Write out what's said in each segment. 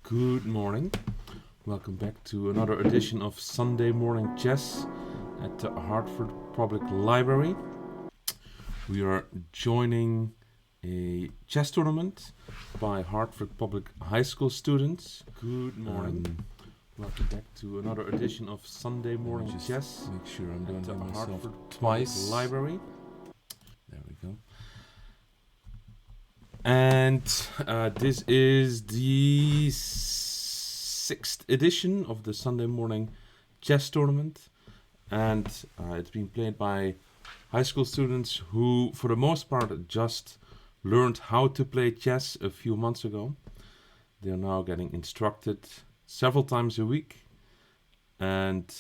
Good morning. Welcome back to another edition of Sunday Morning Chess at the Hartford Public Library. We are joining a chess tournament by Hartford Public High School students. Good morning. Welcome back to another edition of Sunday Morning Chess. Make sure I'm doing it myself Hartford twice. Library. There we go. And this is the sixth edition of the Sunday Morning Chess Tournament. And it's being played by high school students who, for the most part, just learned how to play chess a few months ago. They're now getting instructed several times a week. And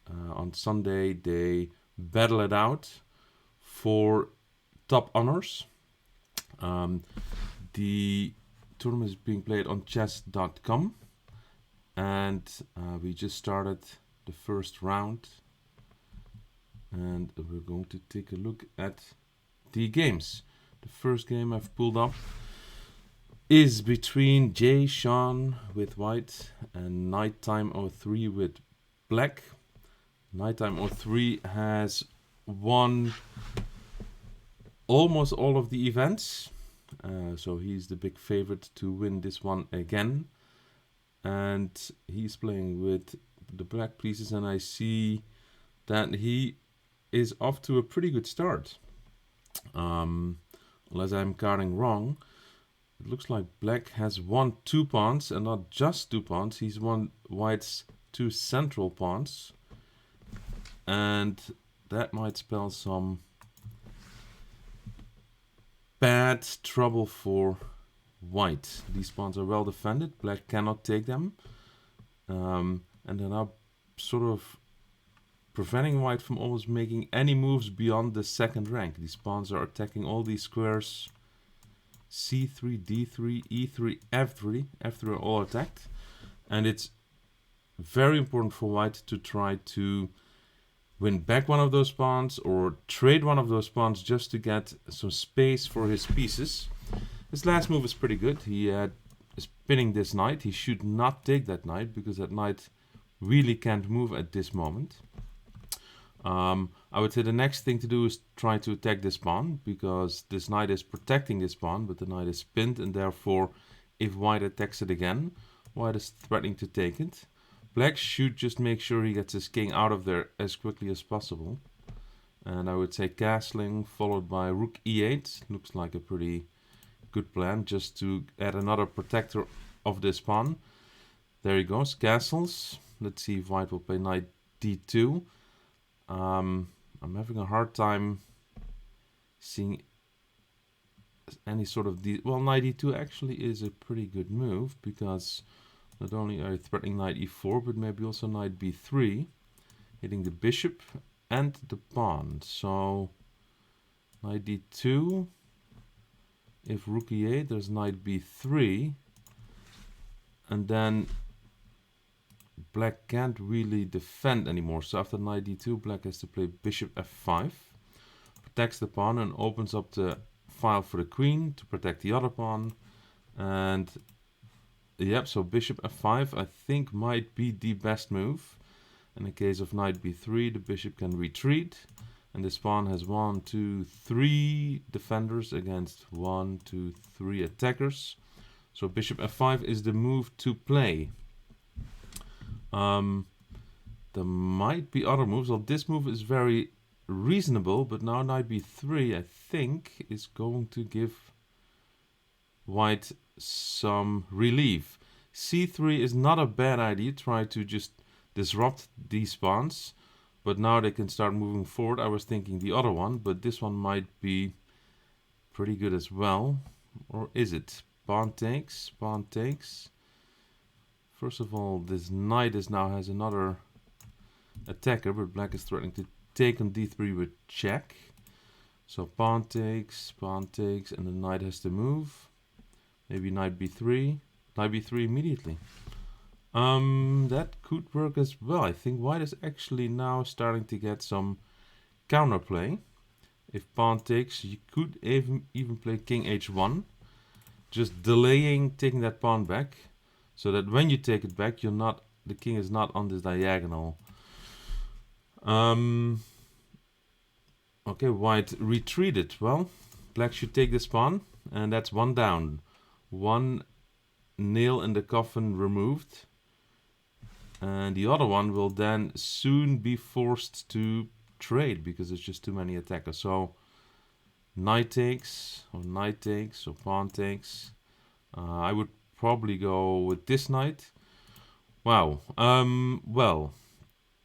on Sunday, they battle it out for top honors. The tournament is being played on chess.com, and we just started the first round, and we're going to take a look at the games. The first game I've pulled up is between Jay Sean with white and Nighttime 03 with black. Nighttime 03 has won almost all of the events. So he's the big favorite to win this one again. And he's playing with the black pieces, and I see that he is off to a pretty good start. Unless I'm counting wrong, it looks like black has won 2 pawns, and not just 2 pawns. He's won white's 2 central pawns. And that might spell some bad trouble for white. These pawns are well defended. Black cannot take them. And they're now sort of preventing white from almost making any moves beyond the second rank. These pawns are attacking all these squares. C3, D3, E3, F3. F3 are all attacked. And it's very important for white to try to win back one of those pawns or trade one of those pawns just to get some space for his pieces. His last move is pretty good. He is pinning this knight. He should not take that knight because that knight really can't move at this moment. I would say the next thing to do is try to attack this pawn, because this knight is protecting this pawn, but the knight is pinned, and therefore if white attacks it again, white is threatening to take it. Black should just make sure he gets his king out of there as quickly as possible. And I would say castling followed by rook e8 looks like a pretty good plan, just to add another protector of this pawn. There he goes, castles. Let's see if white will play knight d2. I'm having a hard time seeing any sort of... Well, knight e2 actually is a pretty good move, because not only are you threatening knight e4, but maybe also knight b3, hitting the bishop and the pawn. So knight d2, if rook e8, there's knight b3, and then black can't really defend anymore. So after knight d2, black has to play bishop f5, protects the pawn and opens up the file for the queen to protect the other pawn. And yep, so bishop f5 I think might be the best move. In the case of knight b3, the bishop can retreat, and this pawn has 1, 2, 3 defenders against 1, 2, 3 attackers. So bishop f5 is the move to play. There might be other moves. Well, this move is very reasonable, but now knight b3 I think is going to give white some relief. c3 is not a bad idea. Try to just disrupt these pawns, but now they can start moving forward. I was thinking the other one, but this one might be pretty good as well. Or is it? Pawn takes, pawn takes. First of all, this knight now has another attacker, but black is threatening to take on d3 with check. So pawn takes, and the knight has to move. Maybe knight b3, knight b3 immediately. That could work as well. I think white is actually now starting to get some counterplay. If pawn takes, you could even play king h1, just delaying taking that pawn back. so that when you take it back, the king is not on this diagonal. Okay, white retreated. Well, black should take this pawn, and that's one down. One nail in the coffin removed. And the other one will then soon be forced to trade because there's just too many attackers. So knight takes, or pawn takes. I would probably go with this knight. Wow. Well,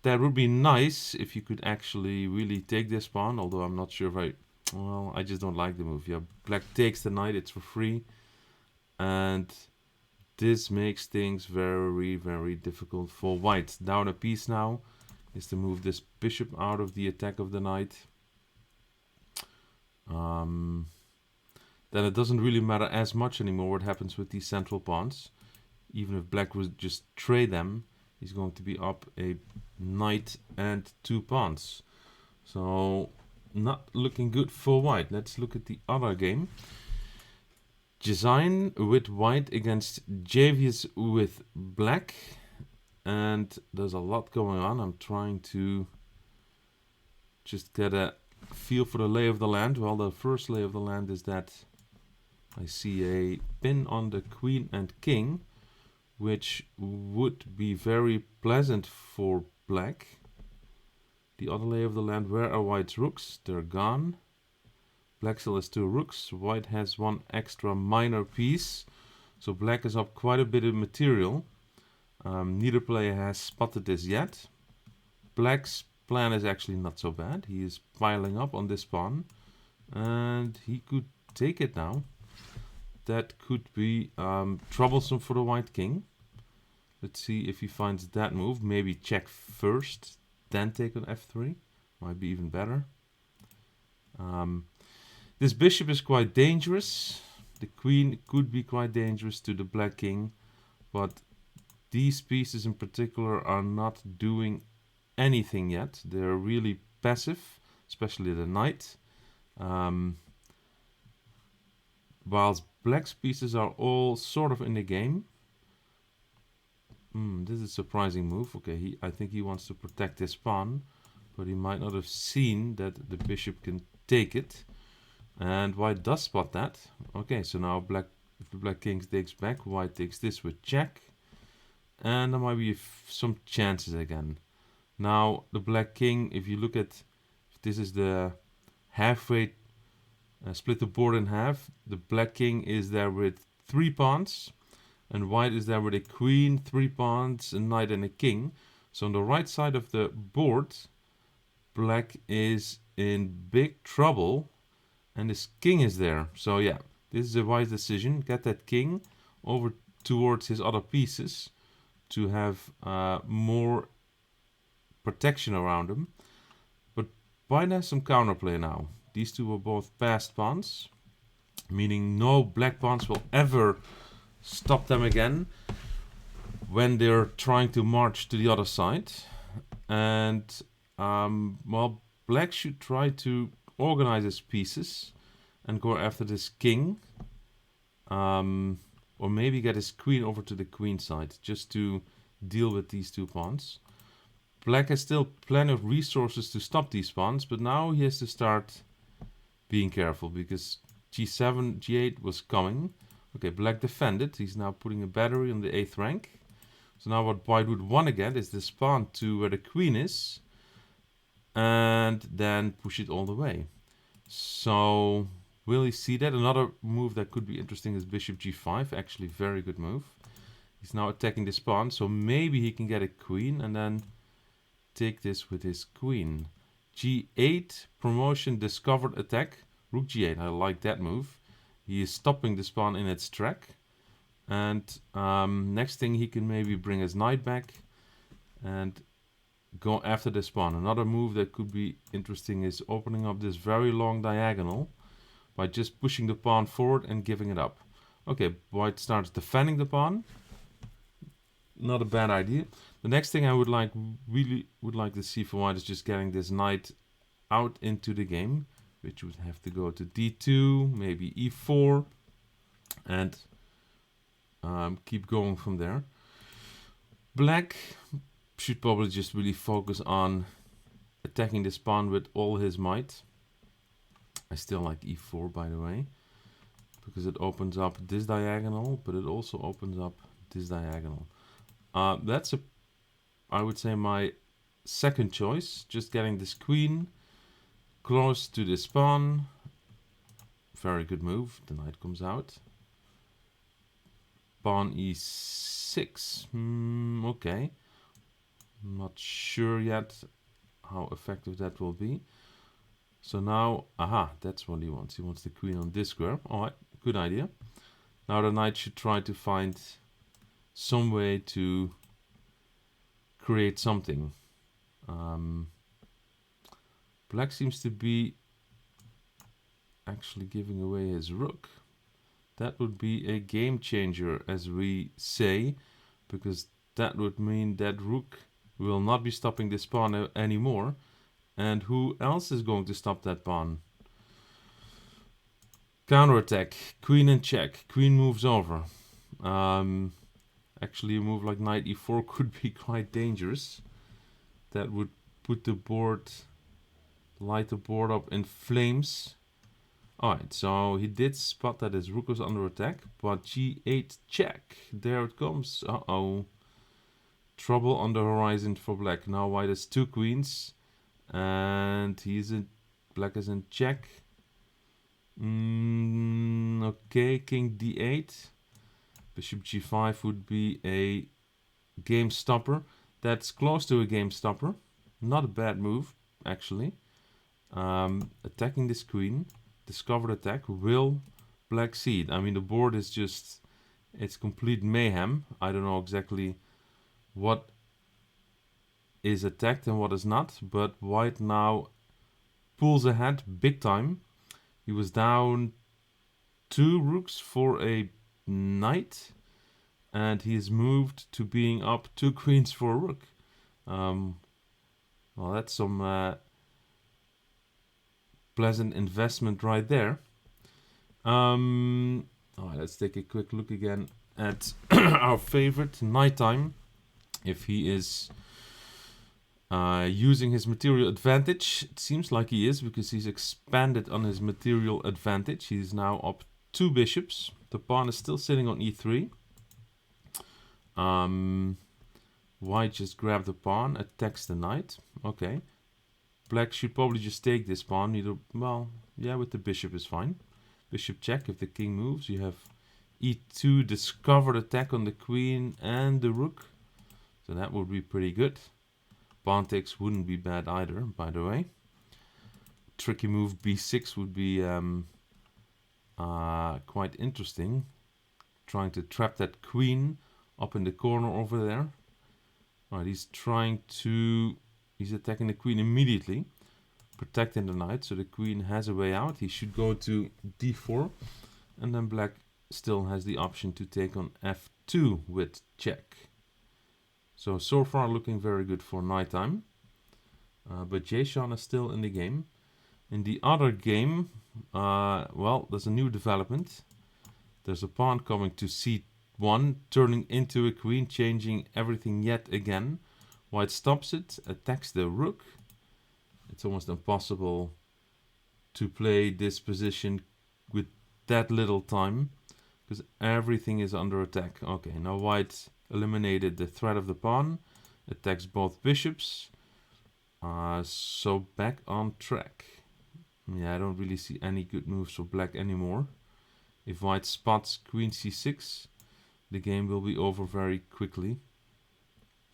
that would be nice if you could actually really take this pawn, although I'm not sure if well, I just don't like the move. Yeah, black takes the knight, it's for free. And this makes things very, very difficult for white. Down a piece now is to move this bishop out of the attack of the knight. Then it doesn't really matter as much anymore what happens with these central pawns. Even if black would just trade them, he's going to be up a knight and 2 pawns. So not looking good for white. Let's look at the other game. Design with white against Javius with black. And there's a lot going on. I'm trying to just get a feel for the lay of the land. Well, the first lay of the land is that I see a pin on the queen and king, which would be very pleasant for black. The other lay of the land, where are white's rooks? They're gone. Black still has 2 rooks. White has 1 extra minor piece. So black is up quite a bit of material. Neither player has spotted this yet. Black's plan is actually not so bad. He is piling up on this pawn. And he could take it now. That could be troublesome for the white king. Let's see if he finds that move. Maybe check first, then take on f3. Might be even better. This bishop is quite dangerous. The queen could be quite dangerous to the black king. But these pieces in particular are not doing anything yet. They're really passive, especially the knight. Whilst black's pieces are all sort of in the game. This is a surprising move. Okay, I think he wants to protect this pawn, but he might not have seen that the bishop can take it. And white does spot that. Okay, so now if the black king takes back, white takes this with check. And there might be some chances again. Now, the black king, if you look at, if this is the halfway, split the board in half, the black king is there with 3 pawns. And white is there with a queen, 3 pawns, a knight and a king. So on the right side of the board, black is in big trouble. And his king is there. So yeah, this is a wise decision. Get that king over towards his other pieces to have more protection around him. But white has some counterplay now. These two are both passed pawns, meaning no black pawns will ever stop them again when they're trying to march to the other side. And well, black should try to organize his pieces and go after this king, or maybe get his queen over to the queen side just to deal with these 2 pawns. Black has still plenty of resources to stop these pawns, but now he has to start being careful because g7, g8 was coming. Okay, black defended. He's now putting a battery on the 8th rank. So now what white would want to get is this pawn to where the queen is, and then push it all the way. So will he see that? Another move that could be interesting is bishop g5. Actually, very good move. He's now attacking this pawn, so maybe he can get a queen and then take this with his queen. g8, promotion, discovered attack. Rook g8, I like that move. He is stopping this pawn in its track. And next thing, he can maybe bring his knight back and go after this pawn. Another move that could be interesting is opening up this very long diagonal by just pushing the pawn forward and giving it up. Okay, white starts defending the pawn. Not a bad idea. The next thing I really would like to see for white is just getting this knight out into the game, which would have to go to d2, maybe e4, and keep going from there. Black should probably just really focus on attacking this pawn with all his might. I still like e4, by the way, because it opens up this diagonal, but it also opens up this diagonal. That's I would say, my second choice. Just getting this queen close to this pawn. Very good move. The knight comes out. Pawn e6. Okay. Not sure yet how effective that will be. So now, that's what he wants. He wants the queen on this square. Alright, good idea. Now the knight should try to find some way to create something. Black seems to be actually giving away his rook. That would be a game changer, as we say, because that would mean that rook will not be stopping this pawn anymore. And who else is going to stop that pawn? Counterattack, queen in check, queen moves over. Actually, a move like knight e4 could be quite dangerous. That would put the board, light the board up in flames. Alright, so he did spot that his rook was under attack, but g8 check. There it comes. Uh-oh. Trouble on the horizon for black. Now white has two queens, and black is in check. Okay, king d8. Bishop g5 would be a game stopper. That's close to a game stopper. Not a bad move, actually. Attacking this queen. Discovered attack. Will black cede? I mean, the board is just, it's complete mayhem. I don't know exactly what is attacked and what is not, but white now pulls ahead big time. He was down 2 rooks for a knight, and he has moved to being up 2 queens for a rook. Well, that's some pleasant investment right there. Alright, let's take a quick look again at our favorite nighttime. If he is using his material advantage, it seems like he is, because he's expanded on his material advantage. He's now up 2 bishops. The pawn is still sitting on e3. White just grabbed the pawn, attacks the knight. Okay. Black should probably just take this pawn. Well, yeah, with the bishop is fine. Bishop check. If the king moves, you have e2, discovered attack on the queen and the rook. So that would be pretty good. Pawn takes wouldn't be bad either, by the way. Tricky move b6 would be quite interesting. Trying to trap that queen up in the corner over there. Alright, he's attacking the queen immediately, protecting the knight, so the queen has a way out. He should go to d4, and then black still has the option to take on f2 with check. So far looking very good for nighttime. But Jason is still in the game. In the other game, well, there's a new development. There's a pawn coming to c1, turning into a queen, changing everything yet again. White stops it, attacks the rook. It's almost impossible to play this position with that little time, because everything is under attack. Okay, now white eliminated the threat of the pawn, attacks both bishops. So back on track. Yeah, I don't really see any good moves for black anymore. If white spots queen c6, the game will be over very quickly,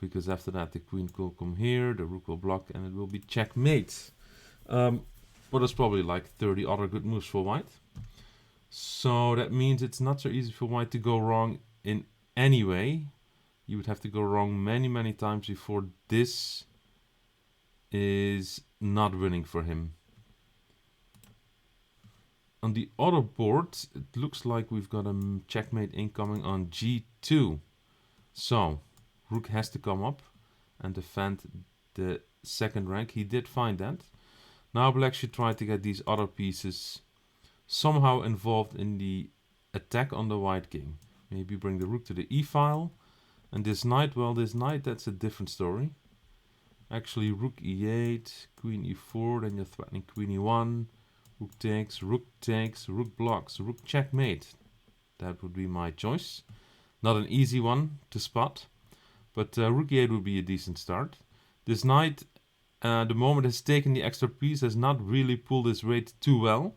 because after that the queen will come here, the rook will block, and it will be checkmate. But there's probably like 30 other good moves for white. So that means it's not so easy for white to go wrong in any way. You would have to go wrong many times before this is not winning for him. On the other board, it looks like we've got a checkmate incoming on g2. So rook has to come up and defend the second rank. He did find that. Now black should try to get these other pieces somehow involved in the attack on the white king. Maybe bring the rook to the e-file. And this knight, well, this knight, that's a different story. Actually, rook e8, queen e4, then you're threatening queen e1. Rook takes, rook blocks, rook checkmate. That would be my choice. Not an easy one to spot, but rook e8 would be a decent start. This knight, the moment has taken the extra piece, has not really pulled his weight too well.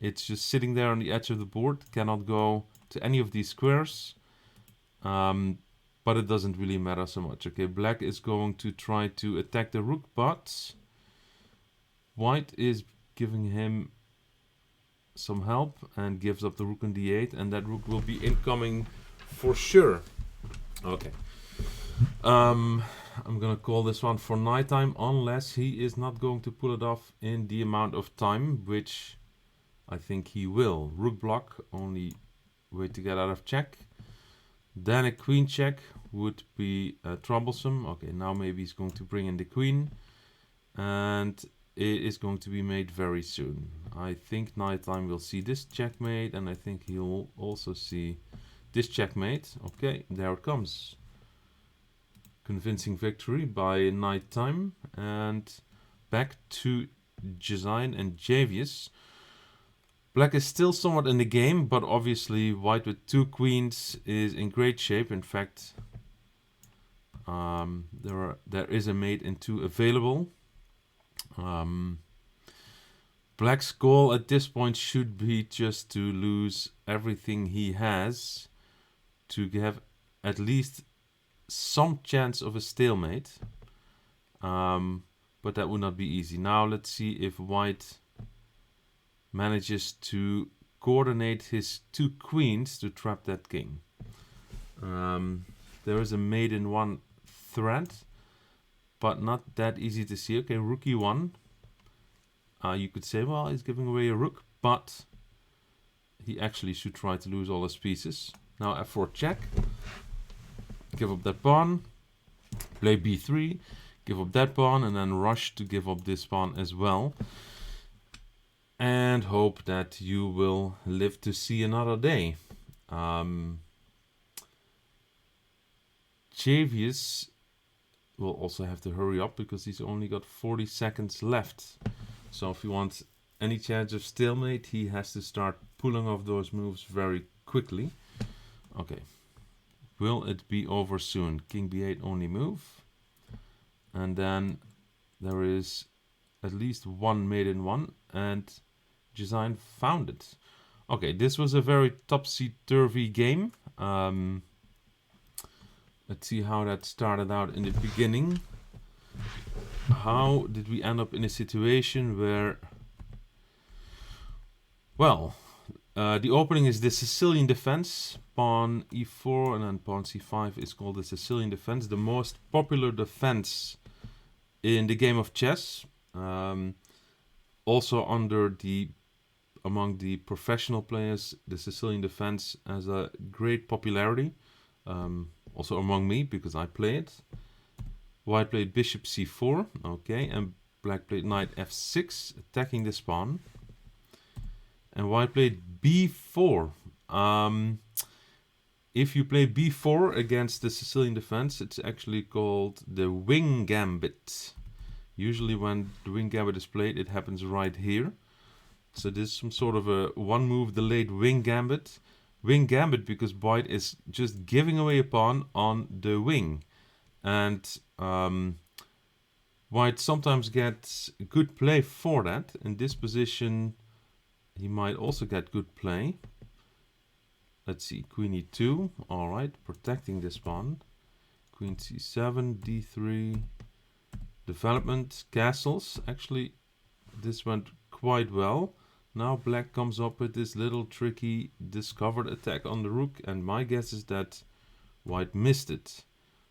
It's just sitting there on the edge of the board, cannot go to any of these squares. But it doesn't really matter so much. Okay, black is going to try to attack the rook, but white is giving him some help and gives up the rook on d8, and that rook will be incoming for sure. Okay. I'm gonna call this one for nighttime unless he is not going to pull it off in the amount of time, which I think he will. Rook block, only way to get out of check. Then a queen check would be troublesome. Okay, now maybe he's going to bring in the queen. And it is going to be made very soon. I think nighttime will see this checkmate. And I think he'll also see this checkmate. Okay, there it comes. Convincing victory by nighttime. And back to Design and Javius. Black is still somewhat in the game, but obviously white with 2 queens is in great shape. In fact, there is a mate in 2 available. Black's goal at this point should be just to lose everything he has to have at least some chance of a stalemate. But that would not be easy. Now let's see if white manages to coordinate his 2 queens to trap that king. There is a mate in 1 thread, but not that easy to see. Okay, rook e1. You could say, well, he's giving away a rook, but he actually should try to lose all his pieces. Now f4 check. Give up that pawn. Play b3. Give up that pawn, and then rush to give up this pawn as well. And hope that you will live to see another day. Javius will also have to hurry up because he's only got 40 seconds left. So if he wants any chance of stalemate, he has to start pulling off those moves very quickly. Okay. Will it be over soon? King b8 only move. And then there is at least 1 mate in 1, and Design found it. Okay, this was a very topsy-turvy game. Let's see how that started out in the beginning. How did we end up in a situation where... Well, the opening is the Sicilian defense. Pawn e4 and then pawn c5 is called the Sicilian defense. The most popular defense in the game of chess. Also among the professional players, the Sicilian defense has a great popularity. Also among me, because I play it. White played bishop c4, okay, and black played knight f6, attacking this pawn. And white played b4. If you play b4 against the Sicilian defense, it's actually called the wing gambit. Usually when the wing gambit is played, it happens right here. So this is some sort of a 1 move delayed wing gambit. Wing gambit because white is just giving away a pawn on the wing. And white sometimes gets good play for that. In this position, he might also get good play. Let's see, queen e2. All right, protecting this pawn. Queen c7, d3. Development, castles. Actually, this went quite well. Now black comes up with this little tricky discovered attack on the rook. And my guess is that white missed it.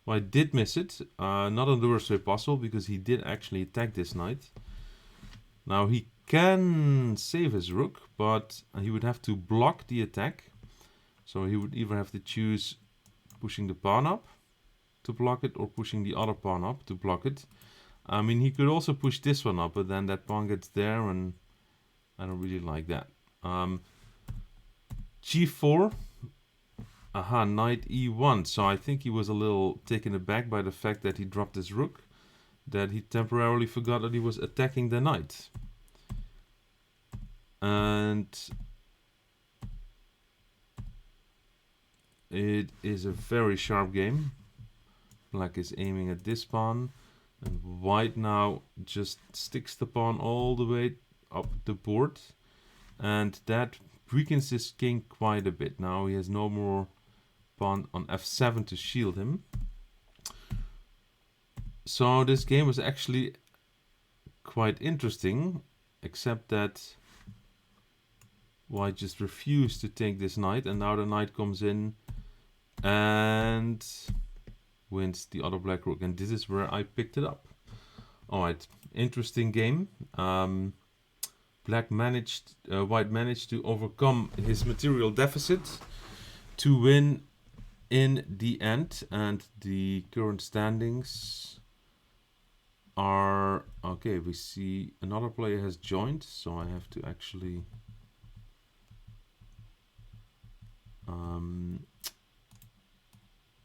White did miss it. Not in the worst way possible, because he did actually attack this knight. Now he can save his rook, but he would have to block the attack. So he would either have to choose pushing the pawn up to block it, or pushing the other pawn up to block it. I mean, he could also push this one up, but then that pawn gets there, and I don't really like that. G4. Aha, knight e1. So I think he was a little taken aback by the fact that he dropped his rook, that he temporarily forgot that he was attacking the knight. And it is a very sharp game. Black is aiming at this pawn, and white now just sticks the pawn all the way up the board, and that weakens his king quite a bit. Now he has no more pawn on f7 to shield him. So this game was actually quite interesting, except that white just refused to take this knight, and now the knight comes in and wins the other black rook, and this is where I picked it up. Alright, interesting game. White managed to overcome his material deficit to win in the end, and the current standings are okay. We see another player has joined, so I have to actually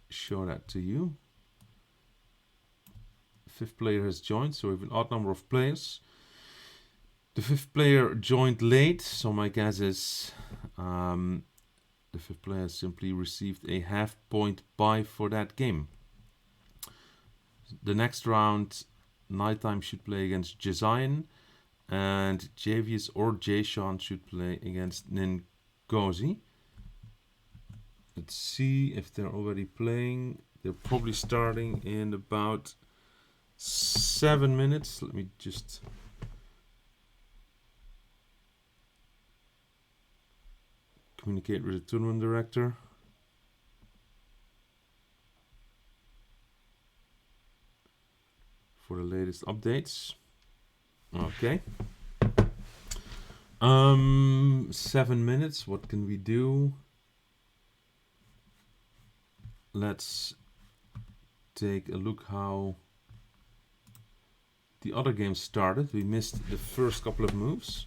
show that to you. Fifth player has joined, so we have an odd number of players. The fifth player joined late, so my guess is the fifth player simply received a half-point buy for that game. The next round, Nighttime should play against Jazayan, and Javius or Jason should play against Ningozi. Let's see if they're already playing. They're probably starting in about 7 minutes. Let me just communicate with the tournament director. For the latest updates. Okay. 7 minutes. What can we do? Let's take a look how the other game started. We missed the first couple of moves.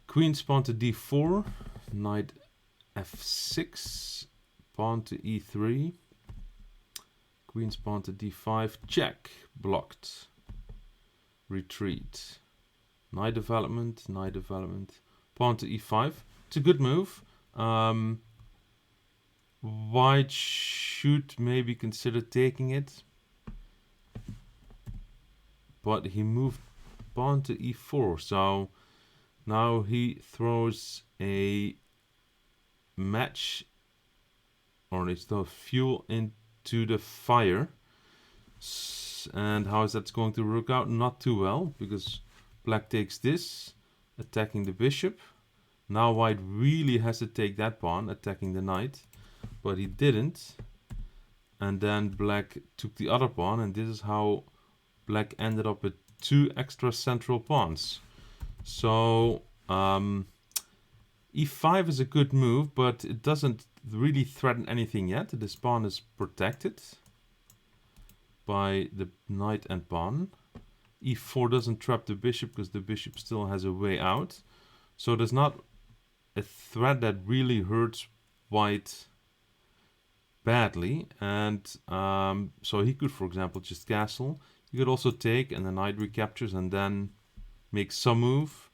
Queen pawn to d4, knight f6, pawn to e3, queen's pawn to d5, check, blocked, retreat, knight development, pawn to e5. It's a good move. White should maybe consider taking it, but he moved pawn to e4, so now he throws a match, or it's the fuel into the fire. And how is that going to work out? Not too well, because black takes this, attacking the bishop. Now white really has to take that pawn, attacking the knight, but he didn't. And then black took the other pawn, and this is how black ended up with 2 extra central pawns. So e5 is a good move, but it doesn't really threaten anything yet. This pawn is protected by the knight and pawn. e4 doesn't trap the bishop because the bishop still has a way out. So there's not a threat that really hurts white badly. And so he could, for example, just castle. He could also take, and the knight recaptures, and then make some move.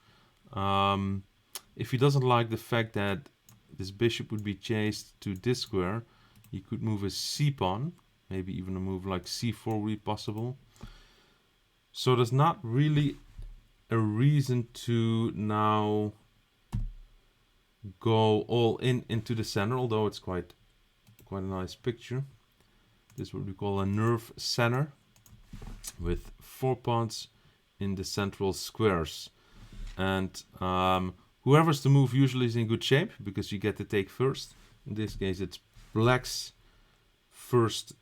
If he doesn't like the fact that this bishop would be chased to this square, he could move a c-pawn. Maybe even a move like c4 would be possible. So there's not really a reason to now go all into the center, although it's quite a nice picture. This is what we call a nerve center, with 4 pawns in the central squares. And whoever's to move usually is in good shape, because you get to take first. In this case, it's black's first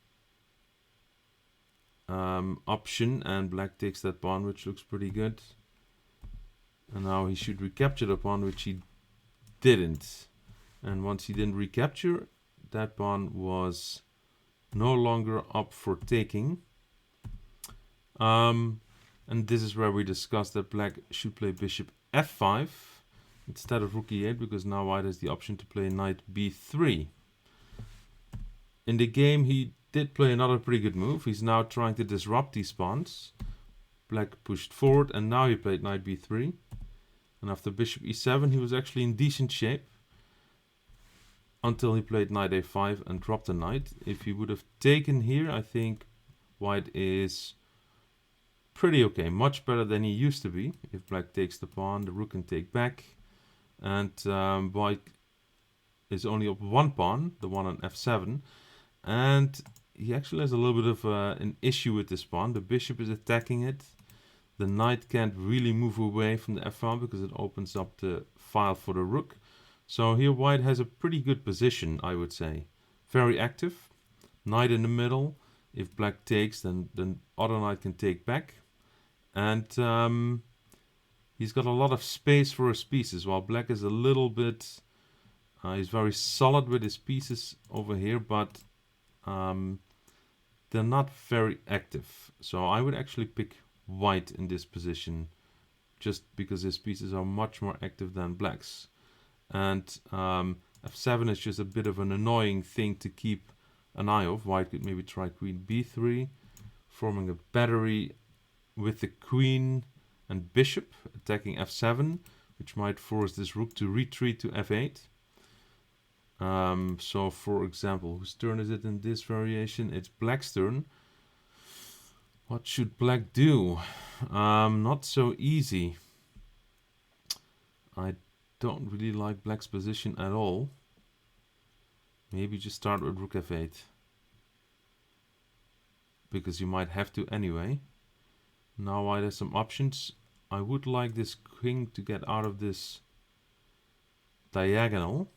option, and black takes that pawn, which looks pretty good. And now he should recapture the pawn, which he didn't. And once he didn't recapture, that pawn was no longer up for taking. And this is where we discussed that black should play bishop f5 instead of rook e8, because now white has the option to play knight b3. in the game he did play another pretty good move. He's now trying to disrupt these pawns. Black pushed forward, and now he played knight b3. And after bishop e7, he was actually in decent shape until he played knight a5 and dropped the knight. If he would have taken here, I think white is pretty okay, much better than he used to be. If black takes the pawn, the rook can take back, and white is only up one pawn, the one on f7, and he actually has a little bit of an issue with this pawn. The bishop is attacking it. The knight can't really move away from the f1 because it opens up the file for the rook. So here white has a pretty good position, I would say. Very active. Knight in the middle. If black takes, then the other knight can take back. And he's got a lot of space for his pieces, while black is a little bit... he's very solid with his pieces over here, but they're not very active. So I would actually pick white in this position, just because his pieces are much more active than black's. And f7 is just a bit of an annoying thing to keep an eye of. White could maybe try queen b3, forming a battery with the queen and bishop, attacking f7, which might force this rook to retreat to f8. So for example, whose turn is it in this variation? It's black's turn. What should black do? Not so easy. I don't really like black's position at all. Maybe just start with rook f8. Because you might have to anyway. Now white has some options. I would like this king to get out of this diagonal.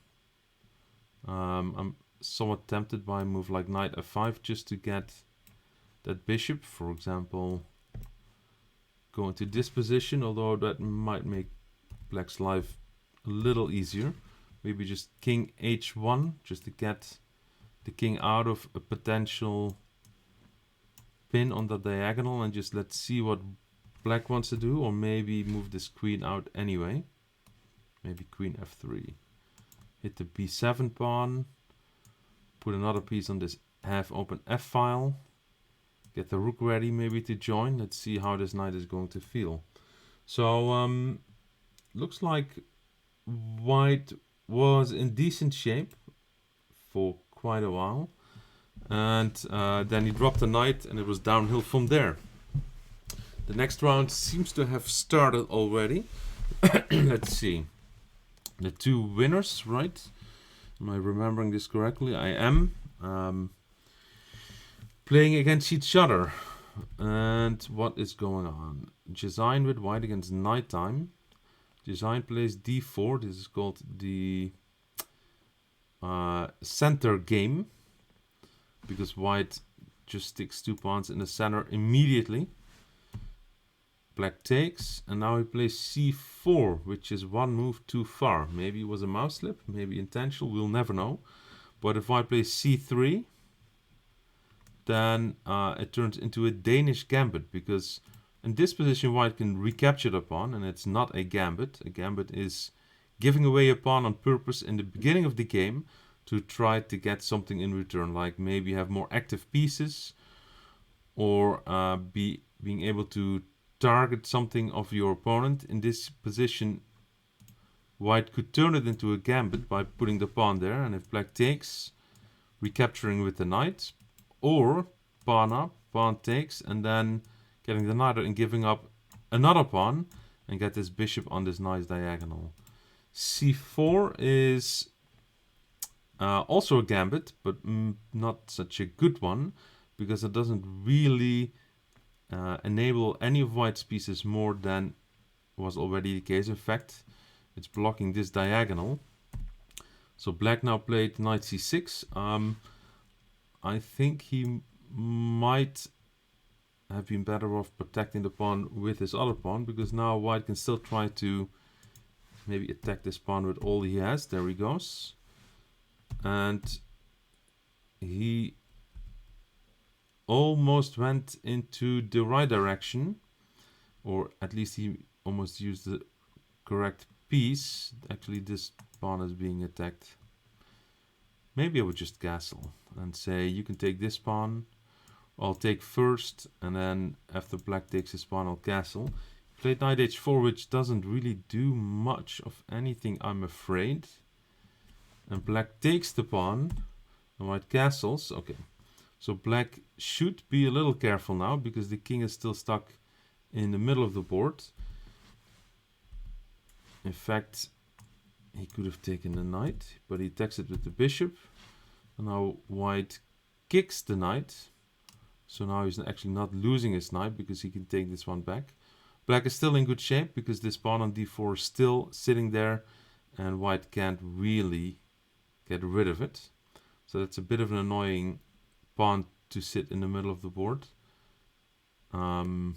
I'm somewhat tempted by a move like knight f5 just to get that bishop, for example, go into this position, although that might make black's life a little easier. Maybe just king h1 just to get the king out of a potential pin on the diagonal, and just let's see what black wants to do, or maybe move this queen out anyway. Maybe queen f3. Hit the b7 pawn, put another piece on this half open f file. Get the rook ready maybe to join. Let's see how this knight is going to feel. So looks like white was in decent shape for quite a while. And then he dropped the knight and it was downhill from there. The next round seems to have started already. Let's see. The two winners, right? Am I remembering this correctly? I am. Playing against each other. And what is going on? Design with white against nighttime. Design plays d4. This is called the center game. Because white just sticks 2 pawns in the center immediately. Black takes, and now he plays c4, which is one move too far. Maybe it was a mouse slip, maybe intentional, we'll never know. But if white plays c3, then it turns into a Danish gambit, because in this position white can recapture the pawn, and it's not a gambit. A gambit is giving away a pawn on purpose in the beginning of the game to try to get something in return, like maybe have more active pieces, or being able to target something of your opponent. In this position, white could turn it into a gambit by putting the pawn there, and if black takes, recapturing with the knight, or pawn up, pawn takes, and then getting the knight and giving up another pawn and get this bishop on this nice diagonal. c4 is also a gambit, but not such a good one, because it doesn't really enable any of white's pieces more than was already the case. In fact, it's blocking this diagonal. So black now played knight c6. I think he might have been better off protecting the pawn with his other pawn, because now white can still try to maybe attack this pawn with all he has. There he goes. And he almost went into the right direction, or at least he almost used the correct piece. Actually, this pawn is being attacked. maybe I would just castle and say you can take this pawn. I'll take first, and then after black takes his pawn, I'll castle. Played knight h4, which doesn't really do much of anything, I'm afraid. And black takes the pawn, and white castles. Okay, so black should be a little careful now, because the king is still stuck in the middle of the board. In fact, he could have taken the knight, but he attacks it with the bishop. And now white kicks the knight. So now he's actually not losing his knight because he can take this one back. Black is still in good shape because this pawn on d4 is still sitting there and white can't really get rid of it. So that's a bit of an annoying pawn to sit in the middle of the board. Queen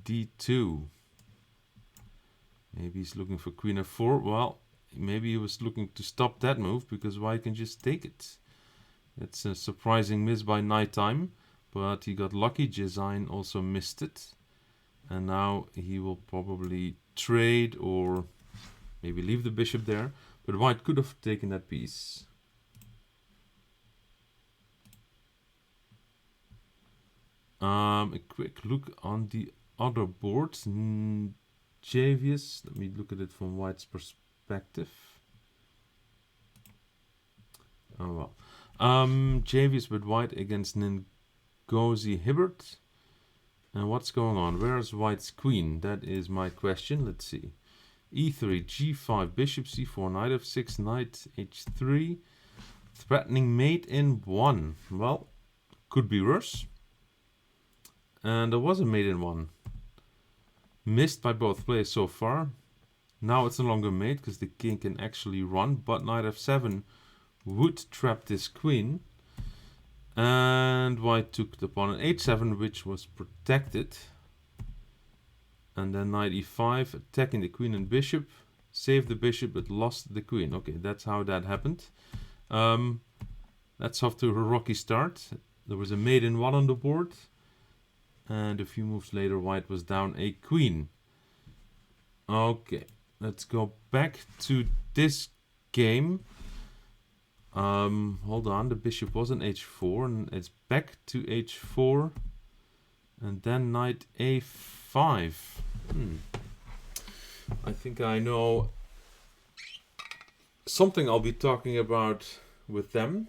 d2. Maybe he's looking for queen f4. Well, maybe he was looking to stop that move because white can just take it. It's a surprising miss by nighttime, but he got lucky. Jezine also missed it. And now he will probably trade or maybe leave the bishop there. But white could have taken that piece. A quick look on the other board. Javius, let me look at it from white's perspective. Oh well. Javius with white against Ngozi Hibbert. And what's going on? Where's white's queen? That is my question. Let's see. e3, g5, bishop c4, knight f6, knight h3. Threatening mate in 1. Well, could be worse. And there was a mate in 1. Missed by both players so far. Now it's no longer mate because the king can actually run. But knight f7 would trap this queen. And white took the pawn on h7, which was protected. And then knight e5, attacking the queen and bishop. Saved the bishop, but lost the queen. Okay, that's how that happened. That's off to a rocky start. There was a mate in 1 on the board. And a few moves later, white was down a queen. Okay, let's go back to this game. Hold on, the bishop was on h4, and it's back to h4. And then knight a5. I think I know something I'll be talking about with them.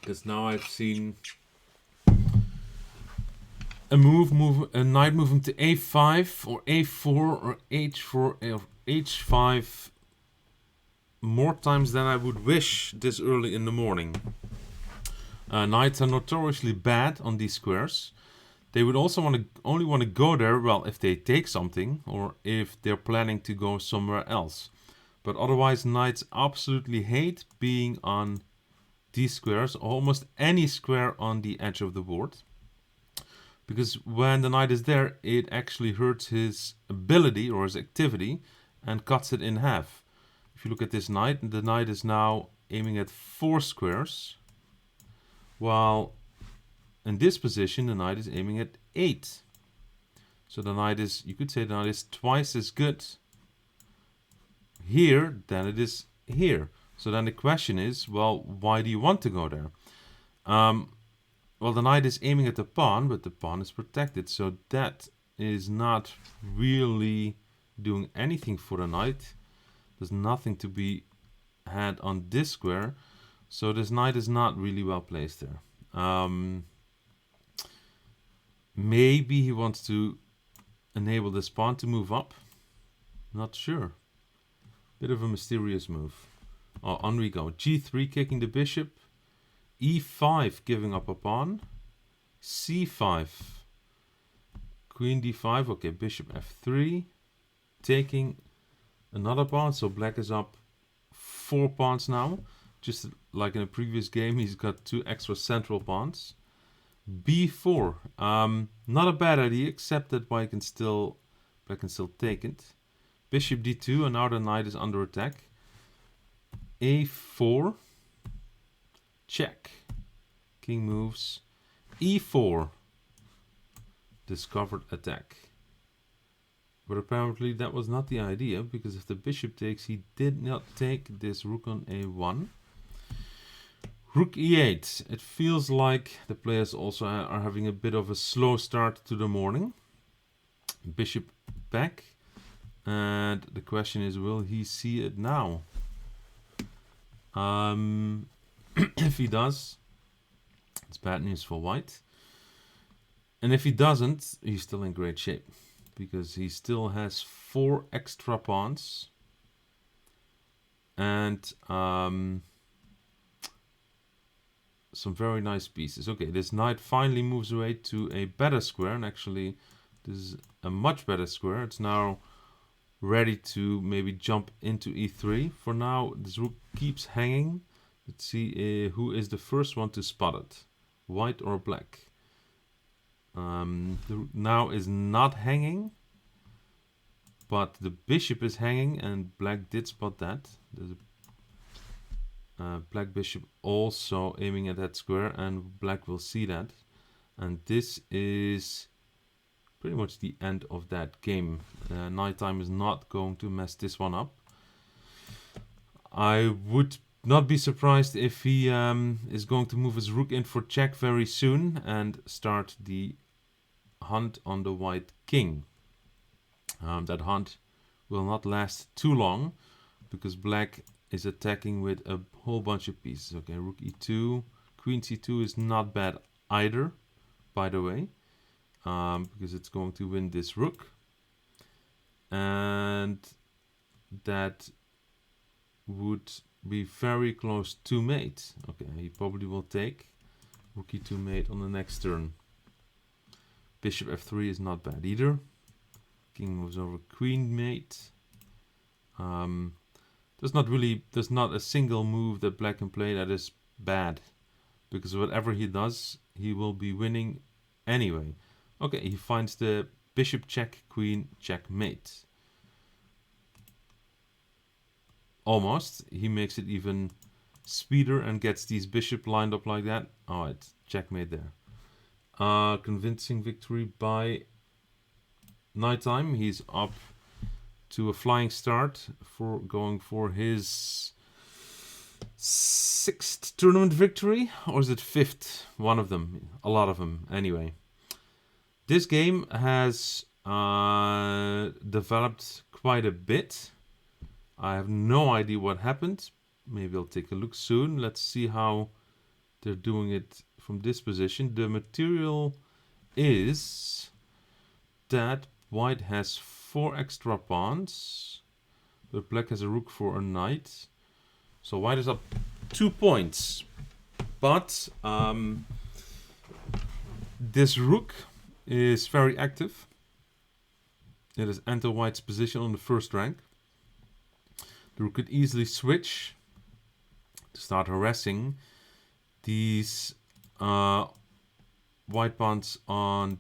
Because now I've seen a knight moving to a5 or a4 or h4 or h5 more times than I would wish this early in the morning. Knights are notoriously bad on these squares. They would also only want to go there, well, if they take something or if they're planning to go somewhere else. But otherwise, knights absolutely hate being on these squares, almost any square on the edge of the board. Because when the knight is there, it actually hurts his ability or his activity and cuts it in half. If you look at this knight, the knight is now aiming at 4 squares. While in this position, the knight is aiming at 8. So the knight is, you could say the knight is twice as good here than it is here. So then the question is, well, why do you want to go there? Well, the knight is aiming at the pawn, but the pawn is protected. So that is not really doing anything for the knight. There's nothing to be had on this square. So this knight is not really well placed there. Maybe he wants to enable this pawn to move up. Not sure. Bit of a mysterious move. Oh, on we go. g3 kicking the bishop. e5 giving up a pawn. c5. Queen d5. Okay, bishop f3. Taking another pawn. So black is up 4 pawns now. Just like in a previous game, he's got 2 extra central pawns. b4. Not a bad idea, except that black can still take it. Bishop d2, and now the knight is under attack. a4. Check. King moves. e4. Discovered attack. But apparently that was not the idea, because if the bishop takes, he did not take this rook on a1. Rook e8. It feels like the players also are having a bit of a slow start to the morning. Bishop back. And the question is, will he see it now? If he does, it's bad news for white. And if he doesn't, he's still in great shape, because he still has 4 extra pawns. And some very nice pieces. Okay, this knight finally moves away to a better square. And actually, this is a much better square. It's now ready to maybe jump into e3. For now, this rook keeps hanging. Let's see who is the first one to spot it. White or black? The rook now is not hanging, but the bishop is hanging, and black did spot that. There's a black bishop also aiming at that square, and black will see that. And this is pretty much the end of that game. Nighttime is not going to mess this one up. I would not be surprised if he is going to move his rook in for check very soon and start the hunt on the white king. That hunt will not last too long, because black is attacking with a whole bunch of pieces. Okay, rook e2, queen c2 is not bad either, by the way, because it's going to win this rook. And that would be very close to mate. Okay, he probably will take rook e2 mate on the next turn. Bishop f3 is not bad either. King moves over queen mate. There's not a single move that black can play that is bad, because whatever he does, he will be winning anyway. Okay, he finds the bishop check, queen checkmate. Almost. He makes it even speeder and gets these bishop lined up like that. Alright, checkmate there. Convincing victory by nighttime. He's up to a flying start for going for his 6th tournament victory, or is it 5th? One of them, a lot of them anyway. This game has developed quite a bit. I have no idea what happened. Maybe I'll take a look soon. Let's see how they're doing it from this position. The material is that white has 4 extra pawns, but black has a rook for a knight. So white is up 2 points. But this rook is very active. It has entered white's position on the first rank. The rook could easily switch to start harassing these white pawns on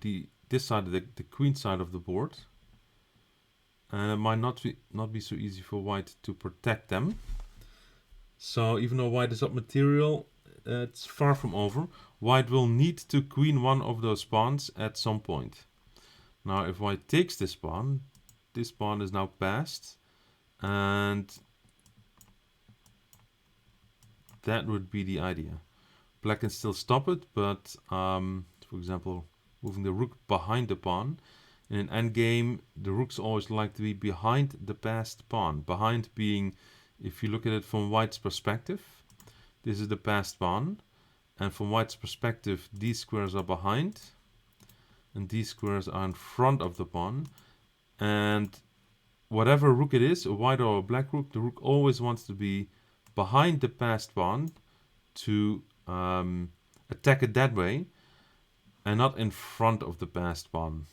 this side, the queen side of the board. And it might not be so easy for white to protect them. So even though white is up material, it's far from over. White will need to queen one of those pawns at some point. Now if white takes this pawn is now passed, and that would be the idea. Black can still stop it, but for example, moving the rook behind the pawn. In an endgame, the rooks always like to be behind the passed pawn. Behind being, if you look at it from white's perspective, this is the passed pawn. And from white's perspective, these squares are behind. And these squares are in front of the pawn. And whatever rook it is, a white or a black rook, the rook always wants to be behind the passed pawn to attack it that way, and not in front of the passed pawn.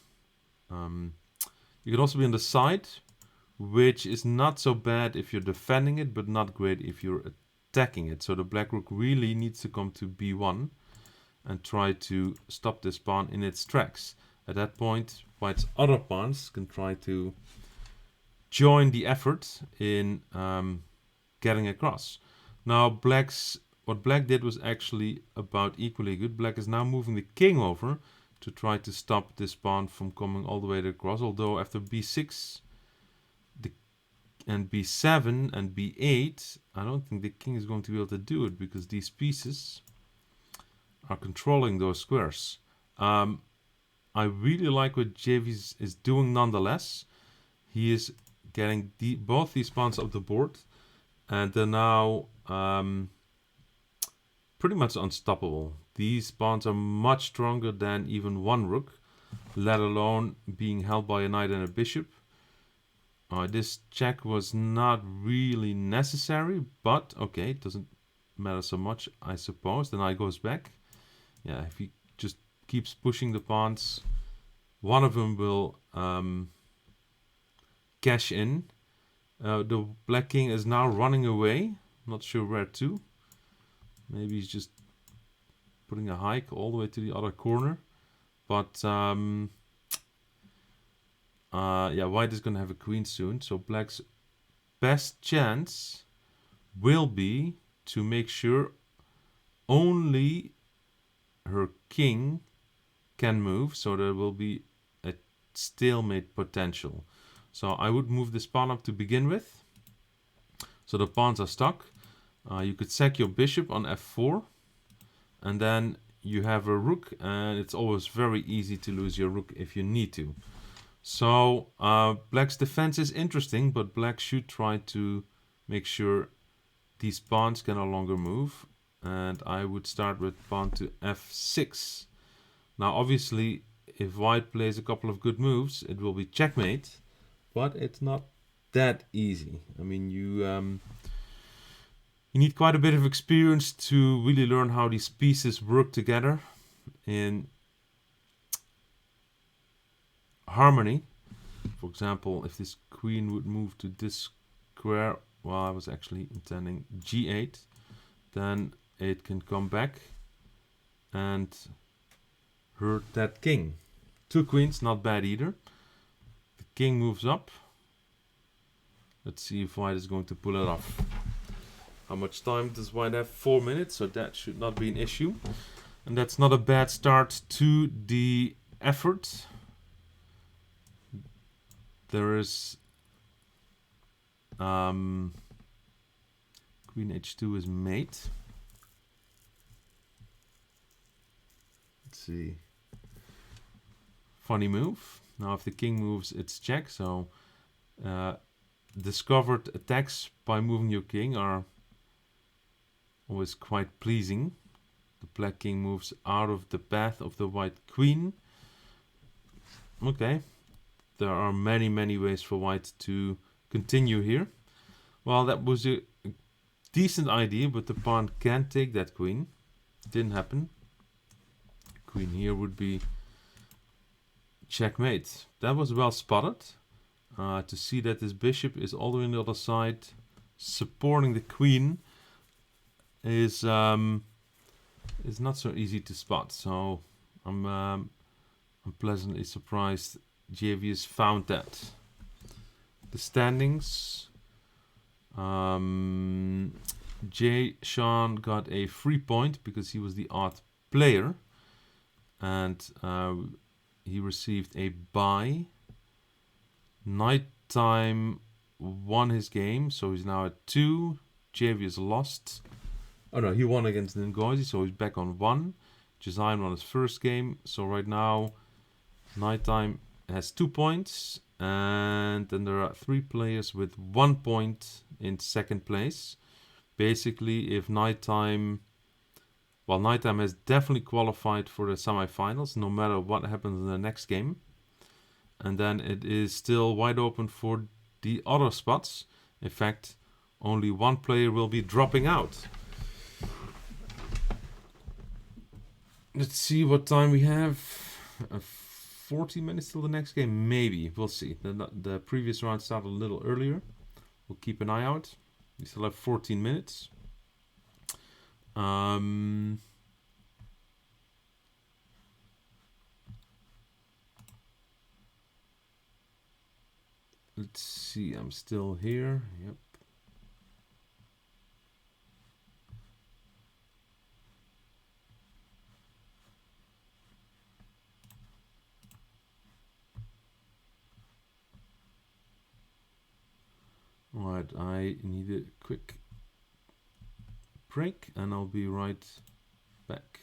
You can also be on the side, which is not so bad if you're defending it, but not great if you're attacking it. So the black rook really needs to come to b1 and try to stop this pawn in its tracks. At that point, white's other pawns can try to join the effort in getting across. Now what black did was actually about equally good. Black is now moving the king over to try to stop this pawn from coming all the way across. Although after b6 and b7 and b8, I don't think the king is going to be able to do it because these pieces are controlling those squares. I really like what JV is doing nonetheless. He is getting both these pawns up the board, and they're now pretty much unstoppable. These pawns are much stronger than even one rook, let alone being held by a knight and a bishop. This check was not really necessary, but okay, it doesn't matter so much, I suppose. The knight goes back. Yeah, if he just keeps pushing the pawns, one of them will cash in. The black king is now running away. Not sure where to. Maybe he's just putting a hike all the way to the other corner. But yeah, white is going to have a queen soon. So black's best chance will be to make sure only her king can move. So there will be a stalemate potential. So I would move this pawn up to begin with. So the pawns are stuck. You could sack your bishop on f4. And then you have a rook. And it's always very easy to lose your rook if you need to. So black's defense is interesting. But black should try to make sure these pawns can no longer move. And I would start with pawn to f6. Now obviously if white plays a couple of good moves, it will be checkmate. But it's not that easy. I mean, you need quite a bit of experience to really learn how these pieces work together in harmony. For example, if this queen would move to this square, well, I was actually intending g8, then it can come back and hurt that king. Two queens, not bad either. The king moves up. Let's see if white is going to pull it off. How much time does white have? 4 minutes, so that should not be an issue. And that's not a bad start to the effort. There is queen h2 is mate. Let's see. Funny move. Now if the king moves, it's check. So discovered attacks by moving your king are always quite pleasing. The black king moves out of the path of the white queen. Okay. There are many ways for white to continue here. Well, that was a decent idea, but the pawn can't take that queen. Didn't happen. Queen here would be checkmate. That was well spotted. To see that this bishop is all the way on the other side, supporting the queen, is not so easy to spot. So I'm pleasantly surprised JV has found that. The standings. Sean got a free point because he was the odd player, and he received a bye. Nighttime won his game, so he's now at 2. JV has lost. Oh no, he won against Ngozi, so he's back on 1. Jazine won his first game, so right now Nighttime has 2 points, and then there are 3 players with 1 point in second place. Basically, if Nighttime, well, Nighttime has definitely qualified for the semifinals, no matter what happens in the next game. And then it is still wide open for the other spots. In fact, only 1 player will be dropping out. Let's see what time we have. 40 minutes till the next game, maybe. We'll see. The previous round started a little earlier. We'll keep an eye out. We still have 14 minutes. Let's see, I'm still here. Yep. Alright, I need a quick break and I'll be right back.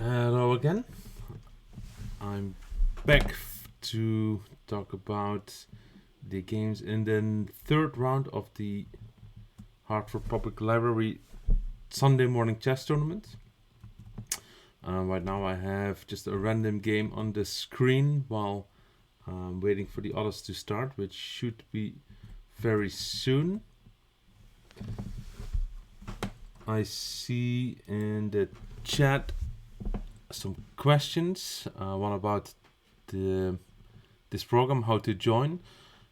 Hello again. I'm back to talk about the games in the third round of the Hartford Public Library Sunday morning chess tournament. Right now I have just a random game on the screen while I'm waiting for the others to start, which should be very soon. I see in the chat some questions. One about this program, how to join.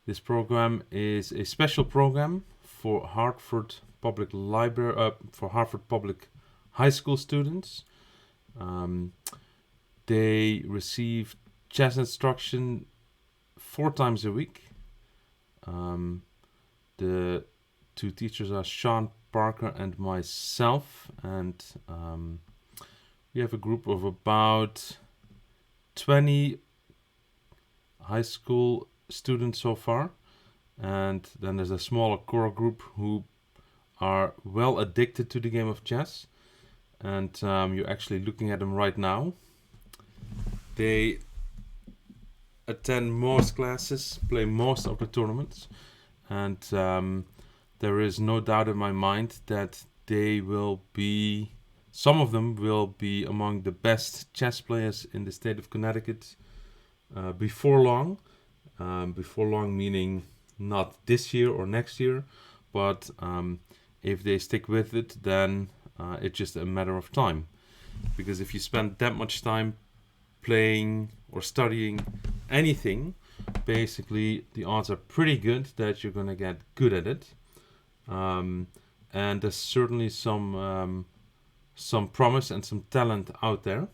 This program is a special program for Hartford Public Library, for Hartford Public High School students. They receive chess instruction 4 times a week. The 2 teachers are Sean Parker and myself, and we have a group of about 20 high school students so far, and then there's a smaller core group who are well addicted to the game of chess, and you're actually looking at them right now. They attend most classes, play most of the tournaments, and there is no doubt in my mind that they will be, some of them will be among the best chess players in the state of Connecticut before long. Before long meaning not this year or next year, but if they stick with it, then it's just a matter of time. Because if you spend that much time playing or studying anything, basically the odds are pretty good that you're gonna get good at it. And there's certainly some promise and some talent out there.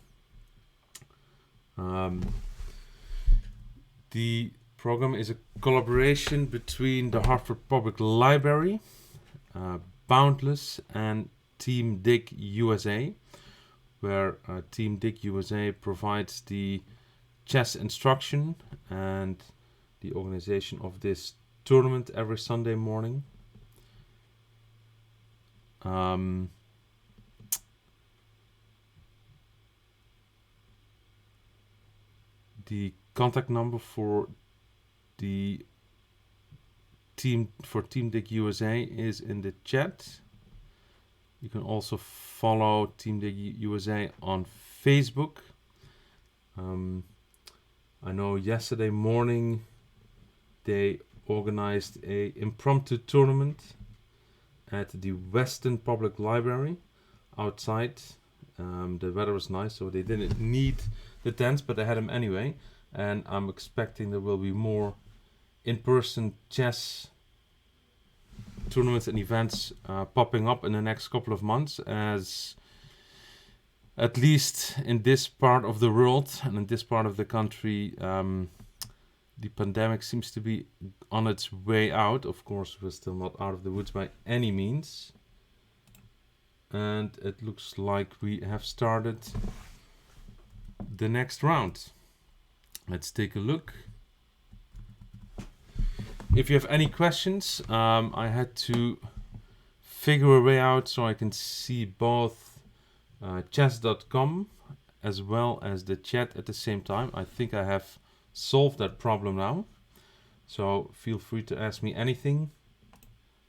The program is a collaboration between the Hartford Public Library, Boundless, and Team Dig USA, where Team Dig USA provides the chess instruction and the organization of this tournament every Sunday morning. The contact number for the Team Dig USA is in the chat. You can also follow Team Dig USA on Facebook. I know yesterday morning they organized a impromptu tournament at the Weston Public Library outside. The weather was nice, so they didn't need the tents, but they had them anyway. And I'm expecting there will be more in-person chess tournaments and events popping up in the next couple of months, as at least in this part of the world and in this part of the country, the pandemic seems to be on its way out. Of course, we're still not out of the woods by any means. And it looks like we have started the next round. Let's take a look. If you have any questions, I had to figure a way out so I can see both chess.com as well as the chat at the same time. I think I have solved that problem now. So feel free to ask me anything.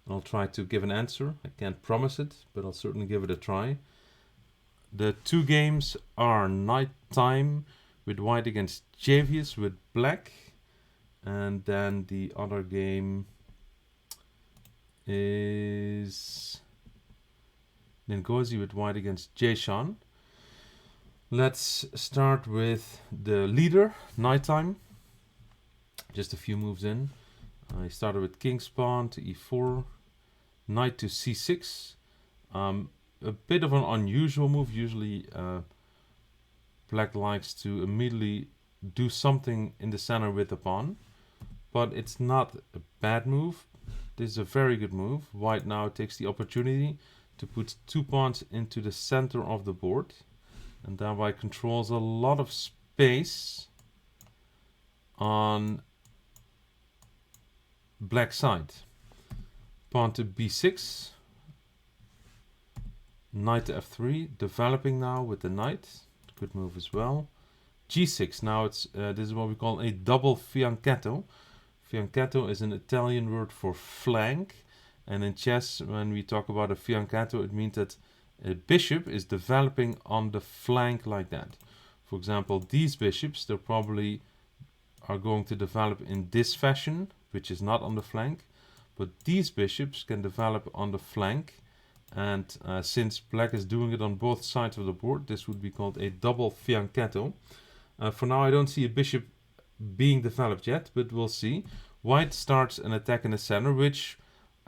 I'll try to give an answer. I can't promise it, but I'll certainly give it a try. The 2 games are Nighttime with white against Javius with black. And then the other game is Ngozi with white against Jason. Let's start with the leader, Nighttime. Just a few moves in. I started with King's Pawn to e4, Knight to c6. A bit of an unusual move. Usually Black likes to immediately do something in the center with the pawn, but it's not a bad move. This is a very good move. White now takes the opportunity to put 2 pawns into the center of the board and thereby controls a lot of space on black side. Pawn to b6, knight to f3, developing now with the knight, good move as well. G6. Now it's this is what we call a double fianchetto. Fianchetto is an Italian word for flank, and in chess, when we talk about a fianchetto, it means that a bishop is developing on the flank like that. For example, these bishops, they probably are going to develop in this fashion, which is not on the flank, but these bishops can develop on the flank, and since black is doing it on both sides of the board, this would be called a double fianchetto. For now, I don't see a bishop being developed yet, but we'll see. White starts an attack in the center, which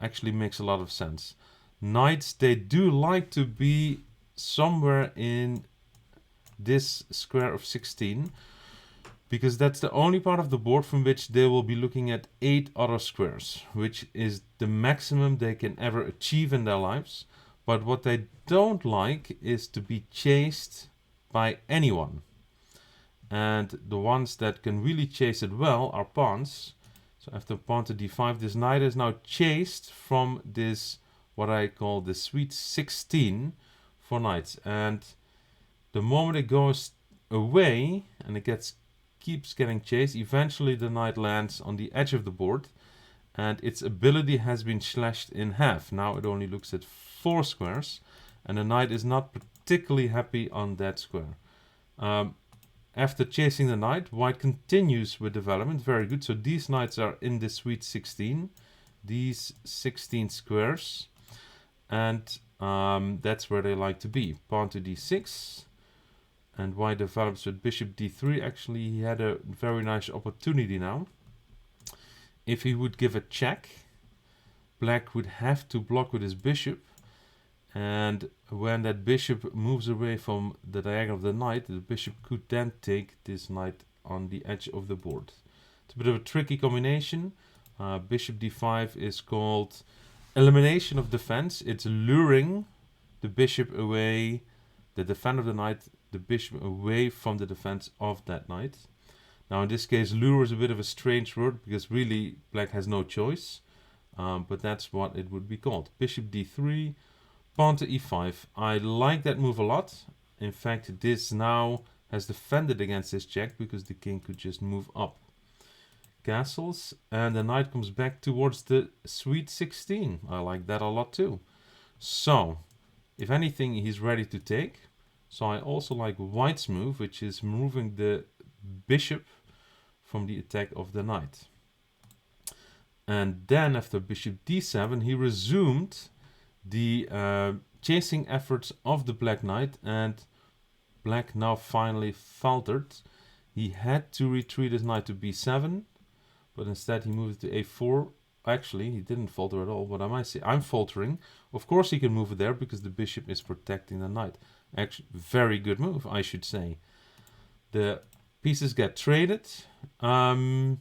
actually makes a lot of sense. Knights, they do like to be somewhere in this square of 16, because that's the only part of the board from which they will be looking at 8 other squares, which is the maximum they can ever achieve in their lives. But what they don't like is to be chased by anyone. And the ones that can really chase it well are pawns. So after pawn to d5, this knight is now chased from this, what I call the sweet 16 for knights. And the moment it goes away and it keeps getting chased, eventually the knight lands on the edge of the board and its ability has been slashed in half. Now it only looks at 4 squares, and the knight is not particularly happy on that square. After chasing the knight, white continues with development. Very good. So these knights are in the sweet 16, these 16 squares, and that's where they like to be. Pawn to d6, and white develops with bishop d3. Actually, he had a very nice opportunity now. If he would give a check, black would have to block with his bishop, and when that bishop moves away from the diagonal of the knight, the bishop could then take this knight on the edge of the board. It's a bit of a tricky combination. Bishop d5 is called elimination of defense. It's luring the bishop away, the defense of the knight, the bishop away from the defense of that knight. Now in this case, lure is a bit of a strange word because really black has no choice, but that's what it would be called. Bishop d3, pawn to e5. I like that move a lot. In fact, this now has defended against this check because the king could just move up. Castles, and the knight comes back towards the sweet 16. I like that a lot too. So, if anything, he's ready to take. So I also like white's move, which is moving the bishop from the attack of the knight. And then after bishop d7, he resumed the chasing efforts of the black knight, and black now finally faltered. He had to retreat his knight to b7, but instead he moved to a4. Actually, he didn't falter at all. What am I saying? I'm faltering. Of course he can move it there because the bishop is protecting the knight. Actually, very good move, I should say. The pieces get traded. Now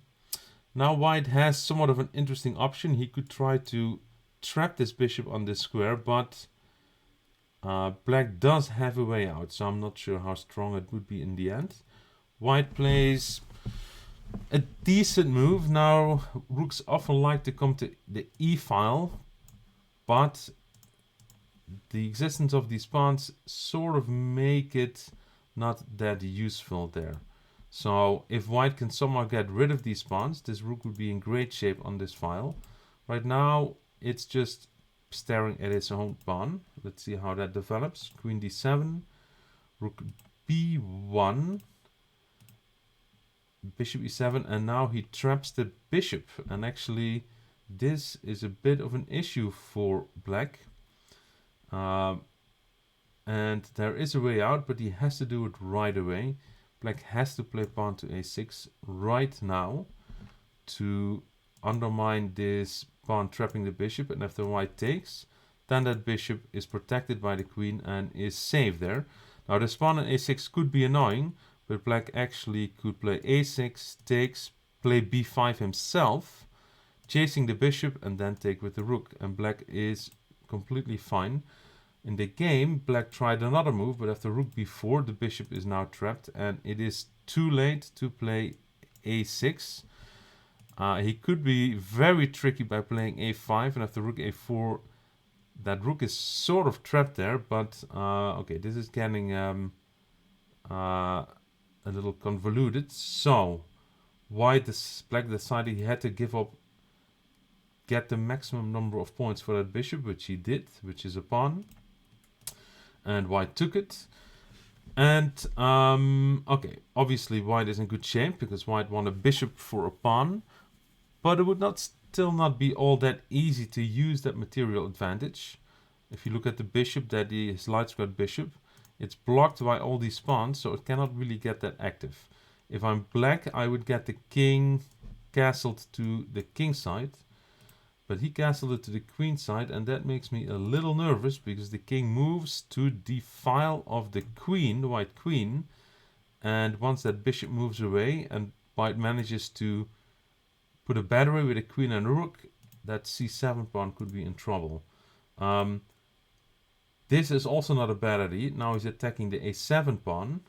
white has somewhat of an interesting option. He could try to trap this bishop on this square, but black does have a way out, so I'm not sure how strong it would be in the end. White plays a decent move. Now rooks often like to come to the e-file, but the existence of these pawns sort of make it not that useful there. So if white can somehow get rid of these pawns, this rook would be in great shape on this file. Right now it's just staring at its own pawn. Let's see how that develops. Queen d7, rook b1, bishop e7, and now he traps the bishop. And actually this is a bit of an issue for black. And there is a way out, but he has to do it right away. Black has to play pawn to a6 right now to undermine this pawn trapping the bishop, and if the white takes, then that bishop is protected by the queen and is safe there. Now this pawn on a6 could be annoying, but black actually could play a6, takes, play b5 himself, chasing the bishop, and then take with the rook, and black is completely fine. In the game, black tried another move, but after rook b4, the bishop is now trapped, and it is too late to play a6. He could be very tricky by playing a5, and after rook a4, that rook is sort of trapped there, but okay, this is getting a little convoluted. So black decided he had to get the maximum number of points for that bishop, which he did, which is a pawn. And white took it. And, okay, obviously white is in good shape because white won a bishop for a pawn. But it would still not be all that easy to use that material advantage. If you look at the bishop, that is light squared bishop, it's blocked by all these pawns, so it cannot really get that active. If I'm black, I would get the king castled to the king side. But he castled it to the queen side, and that makes me a little nervous because the king moves to the file of the queen, the white queen. And once that bishop moves away and white manages to put a battery with a queen and a rook, that c7 pawn could be in trouble. This is also not a bad idea. Now he's attacking the a7 pawn.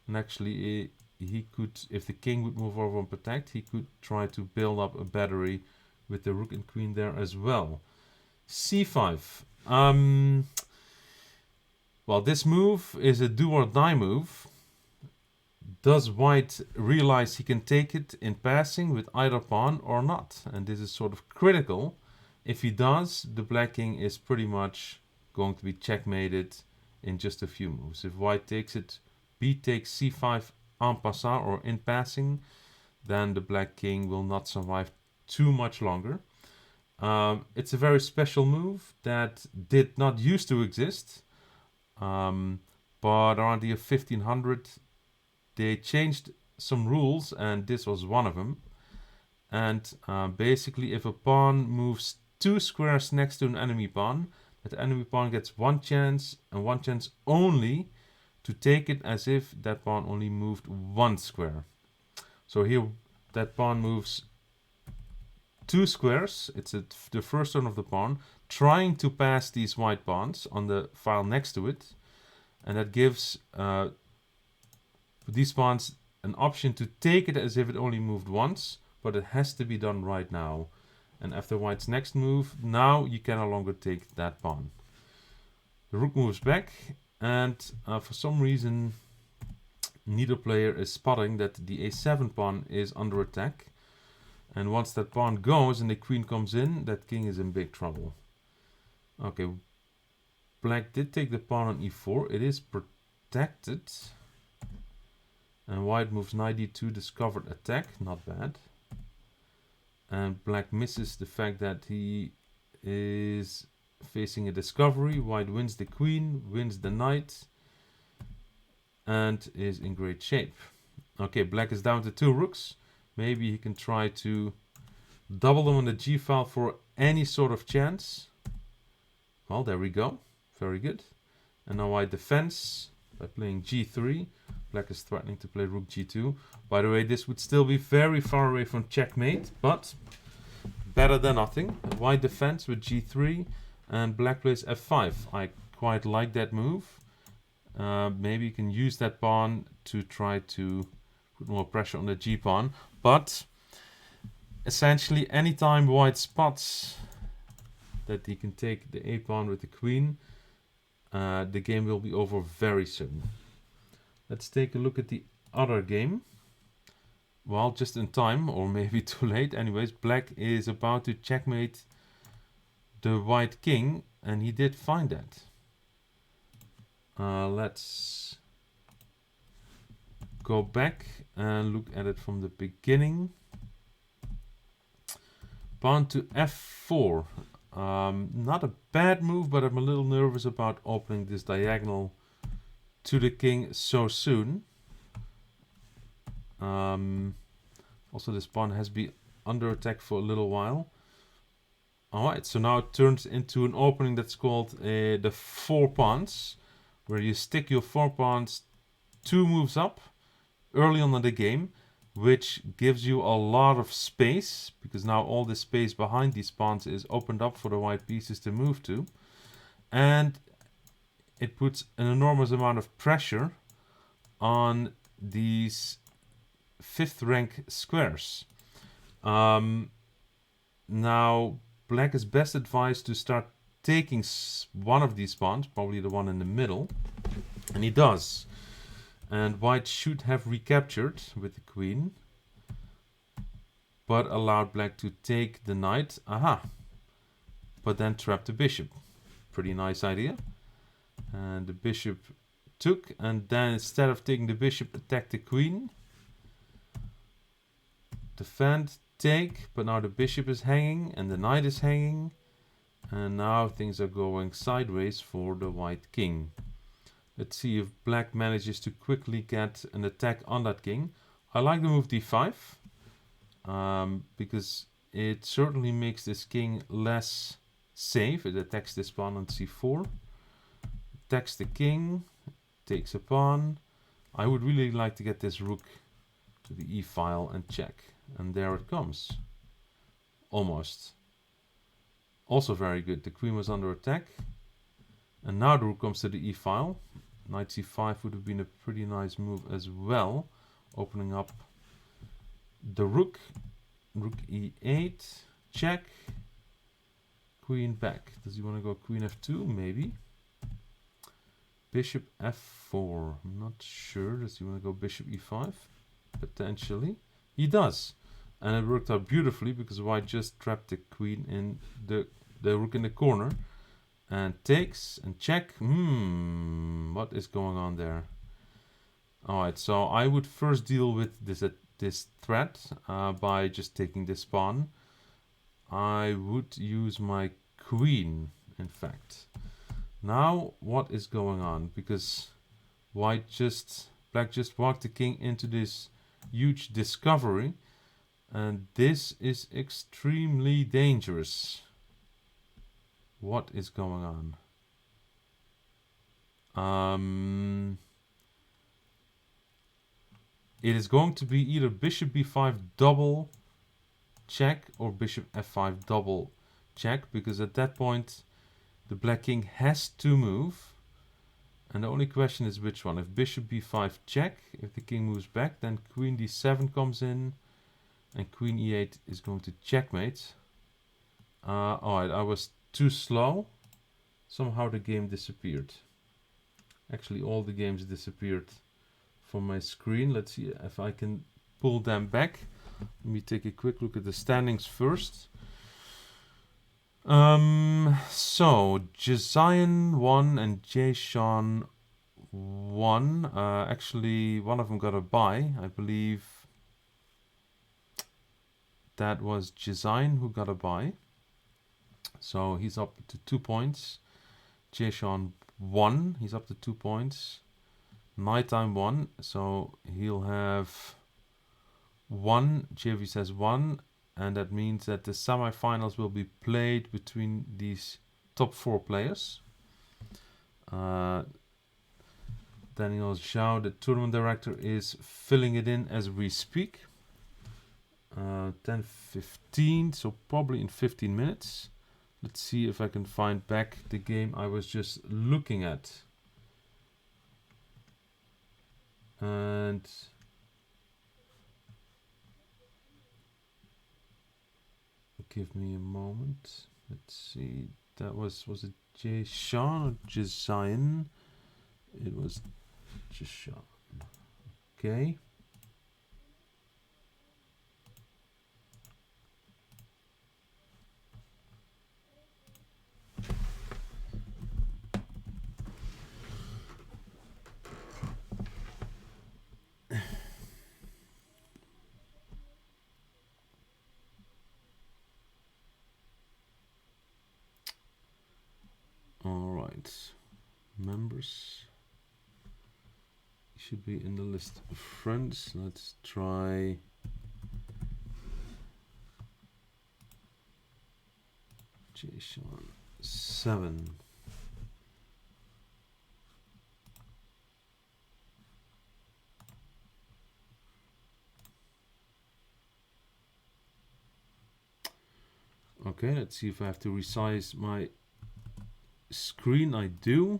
And actually, he could, if the king would move over and protect, he could try to build up a battery with the rook and queen there as well. c5. Well, this move is a do or die move. Does white realize he can take it in passing with either pawn or not? And this is sort of critical. If he does, the black king is pretty much going to be checkmated in just a few moves. If white takes it, b takes c5 en passant or in passing, then the black king will not survive too much longer. It's a very special move that did not used to exist, but around the year 1500 they changed some rules, and this was one of them. And basically, if a pawn moves 2 squares next to an enemy pawn, that enemy pawn gets one chance, and one chance only, to take it as if that pawn only moved 1 square. So here that pawn moves 2 squares. It's the first turn of the pawn, trying to pass these white pawns on the file next to it. And that gives these pawns an option to take it as if it only moved once, but it has to be done right now. And after white's next move, now you can no longer take that pawn. The rook moves back, and for some reason neither player is spotting that the a7 pawn is under attack. And once that pawn goes and the queen comes in, that king is in big trouble. Okay, black did take the pawn on e4. It is protected. And white moves knight d2, discovered attack. Not bad. And black misses the fact that he is facing a discovery. White wins the queen, wins the knight, and is in great shape. Okay, black is down to 2 rooks. Maybe he can try to double them on the g file for any sort of chance. Well, there we go. Very good. And now white defends by playing g3. Black is threatening to play rook g2. By the way, this would still be very far away from checkmate, but better than nothing. White defends with g3, and black plays f5. I quite like that move. Maybe you can use that pawn to try to put more pressure on the g pawn. But essentially, anytime white spots that he can take the a pawn with the queen, the game will be over very soon. Let's take a look at the other game. Well, just in time, or maybe too late. Anyways, black is about to checkmate the white king, and he did find that. Let's go back and look at it from the beginning. Pawn to f4. Not a bad move, but I'm a little nervous about opening this diagonal to the king so soon. Also, this pawn has been under attack for a little while. Alright, so now it turns into an opening that's called the 4 pawns, where you stick your 4 pawns 2 moves up early on in the game, which gives you a lot of space, because now all the space behind these pawns is opened up for the white pieces to move to. And it puts an enormous amount of pressure on these 5th rank squares. Now black is best advised to start taking one of these pawns, probably the one in the middle, and he does. And white should have recaptured with the queen, but allowed black to take the knight. Aha! But then trapped the bishop. Pretty nice idea. And the bishop took, and then instead of taking the bishop, attack the queen. Defend, take, but now the bishop is hanging and the knight is hanging. And now things are going sideways for the white king. Let's see if black manages to quickly get an attack on that king. I like the move d5, because it certainly makes this king less safe. It attacks this pawn on c4. Attacks the king, takes a pawn. I would really like to get this rook to the e-file and check. And there it comes. Almost. Also very good. The queen was under attack. And now the rook comes to the e-file. Knight c5 would have been a pretty nice move as well. Opening up the rook. Rook e8. Check. Queen back. Does he want to go queen f2? Maybe. Bishop f4. I'm not sure. Does he want to go bishop e5? Potentially. He does. And it worked out beautifully because white just trapped the queen in the rook in the corner. And takes and check. What is going on there? Alright, so I would first deal with this threat by just taking this pawn. I would use my queen, in fact. Now, what is going on? Because black just walked the king into this huge discovery. And this is extremely dangerous. What is going on? It is going to be either bishop b5 double check or bishop f5 double check, because at that point the black king has to move. And the only question is which one. If bishop b5 check, if the king moves back, then queen d7 comes in and queen e8 is going to checkmate. Alright, I was too slow. Somehow the game disappeared. Actually, all the games disappeared from my screen. Let's see if I can pull them back. Let me take a quick look at the standings first. So Jazian won and Jason won. Actually, one of them got a bye. I believe that was Jazian who got a bye. So he's up to 2 points. Jason won. He's up to 2 points. Nighttime won. So he'll have 1. JV says 1. And that means that the semifinals will be played between these top 4 players. Daniel Zhao, the tournament director, is filling it in as we speak. 10:15, so probably in 15 minutes. Let's see if I can find back the game I was just looking at. And give me a moment. Let's see. That was it Jason or Jazian? It was Jason. Okay. Alright, members should be in the list of friends. Let's try Jason 7. Okay, let's see if I have to resize my screen. I do.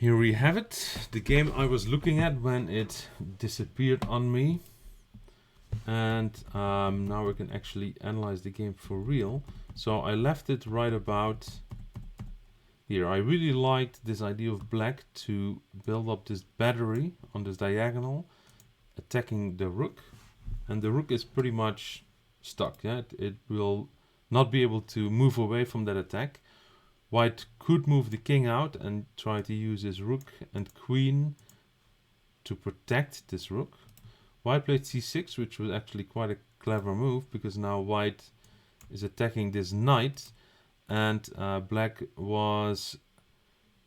Here we have it, the game I was looking at when it disappeared on me. And now we can actually analyze the game for real. So I left it right about here. I really liked this idea of black to build up this battery on this diagonal, attacking the rook. And the rook is pretty much stuck. Yeah? It will not be able to move away from that attack. White could move the king out and try to use his rook and queen to protect this rook. White played c6, which was actually quite a clever move, because now white is attacking this knight, and black was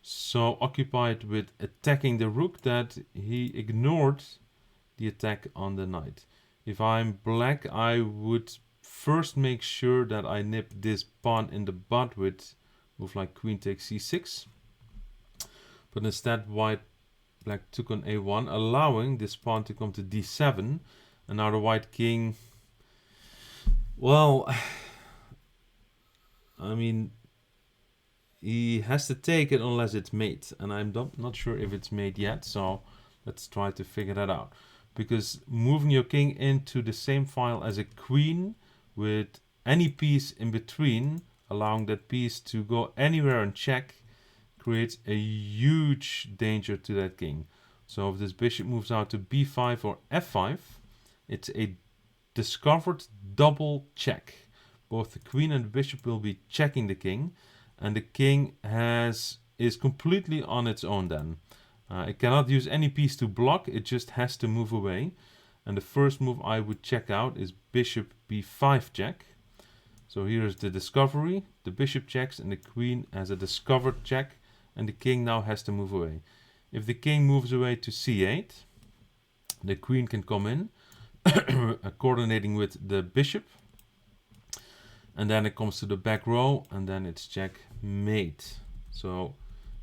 so occupied with attacking the rook that he ignored the attack on the knight. If I'm black, I would first make sure that I nip this pawn in the bud with move like queen takes c6. But instead black took on a1, allowing this pawn to come to d7. And now the white king, well, I mean, he has to take it unless it's mate. And I'm not sure if it's mate yet, so let's try to figure that out. Because moving your king into the same file as a queen with any piece in between, allowing that piece to go anywhere and check, creates a huge danger to that king. So if this bishop moves out to b5 or f5, it's a discovered double check. Both the queen and the bishop will be checking the king, and the king is completely on its own then. It cannot use any piece to block, it just has to move away. And the first move I would check out is bishop b5 check. So here's the discovery, the bishop checks and the queen has a discovered check, and the king now has to move away. If the king moves away to c8, the queen can come in, coordinating with the bishop. And then it comes to the back row, and then it's checkmate. So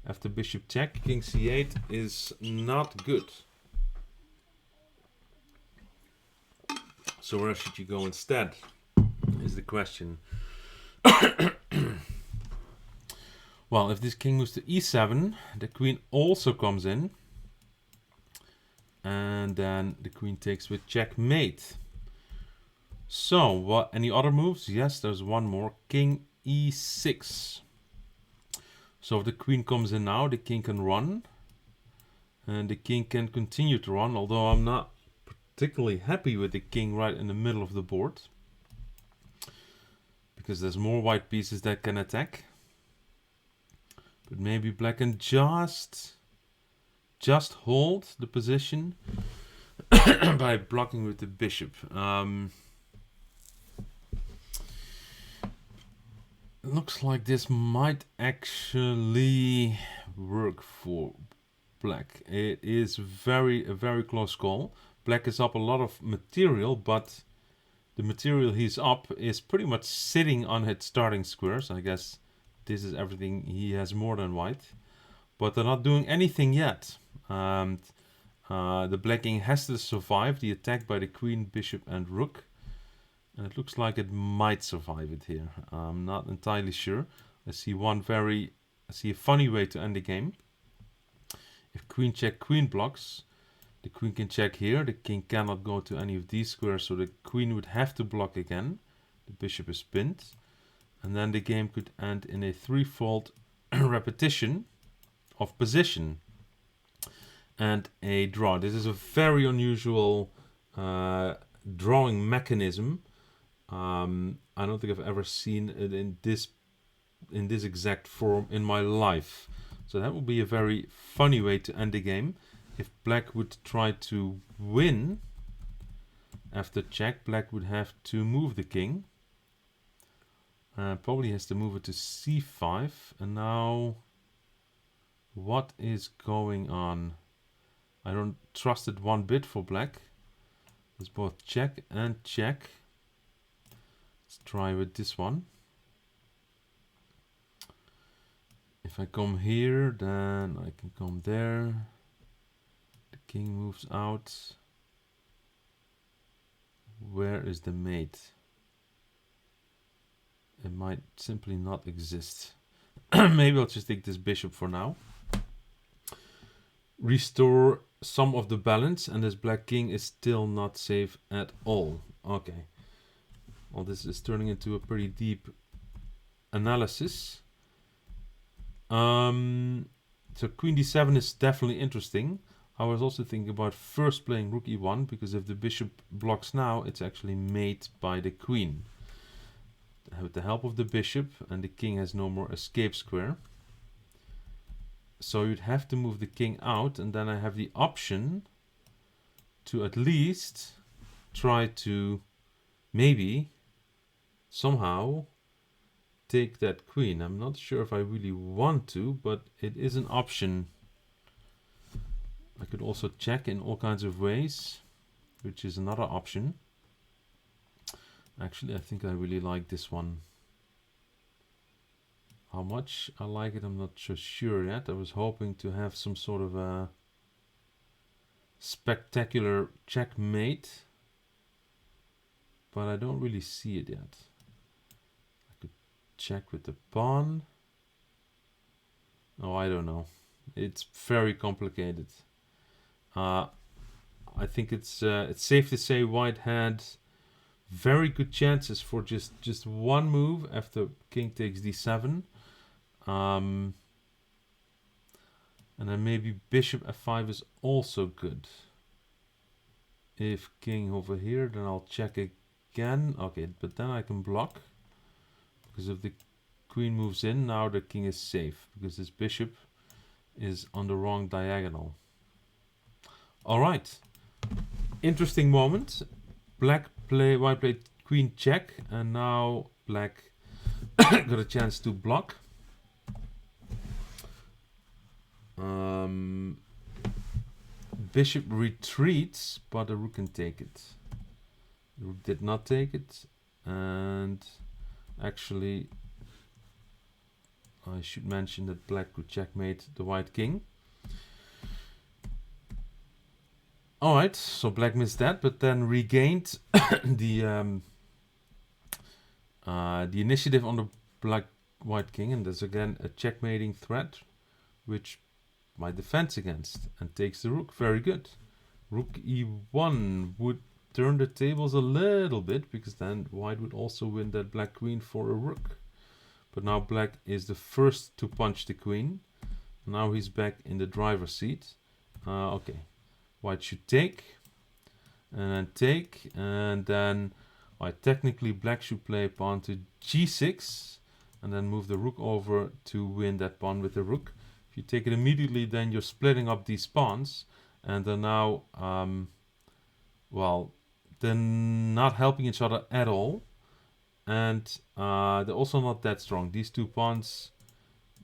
after bishop check, king c8 is not good. So where should you go instead, is the question. Well, if this king moves to e7, the queen also comes in. And then the queen takes with checkmate. So, what? Any other moves? Yes, there's one more. King e6. So if the queen comes in now, the king can run. And the king can continue to run, although I'm not particularly happy with the king right in the middle of the board. Because there's more white pieces that can attack. But maybe black can just hold the position by blocking with the bishop. Looks like this might actually work for black. It is a very close call. Black is up a lot of material, but the material he's up is pretty much sitting on its starting squares. I guess this is everything. He has more than white, but they're not doing anything yet. The black king has to survive the attack by the queen, bishop and rook. And it looks like it might survive it here. I'm not entirely sure. I see a funny way to end the game. If queen check, queen blocks, the queen can check here. The king cannot go to any of these squares, so the queen would have to block again. The bishop is pinned. And then the game could end in a threefold repetition of position and a draw. This is a very unusual drawing mechanism. I don't think I've ever seen it in this exact form in my life. So that would be a very funny way to end the game. If black would try to win after check, black would have to move the king. Probably has to move it to c5. And now, what is going on? I don't trust it one bit for black. It's both check and check. Let's try with this one. If I come here, then I can come there. The king moves out. Where is the mate? It might simply not exist. Maybe I'll just take this bishop for now. restore some of the balance, and this black king is still not safe at all. Okay. Well, this is turning into a pretty deep analysis. So queen d7 is definitely interesting. I was also thinking about first playing rook e1, because if the bishop blocks now, it's actually made by the queen. With the help of the bishop, and the king has no more escape square. So you'd have to move the king out, and then I have the option to at least try to maybe somehow take that queen. I'm not sure if I really want to, but it is an option. I could also check in all kinds of ways, which is another option. Actually, I think I really like this one. How much I like it, I'm not so sure yet. I was hoping to have some sort of a spectacular checkmate, but I don't really see it yet. I could check with the pawn. Oh, I don't know. It's very complicated. I think it's safe to say white had very good chances for just one move after king takes d7. And then maybe bishop f5 is also good. If king over here, then I'll check again. Okay, but then I can block, because if the queen moves in, now the king is safe, because this bishop is on the wrong diagonal. All right, interesting moment. White played queen check, and now black got a chance to block. Bishop retreats, but the rook can take it. The rook did not take it, and actually I should mention that black could checkmate the white king. Alright, so black missed that, but then regained the initiative on the black-white king, and there's again a checkmating threat, which white defends against, and takes the rook. Very good. Rook e1 would turn the tables a little bit, because then white would also win that black queen for a rook. But now black is the first to punch the queen. Now he's back in the driver's seat. Okay. White should take, and then take, and then technically black should play pawn to g6, and then move the rook over to win that pawn with the rook. If you take it immediately, then you're splitting up these pawns, and they're now, well, they're not helping each other at all, and they're also not that strong. These two pawns,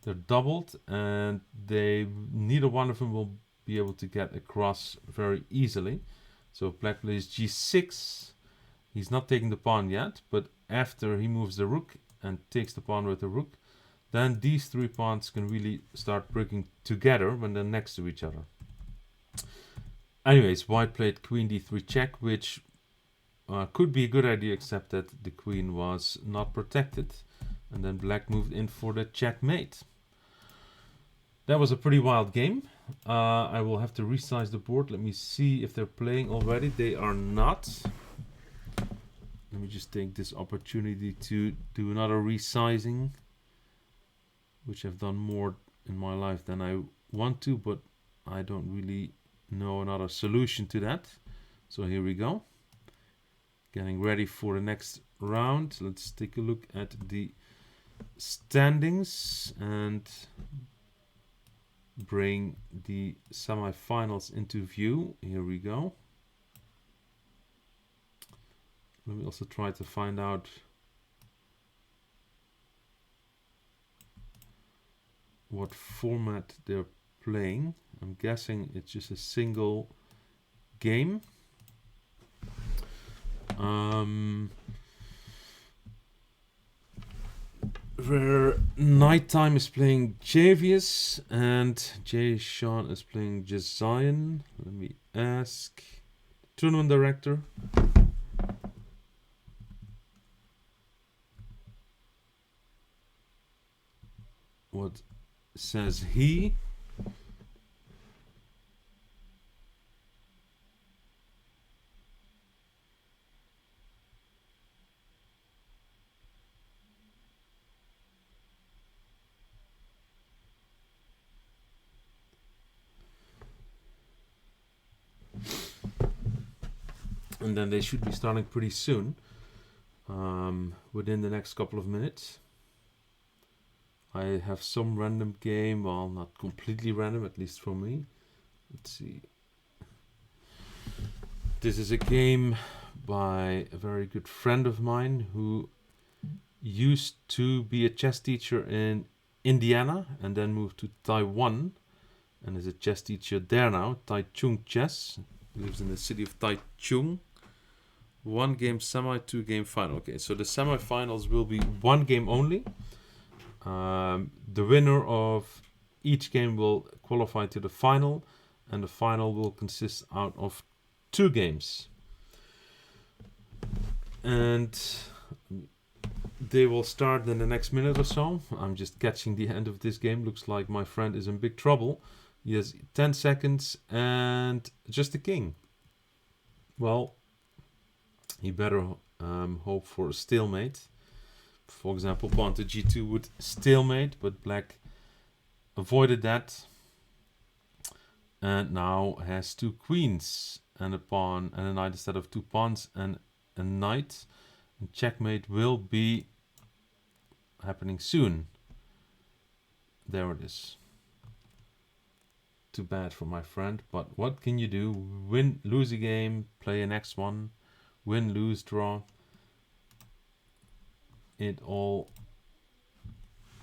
they're doubled, and neither one of them will be able to get across very easily. So if black plays g6, he's not taking the pawn yet, but after he moves the rook and takes the pawn with the rook, then these three pawns can really start working together when they're next to each other. Anyways, white played queen d3 check, which could be a good idea, except that the queen was not protected, and then black moved in for the checkmate. That was a pretty wild game. I will have to resize the board. Let me see if they're playing already. They are not. Let me just take this opportunity to do another resizing, which I've done more in my life than I want to, but I don't really know another solution to that. So here we go. Getting ready for the next round. Let's take a look at the standings and bring the semifinals into view. Here we go. Let me also try to find out what format they're playing. I'm guessing it's just a single game. Where Nighttime is playing Javius and Jay Sean is playing Jazion. Let me ask tournament director. What says he? And then they should be starting pretty soon, within the next couple of minutes. I have some random game, well, not completely random, at least for me. Let's see. This is a game by a very good friend of mine who used to be a chess teacher in Indiana and then moved to Taiwan and is a chess teacher there now. Taichung Chess. He lives in the city of Taichung. 1 game semi, 2 game final. Okay, so the semifinals will be 1 game only. The winner of each game will qualify to the final, and the final will consist out of 2 games. And they will start in the next minute or so. I'm just catching the end of this game. Looks like my friend is in big trouble. He has 10 seconds and just a king. Well, he better hope for a stalemate. For example, pawn to g2 would stalemate, but black avoided that. And now has 2 queens and a pawn and a knight instead of 2 pawns and a knight. And checkmate will be happening soon. There it is. Too bad for my friend, but what can you do? Win, lose a game, play a next one, win, lose, draw. It all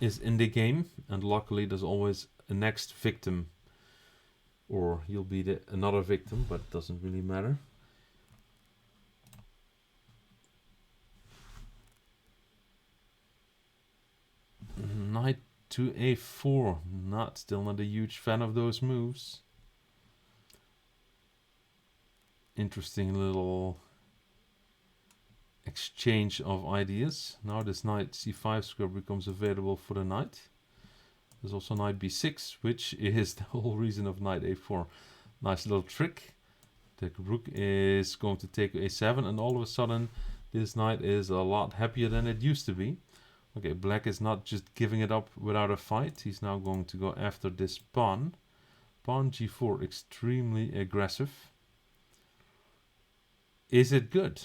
is in the game, and luckily there's always a next victim, or he'll be another victim, but it doesn't really matter. Knight to a4. Still not a huge fan of those moves. Interesting little exchange of ideas. Now this knight c5 square becomes available for the knight. There's also knight b6, which is the whole reason of knight a4. Nice little trick. The rook is going to take a7, and all of a sudden this knight is a lot happier than it used to be. Okay, black is not just giving it up without a fight. He's now going to go after this pawn. Pawn g4, extremely aggressive. Is it good?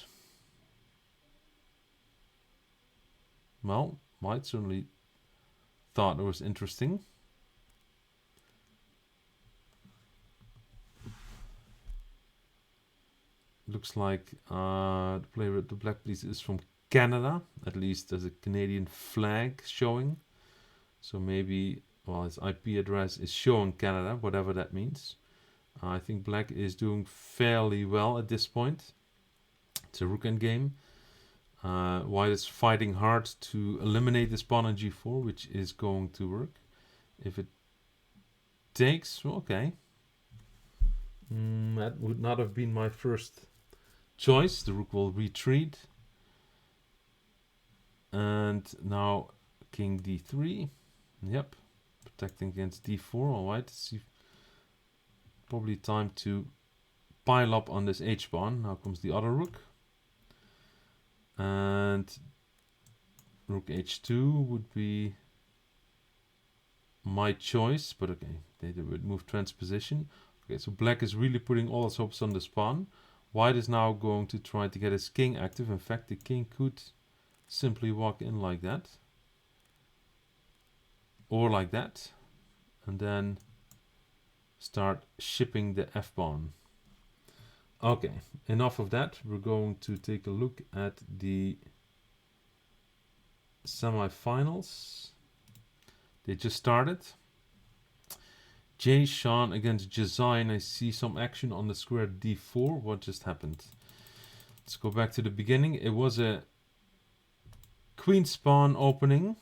Well, White certainly thought it was interesting. Looks like the player with the black piece is from Canada. At least there's a Canadian flag showing. So maybe, well, his IP address is showing Canada, whatever that means. I think black is doing fairly well at this point. It's a rook endgame. White is fighting hard to eliminate this pawn on g4, which is going to work. If it takes, okay. That would not have been my first choice. The rook will retreat. And now king d3. Yep, protecting against d4. All right, it's probably time to pile up on this h-pawn. Now comes the other rook. And rook h2 would be my choice, but okay, they would move transposition. Okay, so black is really putting all his hopes on this pawn. White is now going to try to get his king active. In fact, the king could simply walk in like that. Or like that. And then start shipping the f-pawn. Okay, enough of that. We're going to take a look at the semifinals. They just started. Jay Sean against Jazine. I see some action on the square d4. What just happened? Let's go back to the beginning. It was a queen spawn opening,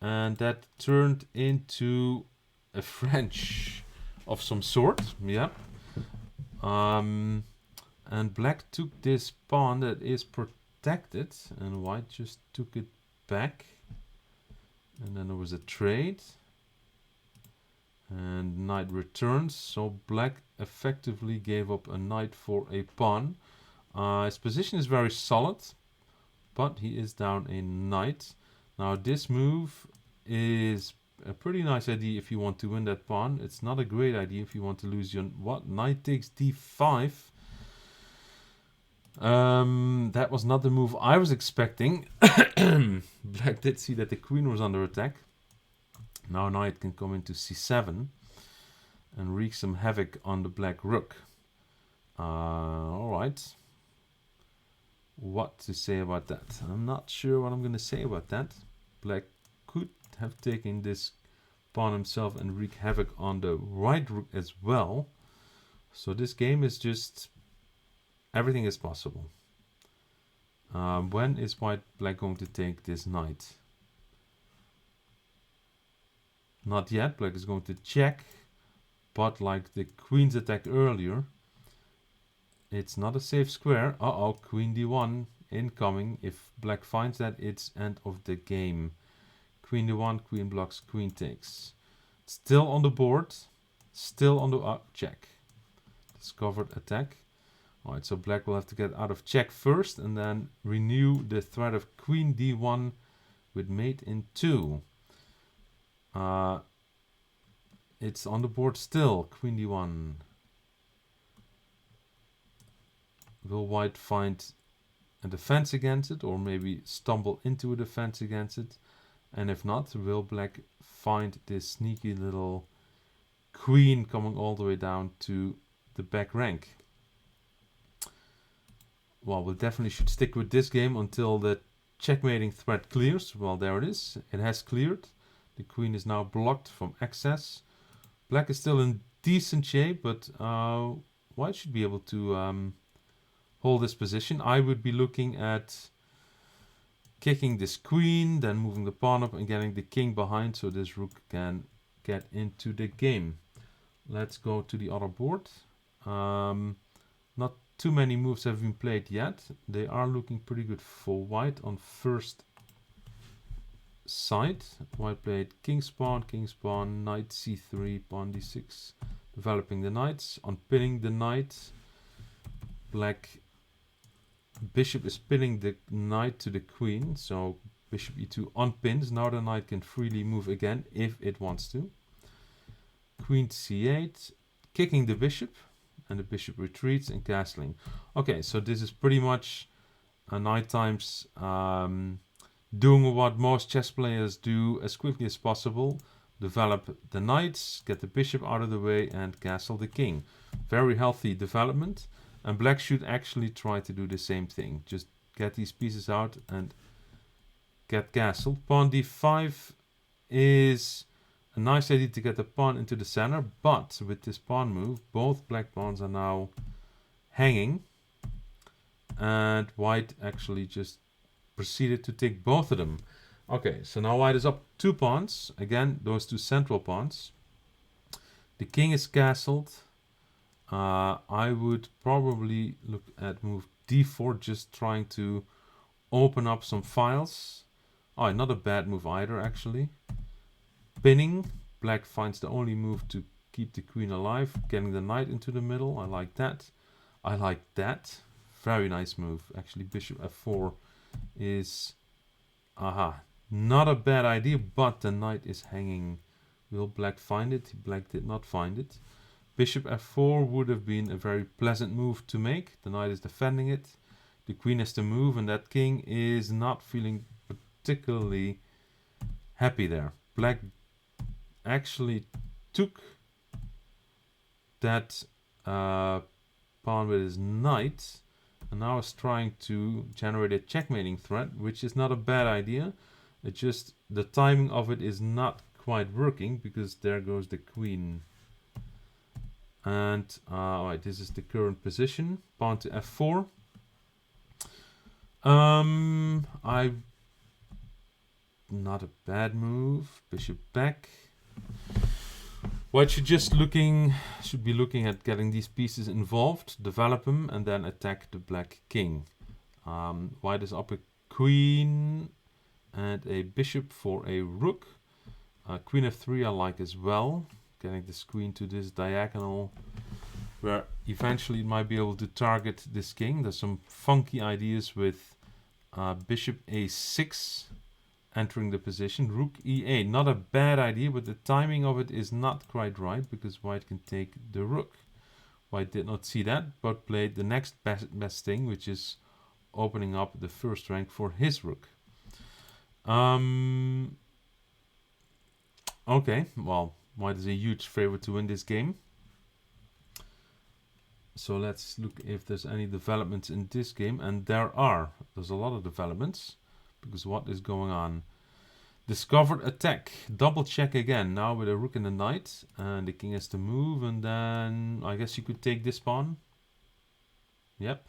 and that turned into a French of some sort. Yep. And black took this pawn that is protected, and white just took it back. And then there was a trade. And knight returns, so black effectively gave up a knight for a pawn. His position is very solid, but he is down a knight. Now this move is a pretty nice idea if you want to win that pawn. It's not a great idea if you want to lose your... What? Knight takes d5. That was not the move I was expecting. Black did see that the queen was under attack. Now knight can come into c7 and wreak some havoc on the black rook. Alright. What to say about that? I'm not sure what I'm going to say about that. Black could have taken this pawn himself and wreak havoc on the right rook as well. So this game is just... everything is possible. When is black going to take this knight? Not yet. Black is going to check. But like the queen's attack earlier, it's not a safe square. Uh-oh, queen d1 incoming. If black finds that, it's end of the game. Queen d1, queen blocks, queen takes. Still on the board. Still on the... check. Discovered attack. Alright, so black will have to get out of check first and then renew the threat of queen d1 with mate in 2. It's on the board still. Queen d1. Will white find a defense against it, or maybe stumble into a defense against it? And if not, will black find this sneaky little queen coming all the way down to the back rank? Well, we definitely should stick with this game until the checkmating threat clears. Well, there it is. It has cleared. The queen is now blocked from access. Black is still in decent shape, but white should be able to hold this position. I would be looking at kicking this queen, then moving the pawn up and getting the king behind so this rook can get into the game. Let's go to the other board. Not too many moves have been played yet. They are looking pretty good for white on first sight. White played king's pawn, knight c3, pawn d6, developing the knights, unpinning the knight. Black bishop is pinning the knight to the queen, so bishop e2 unpins. Now the knight can freely move again if it wants to. Queen c8, kicking the bishop, and the bishop retreats and castling. Okay, so this is pretty much knight times doing what most chess players do as quickly as possible. Develop the knights, get the bishop out of the way, and castle the king. Very healthy development. And black should actually try to do the same thing. Just get these pieces out and get castled. Pawn d5 is a nice idea to get the pawn into the center. But with this pawn move, both black pawns are now hanging. And white actually just proceeded to take both of them. Okay, so now white is up 2 pawns. Again, those 2 central pawns. The king is castled. I would probably look at move d4, just trying to open up some files. Oh, not a bad move either, actually. Pinning. Black finds the only move to keep the queen alive. Getting the knight into the middle. I like that. I like that. Very nice move. Actually, bishop f4 is... not a bad idea, but the knight is hanging. Will black find it? Black did not find it. Bishop f4 would have been a very pleasant move to make. The knight is defending it. The queen has to move, and that king is not feeling particularly happy there. Black actually took that pawn with his knight, and now is trying to generate a checkmating threat, which is not a bad idea. It's just the timing of it is not quite working, because there goes the queen. And right, this is the current position. Pawn to f4. Not a bad move. Bishop back. White should be looking at getting these pieces involved, develop them, and then attack the black king. White is up a queen and a bishop for a rook. Queen f3 I like as well. Getting this queen to this diagonal where eventually it might be able to target this king. There's some funky ideas with bishop a6 entering the position. Rook e8, not a bad idea, but the timing of it is not quite right, because white can take the rook. White did not see that, but played the next best thing, which is opening up the first rank for his rook. Okay, well, White is a huge favorite to win this game. So let's look if there's any developments in this game, and there are. There's a lot of developments, because what is going on? Discovered attack. Double check again, now with a rook and a knight, and the king has to move, and then I guess you could take this pawn. Yep.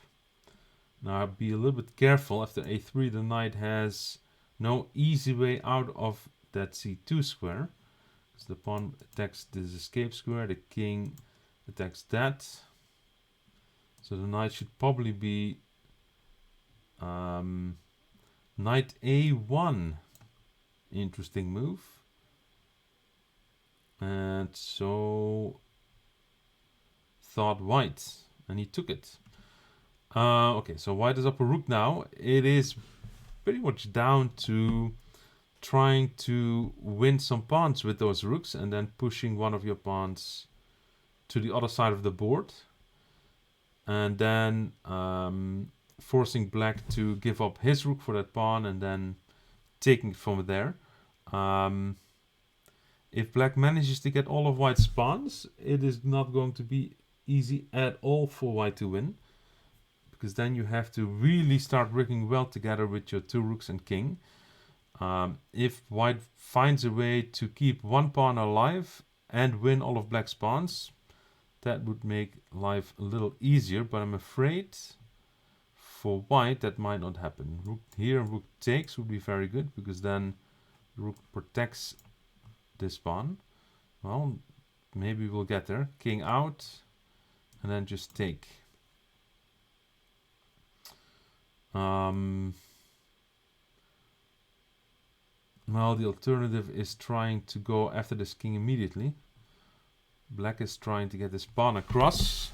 Now be a little bit careful. After a3, the knight has no easy way out of that c2 square. So the pawn attacks this escape square, the king attacks that. So the knight should probably be knight a1. Interesting move. And so thought White, and he took it. Okay, so White is up a rook now. It is pretty much down to trying to win some pawns with those rooks and then pushing one of your pawns to the other side of the board. And then forcing black to give up his rook for that pawn and then taking it from there. If black manages to get all of White's pawns, it is not going to be easy at all for White to win. Because then you have to really start working well together with your two rooks and king. If White finds a way to keep one pawn alive and win all of black's pawns, that would make life a little easier, but I'm afraid for White that might not happen. Rook here, rook takes would be very good, because then rook protects this pawn. Well, maybe we'll get there. King out, and then just take. Well, the alternative is trying to go after this king immediately. Black is trying to get this pawn across.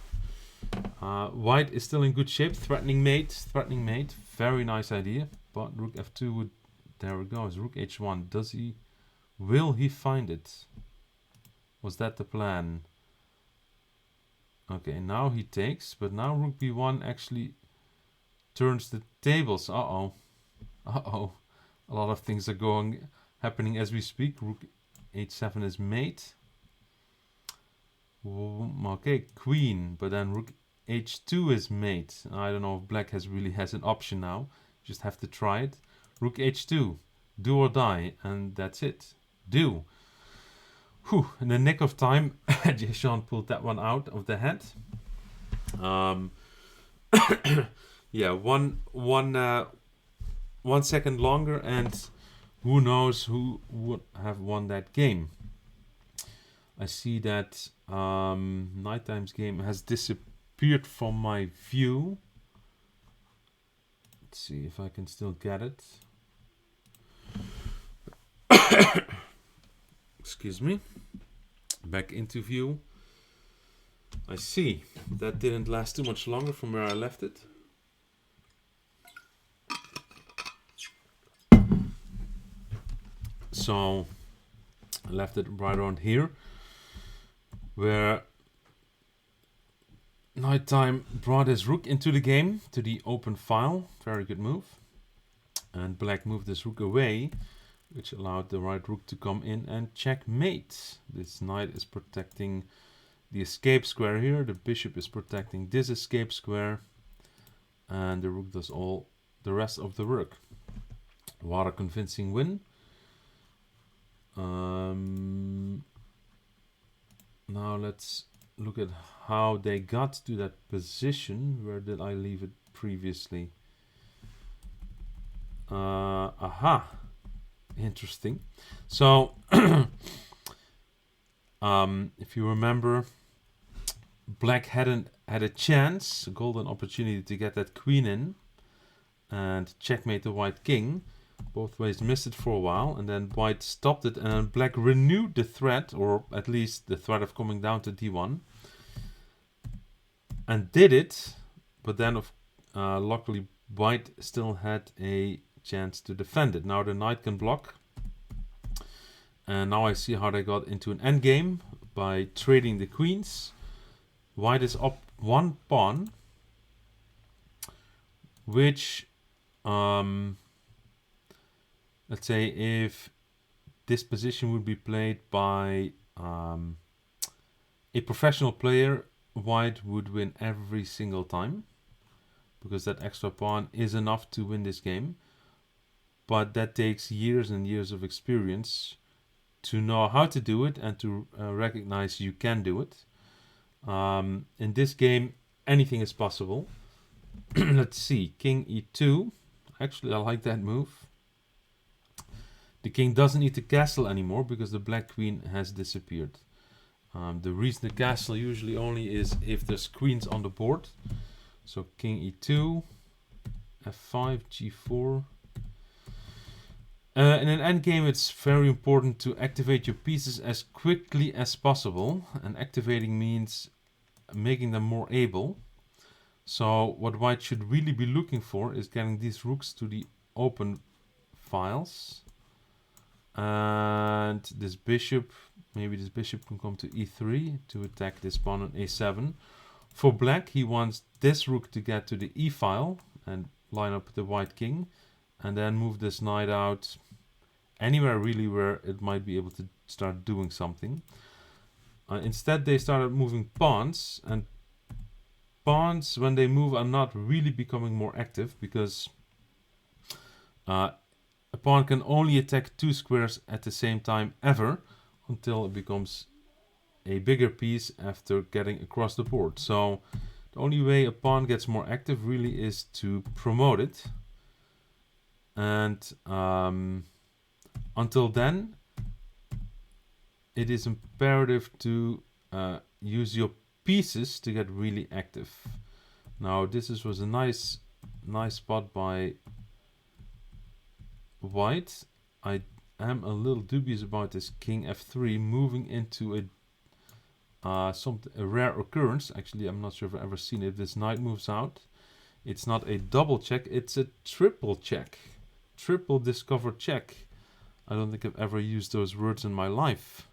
White is still in good shape. Threatening mate, threatening mate. Very nice idea. But rook f2 would... There it goes. Rook h1. Does he... Will he find it? Was that the plan? Okay, now he takes. But now rook b1 actually turns the tables. Uh-oh. Uh-oh. A lot of things are happening as we speak. Rook h7 is mate. Okay, queen, but then rook h2 is mate. I don't know if black really has an option now. Just have to try it. Rook h2, do or die, and that's it. Do. Whew, in the nick of time, Jason pulled that one out of the head. Yeah, one second longer, and who knows who would have won that game. I see that Nighttime's game has disappeared from my view. Let's see if I can still get it. Excuse me. Back into view. I see. That didn't last too much longer from where I left it. So I left it right around here, where Nighttime brought his rook into the game, to the open file. Very good move. And black moved his rook away, which allowed the right rook to come in and checkmate. This knight is protecting the escape square here. The bishop is protecting this escape square. And the rook does all the rest of the work. What a convincing win. Now let's look at how they got to that position. Where did I leave it previously? Aha. Interesting. So, if you remember, black had a chance, a golden opportunity to get that queen in and checkmate the white king. Both ways missed it for a while, and then white stopped it, and then black renewed the threat, or at least the threat of coming down to d1, and did it. But then, luckily, white still had a chance to defend it. Now the knight can block, and now I see how they got into an endgame by trading the queens. white is up one pawn, which, let's say if this position would be played by a professional player, white would win every single time, because that extra pawn is enough to win this game. But that takes years and years of experience to know how to do it and to recognize you can do it. In this game, anything is possible. Let's see, king e2. Actually, I like that move. The king doesn't need the castle anymore because the black queen has disappeared. The reason the castle usually only is if there's queens on the board. So king e2, f5, g4. In an endgame, it's very important to activate your pieces as quickly as possible. And activating means making them more able. So what white should really be looking for is getting these rooks to the open files. And this bishop, maybe this bishop can come to e3 to attack this pawn on a7. For black, he wants this rook to get to the e file and line up the white king, and then move this knight out anywhere really where it might be able to start doing something. Instead, they started moving pawns, and pawns, when they move, are not really becoming more active because a pawn can only attack two squares at the same time ever until it becomes a bigger piece after getting across the board. So the only way a pawn gets more active really is to promote it. And until then, it is imperative to use your pieces to get really active. Now was a nice spot by white. I am a little dubious about this king f3 moving into a rare occurrence. Actually, I'm not sure if I've ever seen it. If this knight moves out, it's not a double check, it's a triple check. Triple discovered check. I don't think I've ever used those words in my life.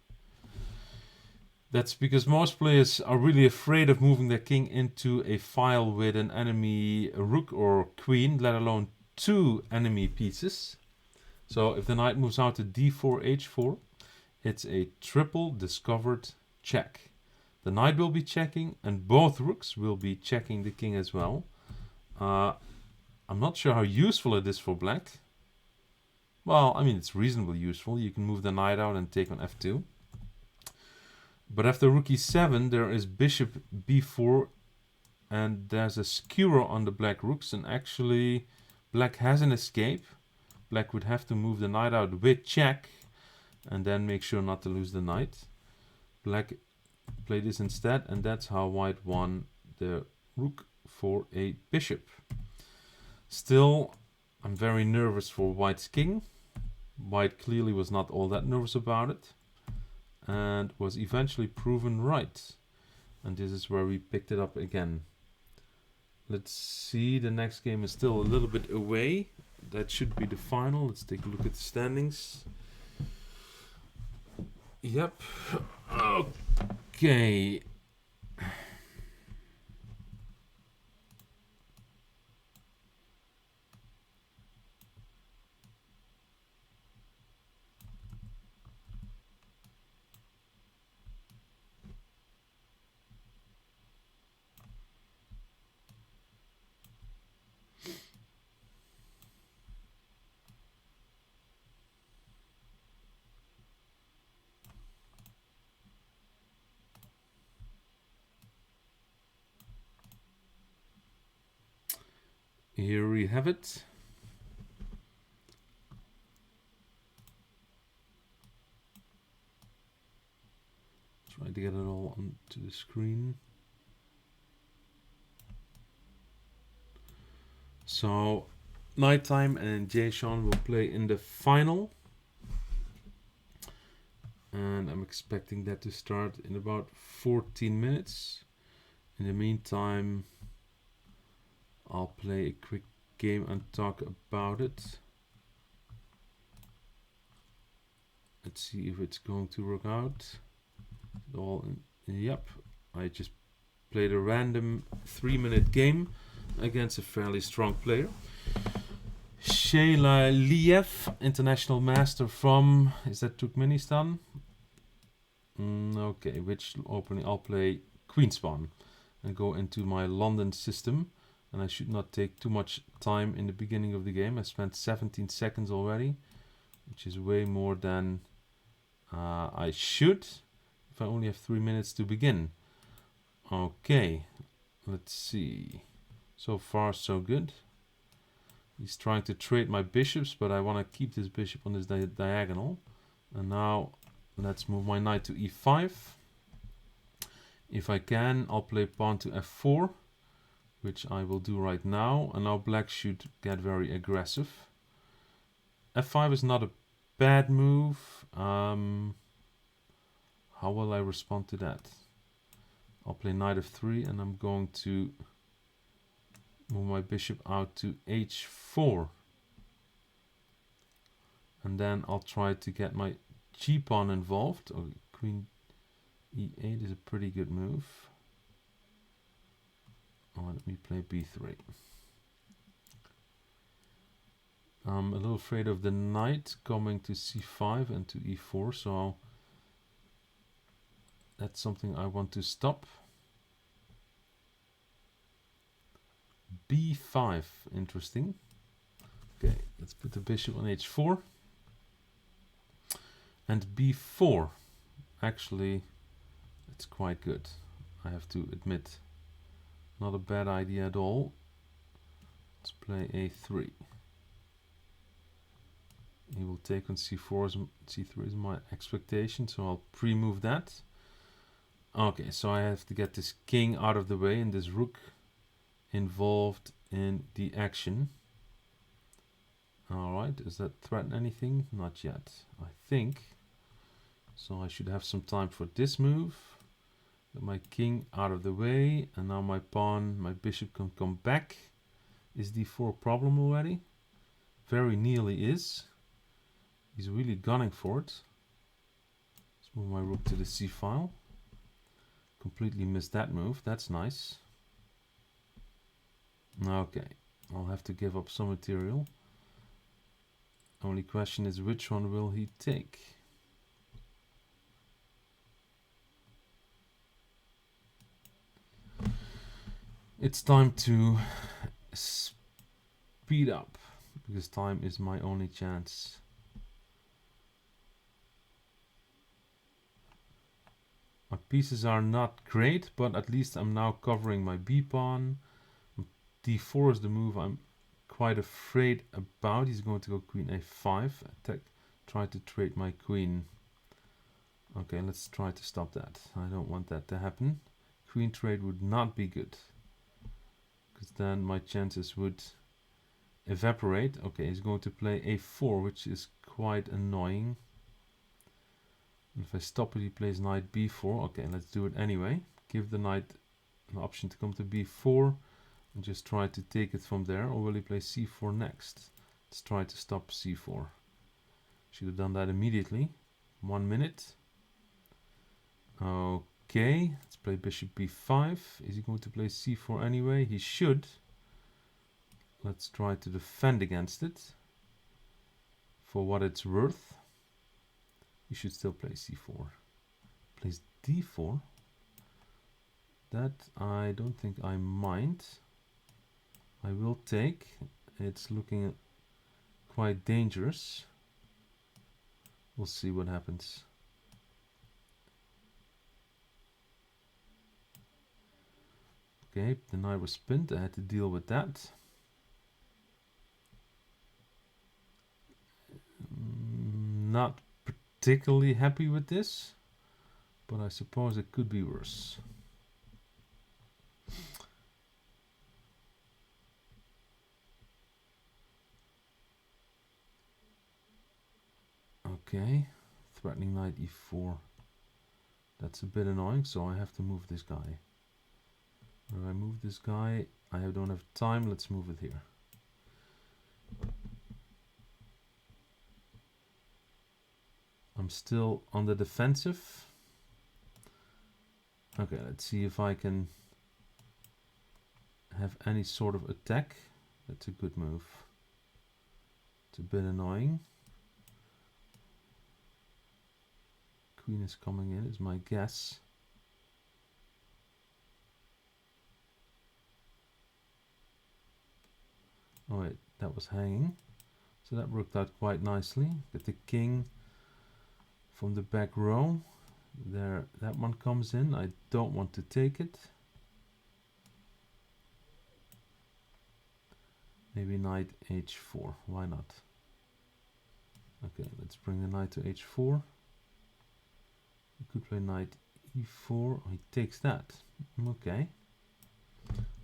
That's because most players are really afraid of moving their king into a file with an enemy rook or queen, let alone two enemy pieces. So if the knight moves out to d4, h4, it's a triple discovered check. The knight will be checking, and both rooks will be checking the king as well. I'm not sure how useful it is for black. Well, I mean, it's reasonably useful. You can move the knight out and take on f2. But after rook e7, there is bishop b4, and there's a skewer on the black rooks, and actually black has an escape. Black would have to move the knight out with check, and then make sure not to lose the knight. Black played this instead, and that's how white won the rook for a bishop. Still, I'm very nervous for white's king. White clearly was not all that nervous about it, and was eventually proven right. And this is where we picked it up again. Let's see, the next game is still a little bit away. That should be the final. Let's take a look at the standings. Yep. Okay. Here we have it. Try to get it all onto the screen. So, Nighttime and Jay-Sean will play in the final. And I'm expecting that to start in about 14 minutes. In the meantime, I'll play a quick game and talk about it. Let's see if it's going to work out. Yep, I just played a random 3-minute game against a fairly strong player. Shayla Liev, international master from, is that Turkmenistan? Okay, which opening? I'll play Queen's Pawn and go into my London system. And I should not take too much time in the beginning of the game. I spent 17 seconds already, which is way more than I should if I only have 3 minutes to begin. Okay, let's see. So far, so good. He's trying to trade my bishops, but I want to keep this bishop on this diagonal. And now let's move my knight to e5. If I can, I'll play pawn to f4, which I will do right now. And now black should get very aggressive. f5 is not a bad move. How will I respond to that? I'll play knight f3, and I'm going to move my bishop out to h4. And then I'll try to get my g-pawn involved. Oh, queen e8 is a pretty good move. Oh, let me play b3. I'm a little afraid of the knight coming to c5 and to e4, so that's something I want to stop. b5, interesting. Okay, let's put the bishop on h4. And b4, actually, it's quite good, I have to admit. Not a bad idea at all. Let's play a3. He will take on c4, c3 is my expectation, so I'll pre-move that. Okay, so I have to get this king out of the way and this rook involved in the action. Alright, does that threaten anything? Not yet, I think. So I should have some time for this move. Get my king out of the way, and now my pawn, my bishop can come back. Is d4 a problem already? Very nearly is. He's really gunning for it. Let's move my rook to the c file. Completely missed that move. That's nice. Okay, I'll have to give up some material. Only question is, which one will he take? It's time to speed up, because time is my only chance. My pieces are not great, but at least I'm now covering my b-pawn. d4 is the move I'm quite afraid about. He's going to go queen a5, attack, try to trade my queen. Okay, let's try to stop that. I don't want that to happen. Queen trade would not be good, because then my chances would evaporate. Okay, he's going to play a4, which is quite annoying. And if I stop it, he plays knight b4. Okay, let's do it anyway. Give the knight an option to come to b4 and just try to take it from there. Or will he play c4 next? Let's try to stop c4. Should have done that immediately. 1 minute. Okay, let's play bishop b5. Is he going to play c4 anyway? He should. Let's try to defend against it. For what it's worth. You should still play c4. Plays d4. That I don't think I mind. I will take. It's looking quite dangerous. We'll see what happens. Okay, the knight was pinned. I had to deal with that. Not particularly happy with this, but I suppose it could be worse. Okay, threatening knight e4. That's a bit annoying, so I have to move this guy. Where I move this guy, I don't have time. Let's move it here. I'm still on the defensive. Okay, let's see if I can have any sort of attack. That's a good move. It's a bit annoying. Queen is coming in, is my guess. Oh wait, that was hanging. So that worked out quite nicely. Get the king from the back row. There, that one comes in. I don't want to take it. Maybe knight h4. Why not? Okay, let's bring the knight to h4. You could play knight e4. Oh, he takes that. Okay.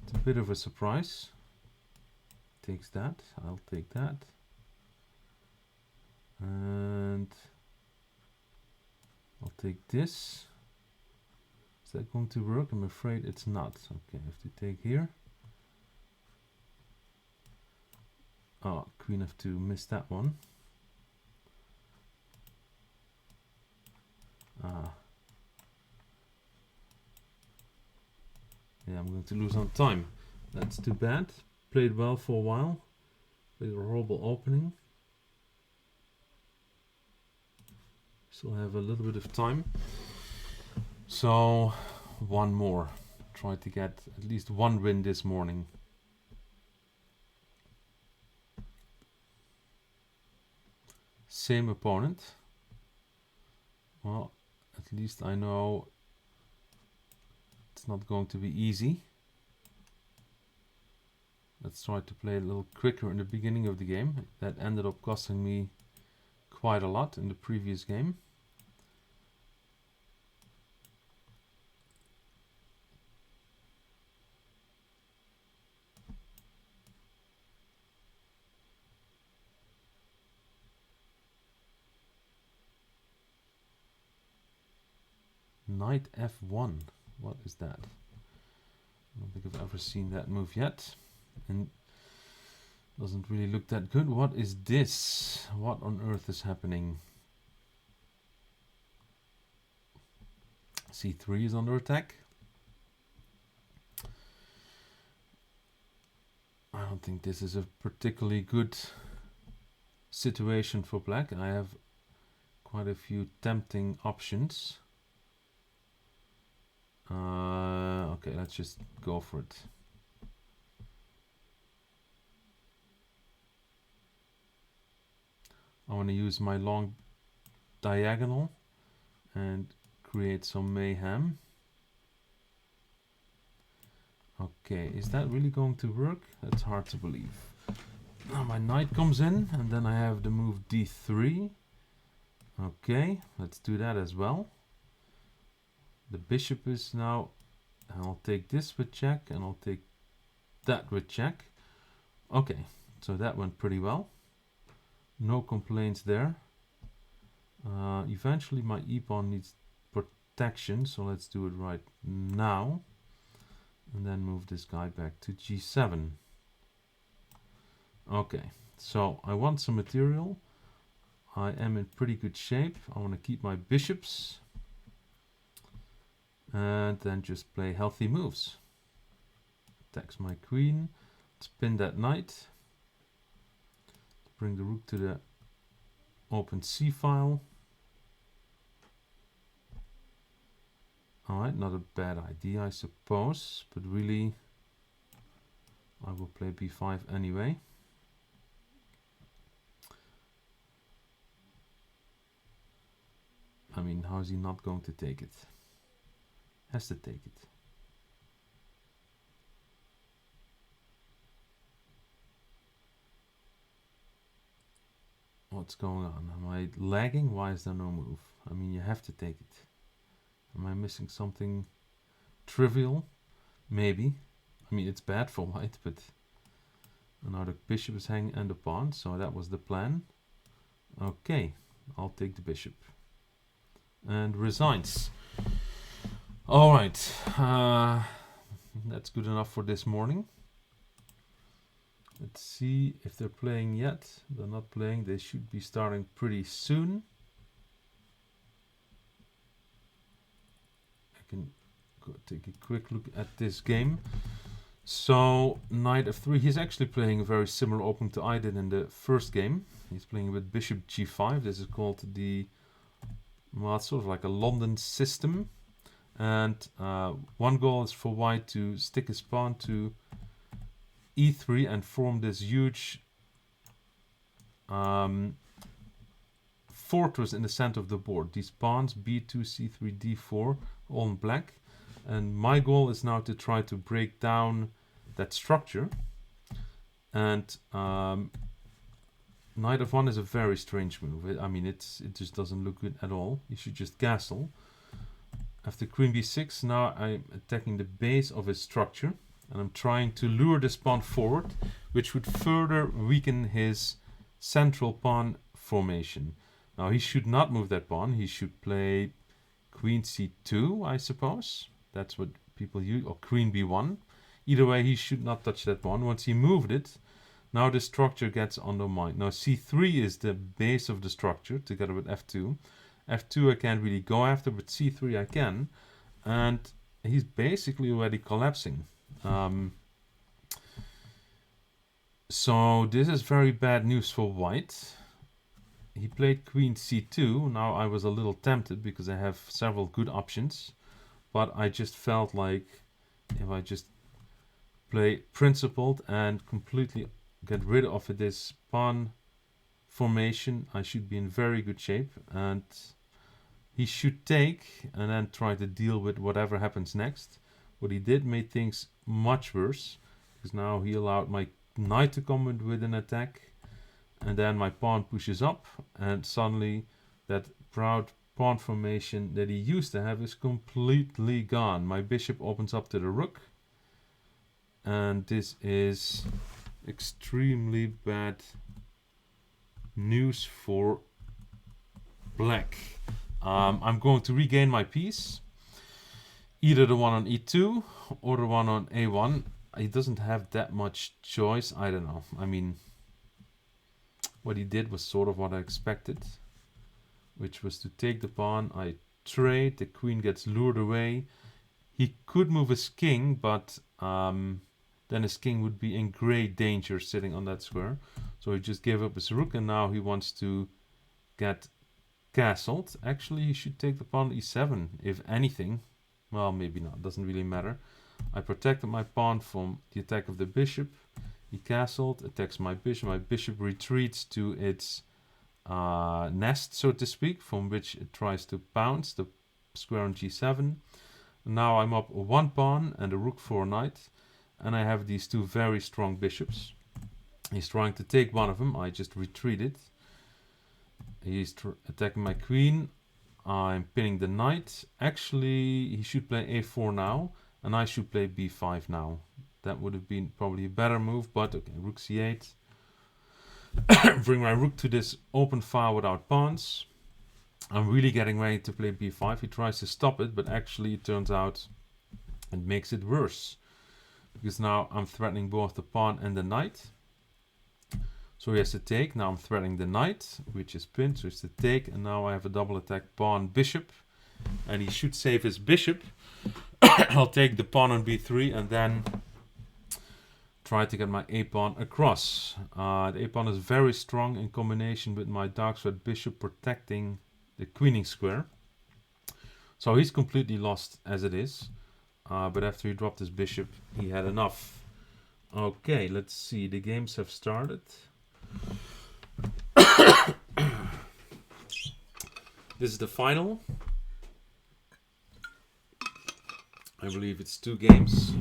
It's a bit of a surprise. Takes that. I'll take that. And I'll take this. Is that going to work? I'm afraid it's not. Okay, I have to take here. Oh, queen f2, missed that one. Yeah, I'm going to lose on time. That's too bad. Played well for a while. Played a horrible opening. Still have a little bit of time. So, one more. Try to get at least one win this morning. Same opponent. Well, at least I know it's not going to be easy. Let's try to play a little quicker in the beginning of the game. That ended up costing me quite a lot in the previous game. Knight f1. What is that? I don't think I've ever seen that move yet. And doesn't really look that good. What is this? What on earth is happening? c3 is under attack. I don't think this is a particularly good situation for black. I have quite a few tempting options. Okay, let's just go for it. I want to use my long diagonal and create some mayhem. Okay, is that really going to work? That's hard to believe. Now my knight comes in, and then I have the move d3. Okay, let's do that as well. The bishop is now, I'll take this with check, and I'll take that with check. Okay, so that went pretty well. No complaints there. Eventually my e-pawn needs protection, so let's do it right now. And then move this guy back to g7. Okay, so I want some material. I am in pretty good shape. I want to keep my bishops. And then just play healthy moves. Attacks my queen. Let's pin that knight. Bring the rook to the open c file. Alright, not a bad idea, I suppose, but really I will play b5 anyway. I mean, how is he not going to take it? Has to take it. What's going on? Am I lagging? Why is there no move? I mean, you have to take it. Am I missing something trivial? Maybe. I mean, it's bad for white, but now the bishop is hanging and the pawn, so that was the plan. Okay, I'll take the bishop. And resigns. Alright, that's good enough for this morning. Let's see if they're playing yet. They're not playing. They should be starting pretty soon. I can go take a quick look at this game. So knight f3, he's actually playing a very similar opening to I did in the first game. He's playing with bishop g5. This is called the, well, it's sort of like a London system. And one goal is for white to stick his pawn to e3 and form this huge fortress in the center of the board. These pawns b2, c3, d4, all in black. And my goal is now to try to break down that structure. And knight f1 is a very strange move. I mean, it just doesn't look good at all. You should just castle. After queen b6, now I'm attacking the base of his structure. And I'm trying to lure this pawn forward, which would further weaken his central pawn formation. Now, he should not move that pawn. He should play queen c2, I suppose. That's what people use, or queen b1. Either way, he should not touch that pawn. Once he moved it, now the structure gets undermined. Now, c3 is the base of the structure, together with f2. f2 I can't really go after, but c3 I can. And he's basically already collapsing. So this is very bad news for white. He played queen c2. Now I was a little tempted because I have several good options. But I just felt like if I just play principled and completely get rid of this pawn formation, I should be in very good shape. And he should take and then try to deal with whatever happens next. What he did made things much worse, because now he allowed my knight to come in with an attack, and then my pawn pushes up, and suddenly that proud pawn formation that he used to have is completely gone. My bishop opens up to the rook, and this is extremely bad news for black. I'm going to regain my piece, either the one on e2 or the one on a1. He doesn't have that much choice. I don't know. I mean, what he did was sort of what I expected, which was to take the pawn. I trade, the queen gets lured away. He could move his king, but then his king would be in great danger sitting on that square. So he just gave up his rook, and now he wants to get castled. Actually, he should take the pawn e7, if anything. Well, maybe not, doesn't really matter. I protected my pawn from the attack of the bishop. He castled, attacks my bishop. My bishop retreats to its nest, so to speak, from which it tries to pounce the square on g7. Now I'm up one pawn and a rook for a knight, and I have these two very strong bishops. He's trying to take one of them. I just retreated. He's attacking my queen. I'm pinning the knight. Actually, he should play a4 now, and I should play b5 now. That would have been probably a better move, but okay, rook c8. Bring my rook to this open file without pawns. I'm really getting ready to play b5. He tries to stop it, but actually it turns out it makes it worse, because now I'm threatening both the pawn and the knight. So he has to take. Now I'm threatening the knight, which is pinned, so it's to take, and now I have a double attack pawn bishop, and he should save his bishop. I'll take the pawn on b3 and then try to get my a-pawn across. The a-pawn is very strong in combination with my dark squared bishop protecting the queening square. So he's completely lost as it is. But after he dropped his bishop, he had enough. Okay, let's see. The games have started. This is the final. I believe it's 2 games.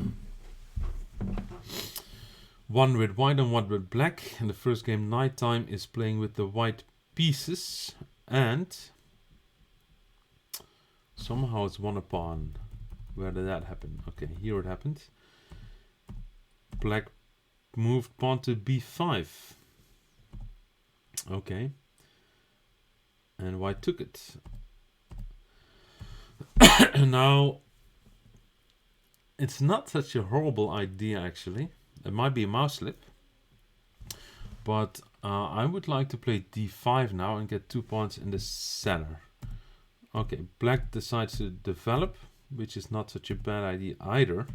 One with white and one with black. In the first game, Nighttime is playing with the white pieces, and somehow it's won a pawn. Where did that happen? Okay, here it happened. Black moved pawn to b5. Okay. And white took it. Now, it's not such a horrible idea, actually. It might be a mouse slip. But I would like to play d5 now and get 2 pawns in the center. Okay, black decides to develop, which is not such a bad idea either.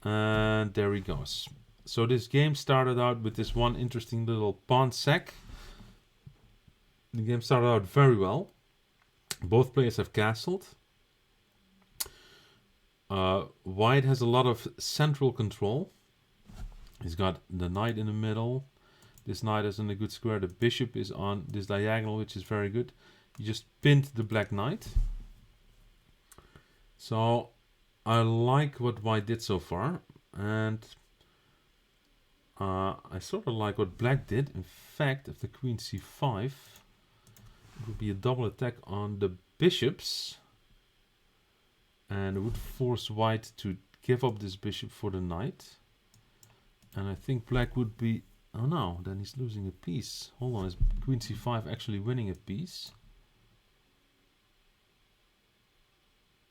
And there he goes. So this game started out with this one interesting little pawn sack. The game started out very well. Both players have castled. White has a lot of central control. He's got the knight in the middle. This knight is in a good square. The bishop is on this diagonal, which is very good. He just pinned the black knight. So I like what white did so far. And I sort of like what black did. In fact, if the queen c5, it would be a double attack on the bishops. And it would force white to give up this bishop for the knight. And I think black would be... Oh no, then he's losing a piece. Hold on, is queen c5 actually winning a piece?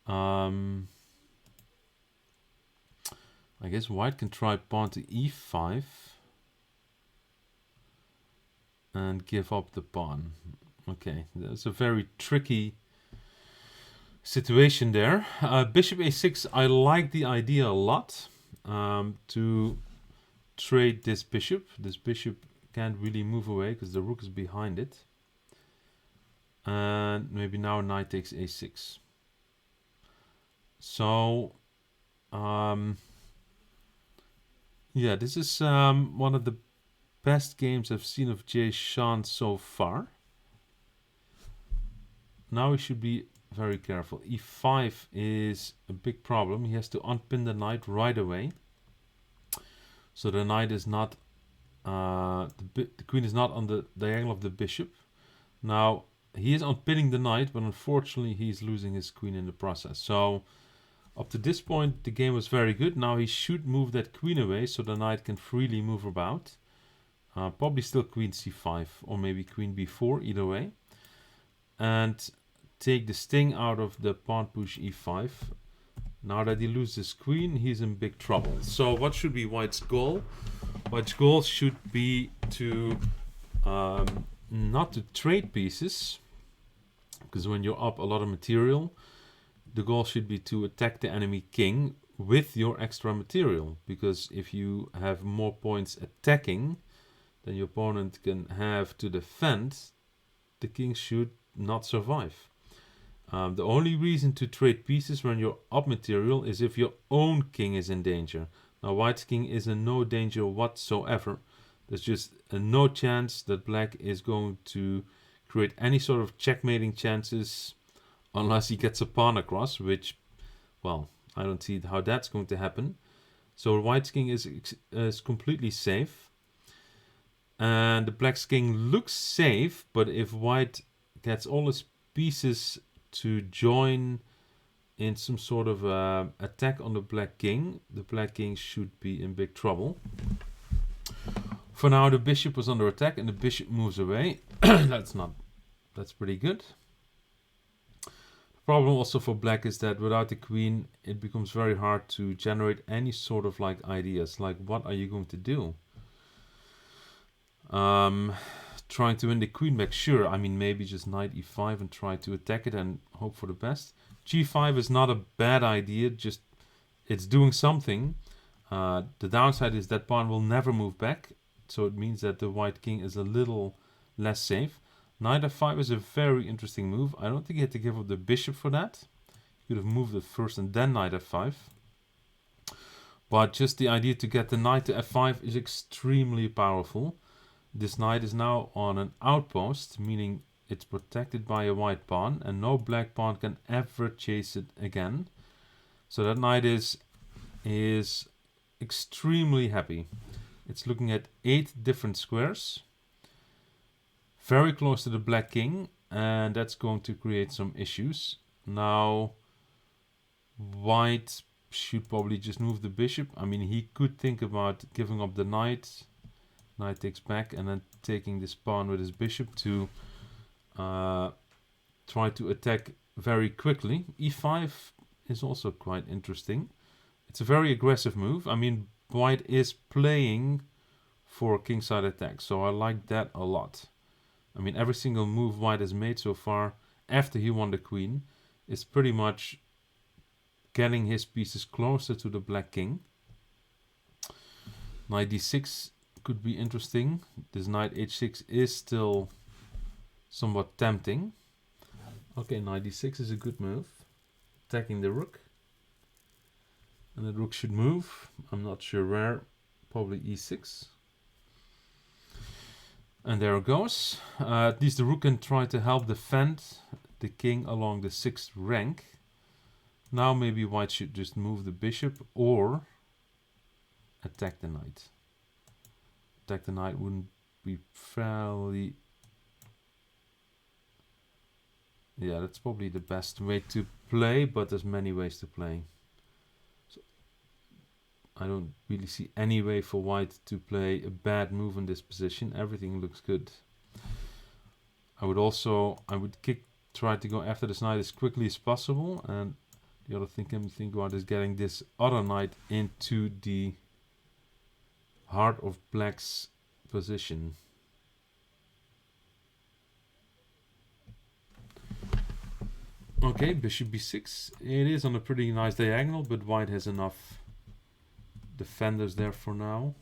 I guess white can try pawn to e5 and give up the pawn. Okay, that's a very tricky situation there. Bishop a6, I like the idea a lot to trade this bishop. This bishop can't really move away because the rook is behind it. And maybe now knight takes a6. So, yeah, this is one of the best games I've seen of Jay Sean so far. Now he should be very careful. e5 is a big problem. He has to unpin the knight right away. So the knight is not, the queen is not on the diagonal of the bishop. Now, he is unpinning the knight, but unfortunately he's losing his queen in the process. So, up to this point, the game was very good. Now he should move that queen away so the knight can freely move about. Probably still queen c5 or maybe queen b4, either way. And take the sting out of the pawn push e5. Now that he loses queen, he's in big trouble. So what should be white's goal? White's goal should be to not to trade pieces, because when you're up a lot of material, the goal should be to attack the enemy king with your extra material. Because if you have more points attacking than your opponent can have to defend, the king should not survive. The only reason to trade pieces when you're up material is if your own king is in danger. Now white's king is in no danger whatsoever. There's just no chance that black is going to create any sort of checkmating chances unless he gets a pawn across, which, well, I don't see how that's going to happen. So white's king is completely safe. And the black's king looks safe, but if white gets all his pieces to join in some sort of attack on the black king should be in big trouble. For now, the bishop was under attack and the bishop moves away. That's pretty good. The problem also for black is that without the queen, it becomes very hard to generate any sort of like ideas. Like, what are you going to do? Trying to win the queen back, sure. I mean, maybe just knight e5 and try to attack it and hope for the best. g5 is not a bad idea, just it's doing something. The downside is that pawn will never move back, so it means that the white king is a little less safe. Knight f5 is a very interesting move. I don't think he had to give up the bishop for that. He could have moved it first and then knight f5. But just the idea to get the knight to f5 is extremely powerful. This knight is now on an outpost, meaning it's protected by a white pawn, and no black pawn can ever chase it again. So that knight is extremely happy. It's looking at 8 different squares, very close to the black king, and that's going to create some issues. Now, white should probably just move the bishop. I mean, he could think about giving up the knight. Knight takes back and then taking this pawn with his bishop to try to attack very quickly. e5 is also quite interesting. It's a very aggressive move. I mean, white is playing for a kingside attack, so I like that a lot. I mean, every single move white has made so far after he won the queen is pretty much getting his pieces closer to the black king. Knight d6 could be interesting. This knight h6 is still somewhat tempting. Okay, knight d6 is a good move. Attacking the rook. And the rook should move. I'm not sure where. Probably e6. And there it goes. At least the rook can try to help defend the king along the 6th rank. Now maybe white should just move the bishop or attack the knight. Attack the knight wouldn't be fairly... Yeah, that's probably the best way to play, but there's many ways to play. So I don't really see any way for white to play a bad move in this position. Everything looks good. I would try to go after this knight as quickly as possible, and the other thing I'm thinking about is getting this other knight into the heart of black's position. Okay, bishop b6. It is on a pretty nice diagonal, but white has enough defenders there for now.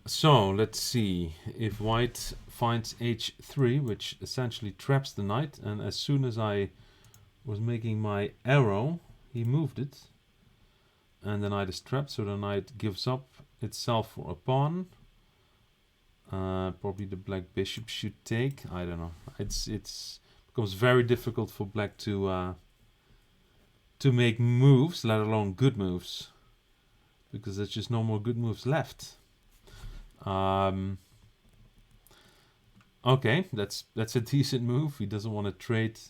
So let's see if white finds h3, which essentially traps the knight, and as soon as I was making my arrow, he moved it, and the knight is trapped, so the knight gives up itself for a pawn. Probably the black bishop should take. I don't know. It's becomes very difficult for black to make moves, let alone good moves, because there's just no more good moves left. Okay, that's a decent move. He doesn't want to trade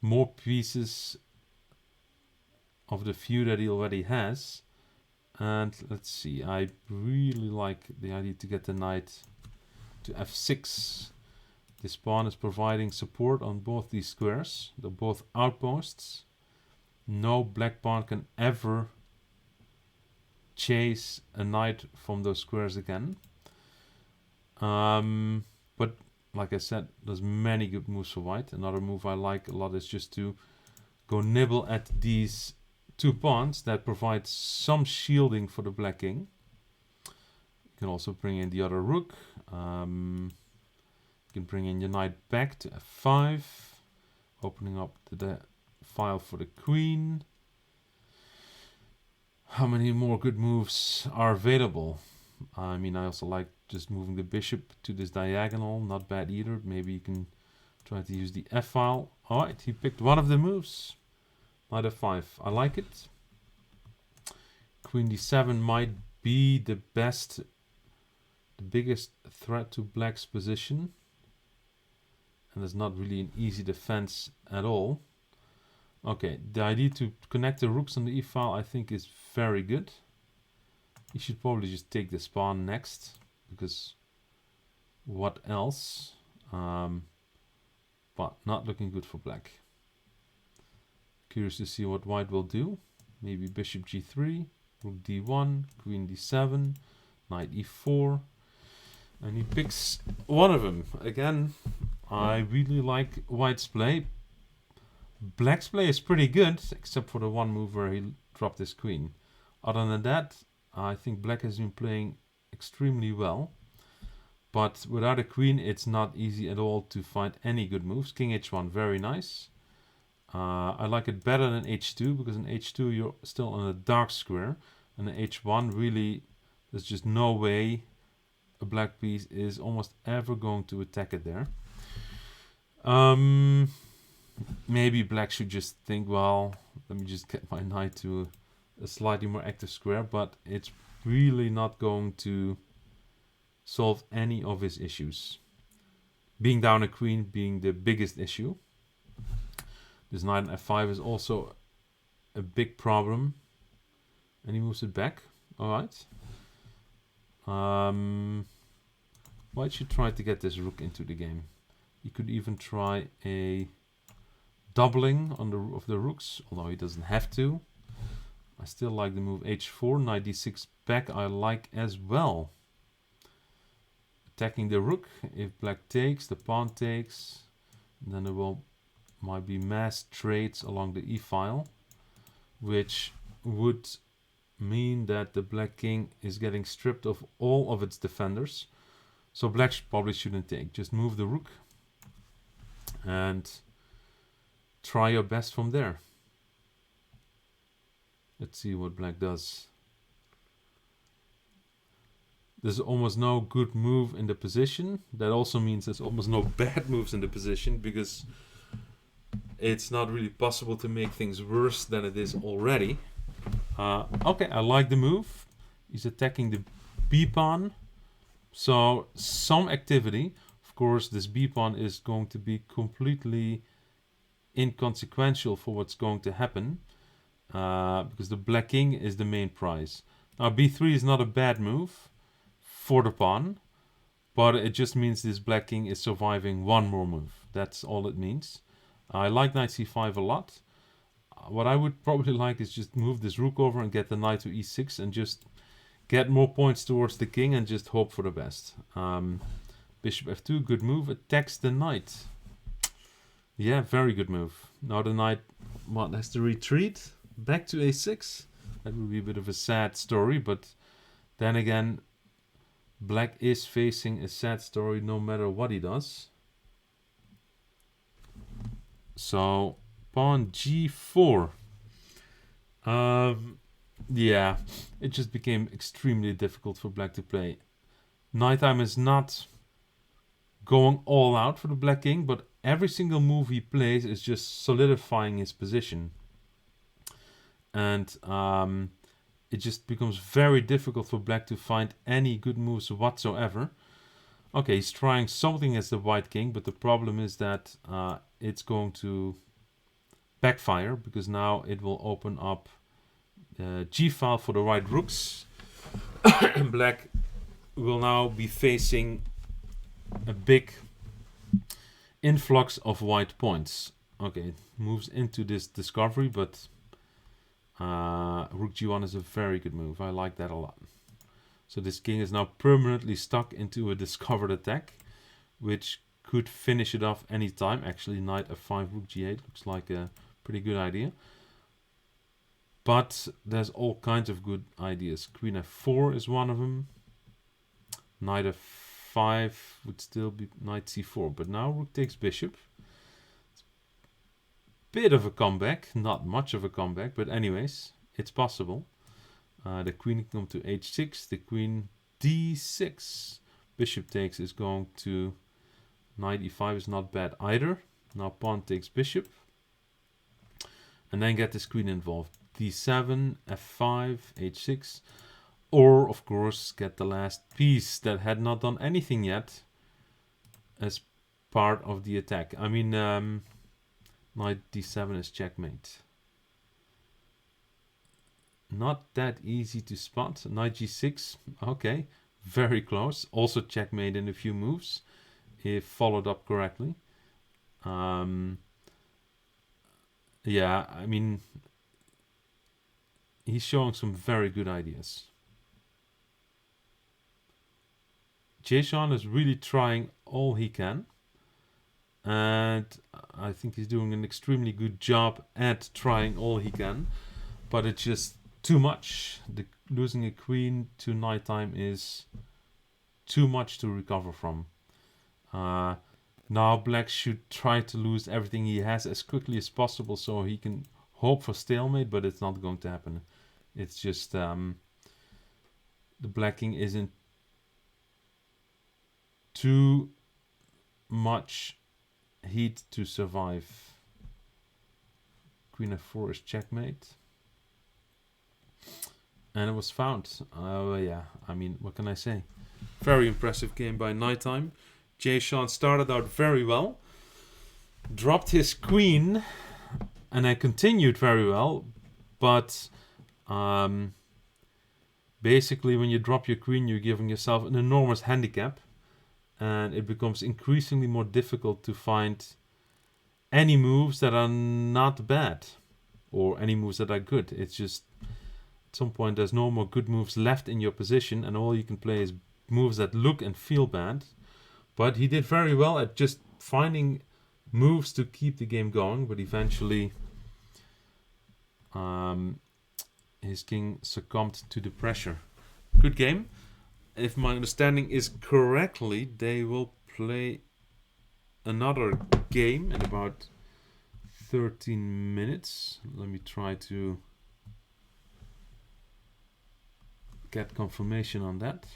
more pieces of the few that he already has. And let's see, I really like the idea to get the knight to f6. This pawn is providing support on both these squares. They're both outposts. No black pawn can ever chase a knight from those squares again. But like I said, there's many good moves for white. Another move I like a lot is just to go nibble at these two pawns that provide some shielding for the black king. You can also bring in the other rook. You can bring in your knight back to f5, opening up the file for the queen. How many more good moves are available? I mean, I also like just moving the bishop to this diagonal. Not bad either. Maybe you can try to use the f file. Alright, he picked one of the moves. Knight f5. I like it. Queen d7 might be the biggest threat to black's position. And there's not really an easy defense at all. Okay, the idea to connect the rooks on the e-file I think is very good. You should probably just take this pawn next, because what else? But not looking good for black. Curious to see what white will do. Maybe bishop g3, rook d1, queen d7, knight e4. And he picks one of them. Again, I really like white's play. Black's play is pretty good, except for the one move where he dropped his queen. Other than that, I think black has been playing extremely well. But without a queen, it's not easy at all to find any good moves. King h1, very nice. I like it better than h2, because in h2 you're still on a dark square. And in h1, really, there's just no way a black piece is almost ever going to attack it there. Maybe black should just think, well, let me just get my knight to a slightly more active square, but it's really not going to solve any of his issues. Being down a queen being the biggest issue. This knight on f5 is also a big problem. And he moves it back. Alright. White should try to get this rook into the game. He could even try a doubling on of the rooks, although he doesn't have to. I still like the move h4, knight d6 back I like as well. attacking the rook. If black takes, the pawn takes. Then there might be mass trades along the e-file, which would mean that the black king is getting stripped of all of its defenders. So black probably shouldn't take. Just move the rook and try your best from there. Let's see what black does. There's almost no good move in the position. That also means there's almost no bad moves in the position, because it's not really possible to make things worse than it is already. Okay, I like the move. He's attacking the b-pawn. So some activity. Of course, this b-pawn is going to be completely inconsequential for what's going to happen, because the black king is the main prize. Now b3 is not a bad move for the pawn, but it just means this black king is surviving one more move. That's all it means. I like knight c5 a lot. What I would probably like is just move this rook over and get the knight to e6 and just get more points towards the king and just hope for the best. Bishop f2, good move. Attacks the knight. Yeah, very good move. Now the knight has to retreat back to a6. That would be a bit of a sad story, but then again, black is facing a sad story no matter what he does. So pawn g4. Yeah, it just became extremely difficult for black to play. Nighttime is not going all out for the black king, but every single move he plays is just solidifying his position. And it just becomes very difficult for black to find any good moves whatsoever. Okay, he's trying something as the white king, but the problem is that it's going to backfire, because now it will open up g-file for the white rooks. And black will now be facing a big influx of white points. Okay, moves into this discovery, but rook g1 is a very good move. I like that a lot. So this king is now permanently stuck into a discovered attack, which could finish it off anytime. Actually, knight f5, rook g8 looks like a pretty good idea. But there's all kinds of good ideas. Queen f4 is one of them. Knight f5 would still be knight c4. But now rook takes bishop. It's a bit of a comeback. Not much of a comeback, but anyways, it's possible. The queen can come to h6. The queen d6. Bishop takes is going to knight e5 is not bad either. Now pawn takes bishop. And then get this queen involved. d7, f5, h6. Or, of course, get the last piece that had not done anything yet as part of the attack. I mean, knight d7 is checkmate. Not that easy to spot. Knight g6, okay, very close. Also checkmate in a few moves, if followed up correctly. Yeah, I mean, he's showing some very good ideas. Jason is really trying all he can, and I think he's doing an extremely good job at trying all he can, but it's just too much. Losing a queen to nighttime is too much to recover from. Now black should try to lose everything he has as quickly as possible so he can hope for stalemate, but it's not going to happen. It's just the black king isn't too much heat to survive. Queen f4 is checkmate. And it was found. Yeah, I mean, what can I say? Very impressive game by nighttime. Jason started out very well, dropped his queen, and then continued very well. But basically, when you drop your queen, you're giving yourself an enormous handicap, and it becomes increasingly more difficult to find any moves that are not bad or any moves that are good. It's just at some point there's no more good moves left in your position, and all you can play is moves that look and feel bad. But he did very well at just finding moves to keep the game going. But eventually, his king succumbed to the pressure. Good game. If my understanding is correctly, they will play another game in about 13 minutes. Let me try to get confirmation on that.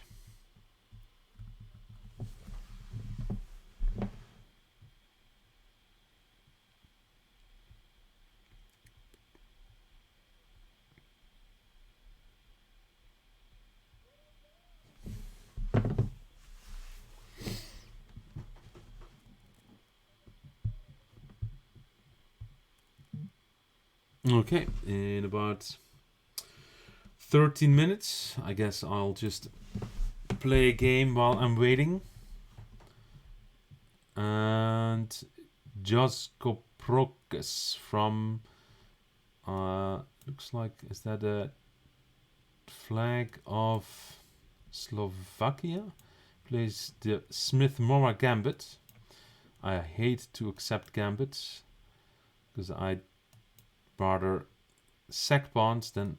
Okay, in about 13 minutes, I guess I'll just play a game while I'm waiting. And Joskoprokis from looks like, is that a flag of Slovakia? Plays the Smith-Morra Gambit. I hate to accept gambits because I'd rather sack pawns than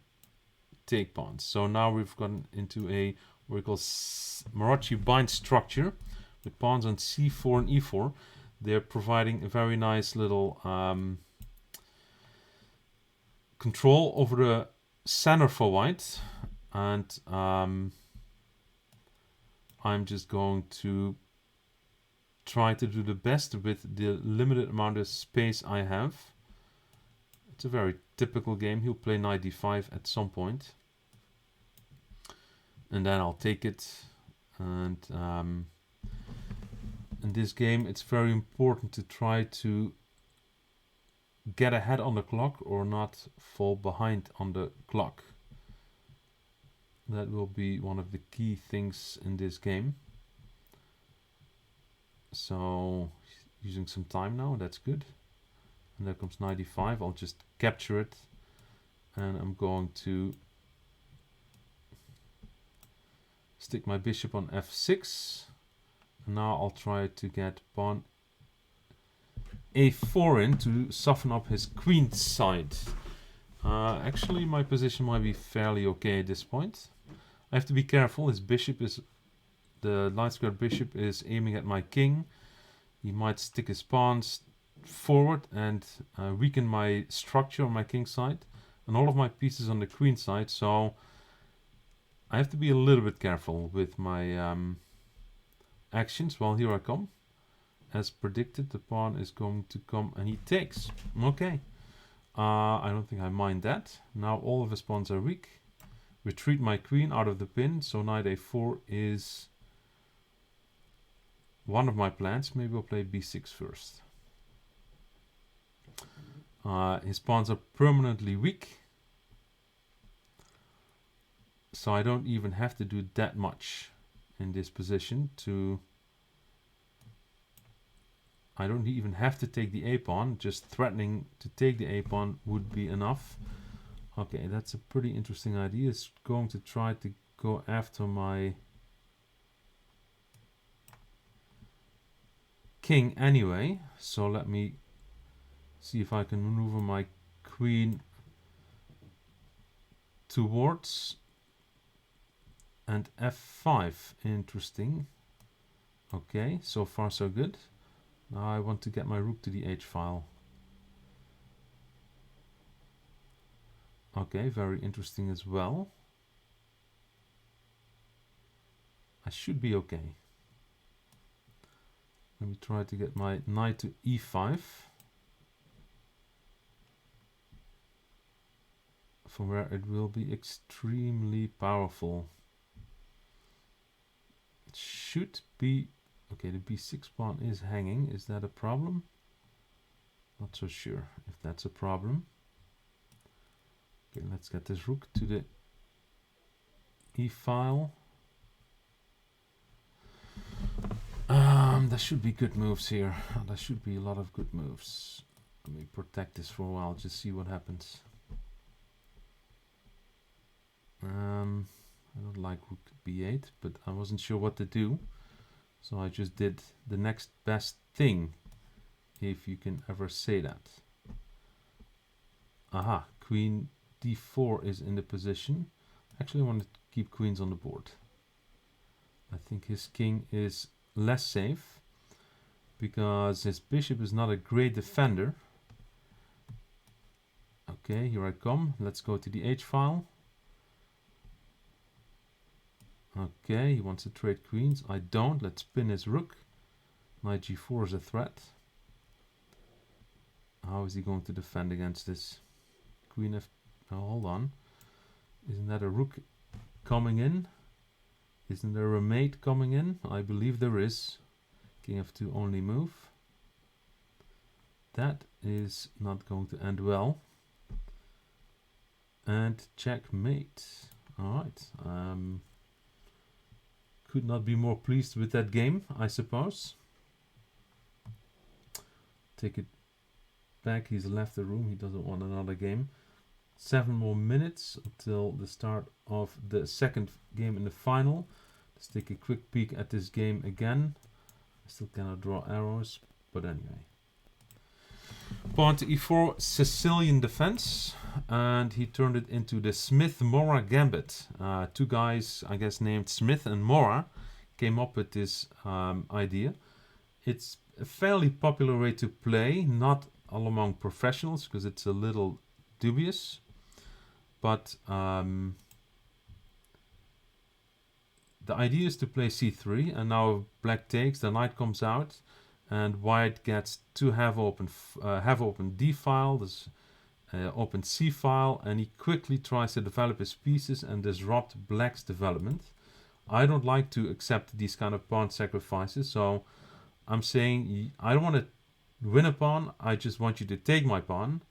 take pawns. So now we've gotten into a what we call Marochi bind structure with pawns on c4 and e4. They're providing a very nice little control over the center for white, and I'm just going to try to do the best with the limited amount of space I have. It's a very typical game. He'll play knight d5 at some point, and then I'll take it. And in this game, it's very important to try to get ahead on the clock or not fall behind on the clock. That will be one of the key things in this game. So using some time now, that's good. And there comes knight d5. I'll just capture it, and I'm going to stick my bishop on f6. And now I'll try to get pawn a4 in to soften up his queen side. Actually, my position might be fairly okay at this point. I have to be careful. His bishop is, the light square bishop is aiming at my king. He might stick his pawns forward and weaken my structure on my king side and all of my pieces on the queen side. So I have to be a little bit careful with my actions. Well, here I come. As predicted, the pawn is going to come and he takes. Okay. I don't think I mind that. Now all of his pawns are weak. Retreat my queen out of the pin. So knight a4 is one of my plans. Maybe I'll play b6 first. His pawns are permanently weak. So I don't even have to do that much in this position to... I don't even have to take the a-pawn. Just threatening to take the a-pawn would be enough. Okay, that's a pretty interesting idea. It's going to try to go after my king anyway. So let me see if I can maneuver my queen towards and f5. Interesting. Okay, so far so good. Now I want to get my rook to the h-file. Okay, very interesting as well. I should be okay. Let me try to get my knight to e5. From where it will be extremely powerful. It should be... Okay, the b6 pawn is hanging. Is that a problem? Not so sure if that's a problem. Okay, let's get this rook to the e-file. There should be good moves here. There should be a lot of good moves. Let me protect this for a while, just see what happens. I don't don't like rook b8, but I wasn't sure what to do. So I just did the next best thing, if you can ever say that. Aha, queen d4 is in the position. Actually, I want to keep queens on the board. I think his king is less safe because his bishop is not a great defender. Okay, here I come. Let's go to the H file. Okay, he wants to trade queens. I don't. Let's pin his rook. Knight g4 is a threat. How is he going to defend against this? Queen f... Oh, hold on. Isn't that a rook coming in? Isn't there a mate coming in? I believe there is. King f2 only move. That is not going to end well. And checkmate. Alright. Could not be more pleased with that game, I suppose. Take it back. He's left the room. He doesn't want another game. 7 more minutes until the start of the second game in the final. Let's take a quick peek at this game again. I still cannot draw arrows, but anyway. Pawn to e4, Sicilian defense, and he turned it into the Smith-Mora gambit. Two guys, I guess, named Smith and Mora came up with this idea. It's a fairly popular way to play, not all among professionals, because it's a little dubious. But the idea is to play c3, and now black takes, the knight comes out, and white gets to have open d file, this open c file, and he quickly tries to develop his pieces and disrupt black's development. I don't like to accept these kind of pawn sacrifices, so I'm saying I don't want to win a pawn, I just want you to take my pawn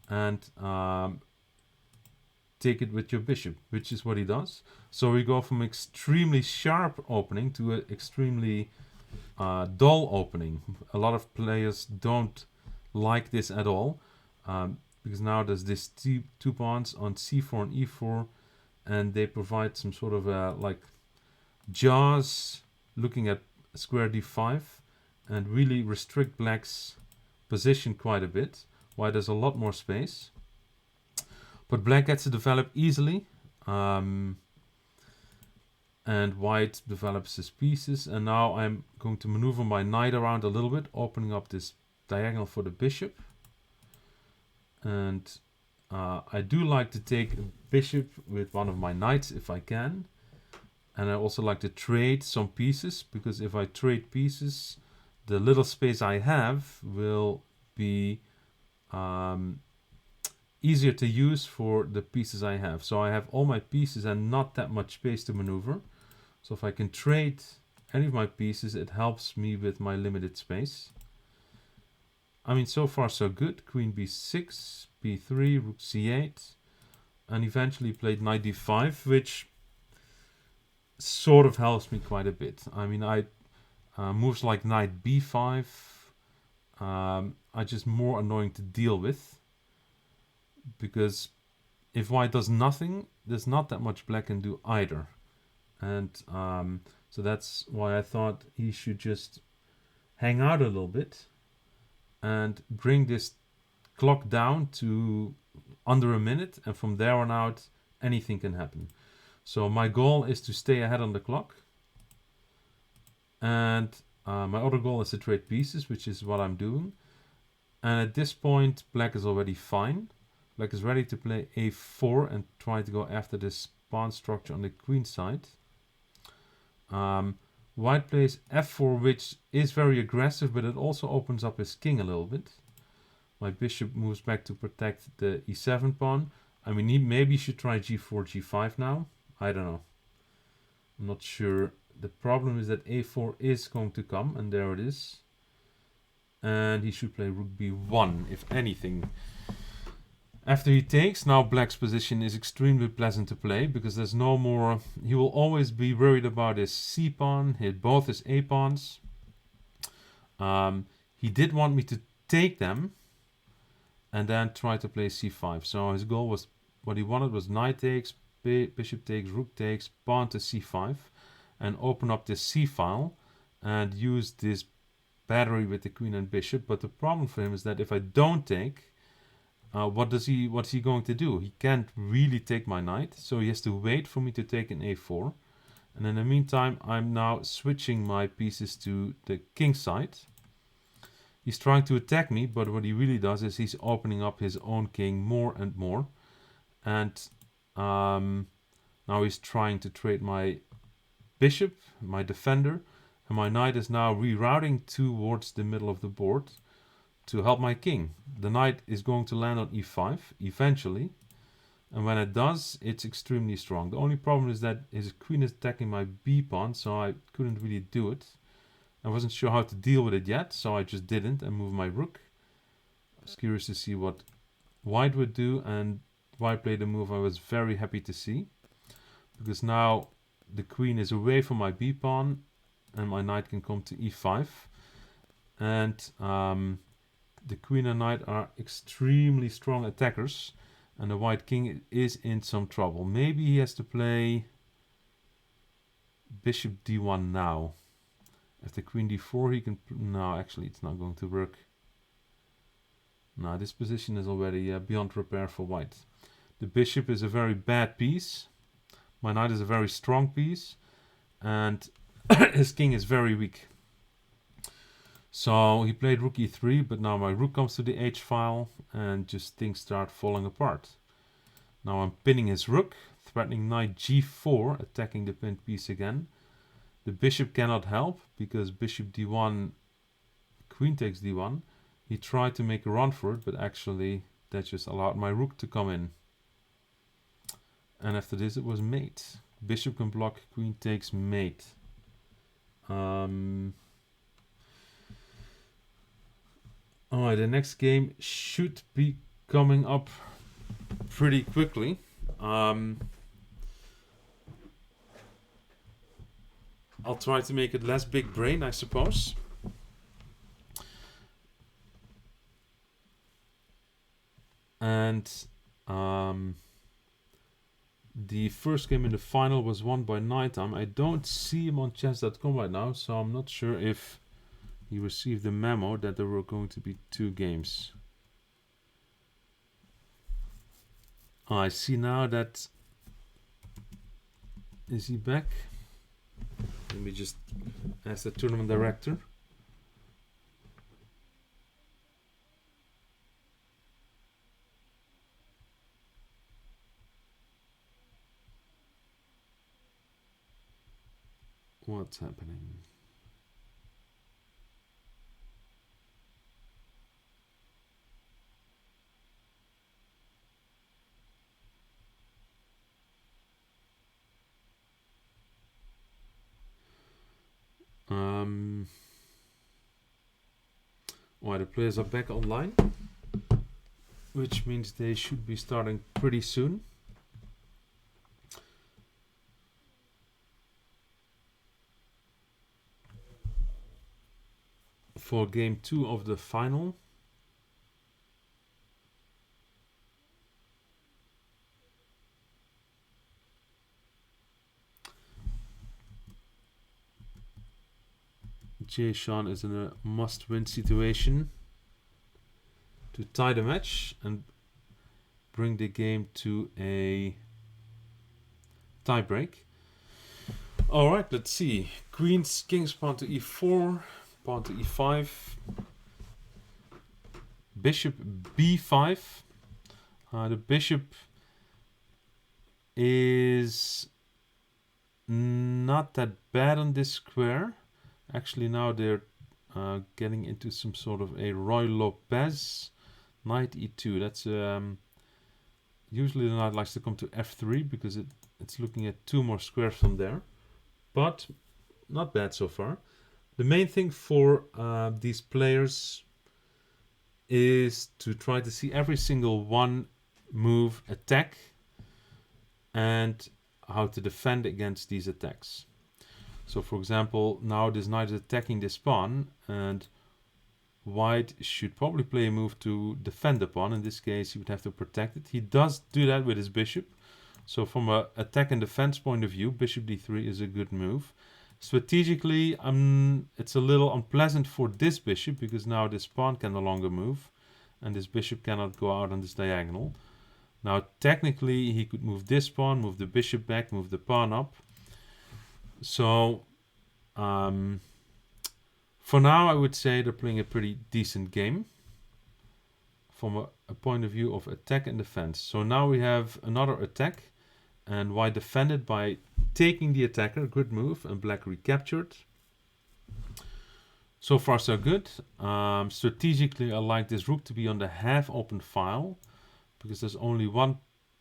and take it with your bishop, which is what he does. So we go from extremely sharp opening to an extremely dull opening. A lot of players don't like this at all, because now there's this two pawns on c4 and e4, and they provide some sort of like jaws looking at square d5 and really restrict black's position quite a bit, while there's a lot more space. But black gets to develop easily, and white develops his pieces. And now I'm going to maneuver my knight around a little bit, opening up this diagonal for the bishop. And I do like to take a bishop with one of my knights if I can. And I also like to trade some pieces, because if I trade pieces, the little space I have will be easier to use for the pieces I have. So I have all my pieces and not that much space to maneuver. So if I can trade any of my pieces, it helps me with my limited space. I mean, so far so good. Queen b6, b3, rook c8, and eventually played knight d5, which sort of helps me quite a bit. I mean, moves like knight b5 are just more annoying to deal with, because if white does nothing, there's not that much black can do either. And so that's why I thought he should just hang out a little bit and bring this clock down to under a minute, and from there on out anything can happen. So my goal is to stay ahead on the clock, and my other goal is to trade pieces, which is what I'm doing. And at this point black is already fine. Black is ready to play a4 and try to go after this pawn structure on the queen side. White plays f4, which is very aggressive, but it also opens up his king a little bit. My bishop moves back to protect the e7 pawn. I mean, he maybe should try g4, g5 now. I don't know. I'm not sure. The problem is that a4 is going to come, and there it is. And he should play rook b1, if anything. After he takes, now black's position is extremely pleasant to play, because there's no more... He will always be worried about his c pawn, both his a pawns. He did want me to take them and then try to play c5. So his goal was, what he wanted was knight takes, bishop takes, rook takes, pawn to c5, and open up this c file and use this battery with the queen and bishop. But the problem for him is that if I don't take, what's he going to do? He can't really take my knight, so he has to wait for me to take an a4. And in the meantime, I'm now switching my pieces to the king side. He's trying to attack me, but what he really does is he's opening up his own king more and more. And now he's trying to trade my bishop, my defender, and my knight is now rerouting towards the middle of the board to help my king. The knight is going to land on e5 eventually, and when it does, it's extremely strong. The only problem is that his queen is attacking my b pawn, so I couldn't really do it. I wasn't sure how to deal with it yet, so I just didn't and moved my rook. I was curious to see what white would do, and white played a move I was very happy to see, because now the queen is away from my b pawn and my knight can come to e5, and the queen and knight are extremely strong attackers, and the white king is in some trouble. Maybe he has to play bishop d1 now. If the queen d4 he can... No, actually it's not going to work. No, this position is already beyond repair for white. The bishop is a very bad piece. My knight is a very strong piece, and his king is very weak. So he played rook e3, but now my rook comes to the h file and just things start falling apart. Now I'm pinning his rook, threatening knight g4, attacking the pinned piece again. The bishop cannot help because bishop d1, queen takes d1. He tried to make a run for it, but actually that just allowed my rook to come in. And after this it was mate. Bishop can block, queen takes mate. Alright, the next game should be coming up pretty quickly. I'll try to make it less big brain, I suppose. And the first game in the final was won by Nighttime. I don't see him on chess.com right now, so I'm not sure if he received the memo that there were going to be 2 games. I see now that... Is he back? Let me just ask the tournament director. What's happening? Well, the players are back online, which means they should be starting pretty soon. For game 2 of the final. Jay Sean is in a must-win situation to tie the match and bring the game to a tie-break. Alright, let's see. Queen's, king's pawn to e4, pawn to e5, bishop b5. The bishop is not that bad on this square. Actually, now they're getting into some sort of a Roy Lopez. Knight e2. That's usually the knight likes to come to f3 because it's looking at 2 more squares from there. But not bad so far. The main thing for these players is to try to see every single one move attack and how to defend against these attacks. So for example, now this knight is attacking this pawn, and white should probably play a move to defend the pawn. In this case, he would have to protect it. He does do that with his bishop. So from a attack and defense point of view, bishop d3 is a good move. Strategically, it's a little unpleasant for this bishop because now this pawn can no longer move and this bishop cannot go out on this diagonal. Now technically he could move this pawn, move the bishop back, move the pawn up. So for now I would say they're playing a pretty decent game from a point of view of attack and defense. So now we have another attack, and white defended by taking the attacker, good move, and black recaptured. So far so good. Strategically I like this rook to be on the half open file because there's only one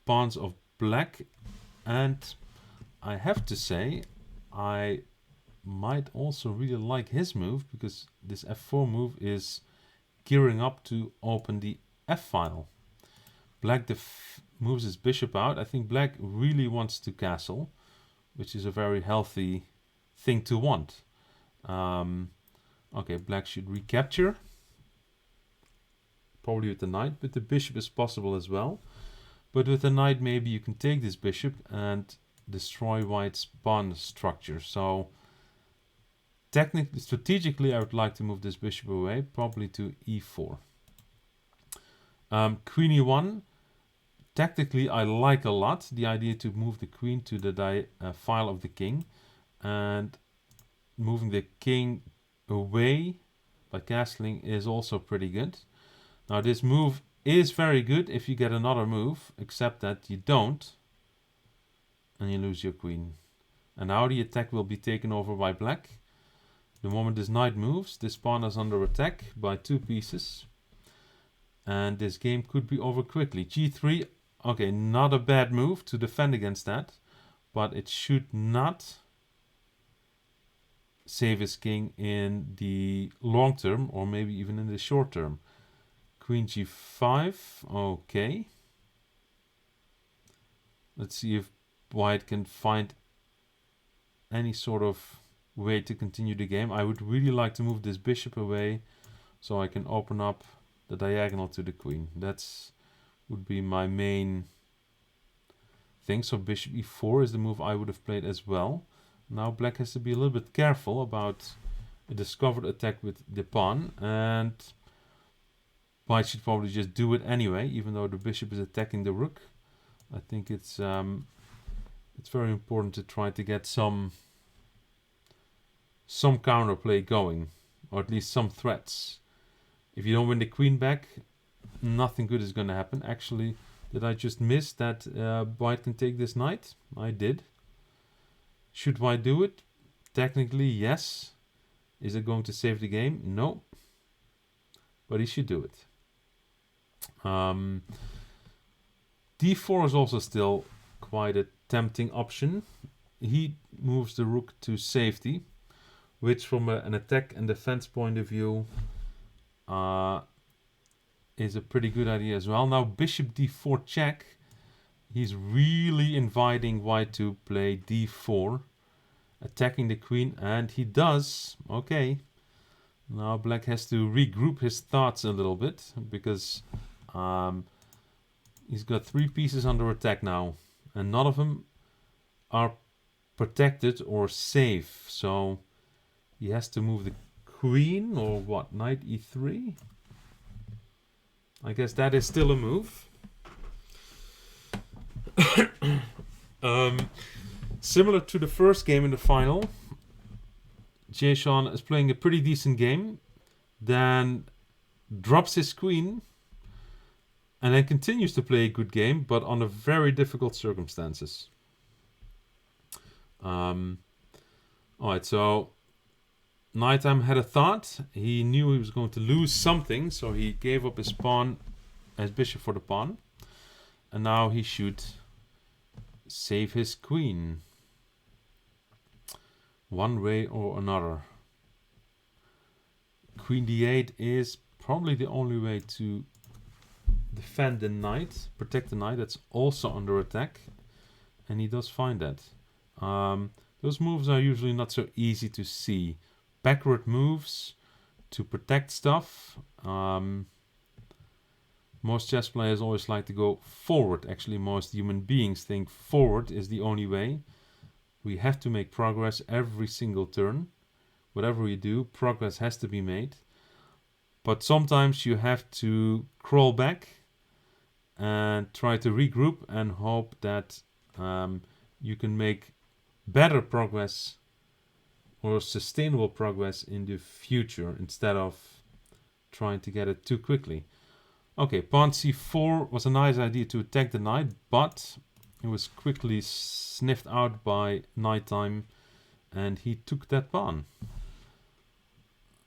pawn of black, and I have to say I might also really like his move because this f4 move is gearing up to open the f-file. Black moves his bishop out. I think black really wants to castle, which is a very healthy thing to want. Okay, black should recapture, probably with the knight, but the bishop is possible as well. But with the knight maybe you can take this bishop and destroy white's pawn structure. So technically, strategically I would like to move this bishop away, probably to e4. Queen e1, tactically I like a lot the idea to move the queen to the file of the king, and moving the king away by castling is also pretty good. Now this move is very good if you get another move, except that you don't, and you lose your queen. And now the attack will be taken over by black. The moment this knight moves, this pawn is under attack by 2 pieces. And this game could be over quickly. g3, okay, not a bad move to defend against that, but it should not save his king in the long term, or maybe even in the short term. Queen g5, okay. Let's see if white can find any sort of way to continue the game. I would really like to move this bishop away so I can open up the diagonal to the queen. That's would be my main thing. So bishop e4 is the move I would have played as well. Now black has to be a little bit careful about a discovered attack with the pawn, and white should probably just do it anyway, even though the bishop is attacking the rook. I think it's very important to try to get some counterplay going, or at least some threats. If you don't win the queen back, nothing good is going to happen. Actually, did I just miss that white can take this knight? I did. Should white do it? Technically, yes. Is it going to save the game? No. But he should do it. d4 is also still quite a tempting option. He moves the rook to safety, which from an attack and defense point of view is a pretty good idea as well. Now bishop d4 check. He's really inviting white to play d4, attacking the queen, and he does. Okay. Now black has to regroup his thoughts a little bit, because he's got 3 pieces under attack now, and none of them are protected or safe. So he has to move the queen, or what, knight e3? I guess that is still a move. Similar to the first game in the final, Jason is playing a pretty decent game, then drops his queen, and then continues to play a good game, but under very difficult circumstances. Alright, so Nighttime had a thought. He knew he was going to lose something, so he gave up his pawn, his bishop for the pawn. And now he should save his queen, one way or another. Queen d8 is probably the only way to defend the knight, protect the knight that's also under attack, and he does find that. Those moves are usually not so easy to see. Backward moves to protect stuff. Most chess players always like to go forward. Actually, most human beings think forward is the only way. We have to make progress every single turn. Whatever we do, progress has to be made. But sometimes you have to crawl back and try to regroup and hope that you can make better progress or sustainable progress in the future instead of trying to get it too quickly. Okay, pawn c4 was a nice idea to attack the knight, but it was quickly sniffed out by nighttime and he took that pawn.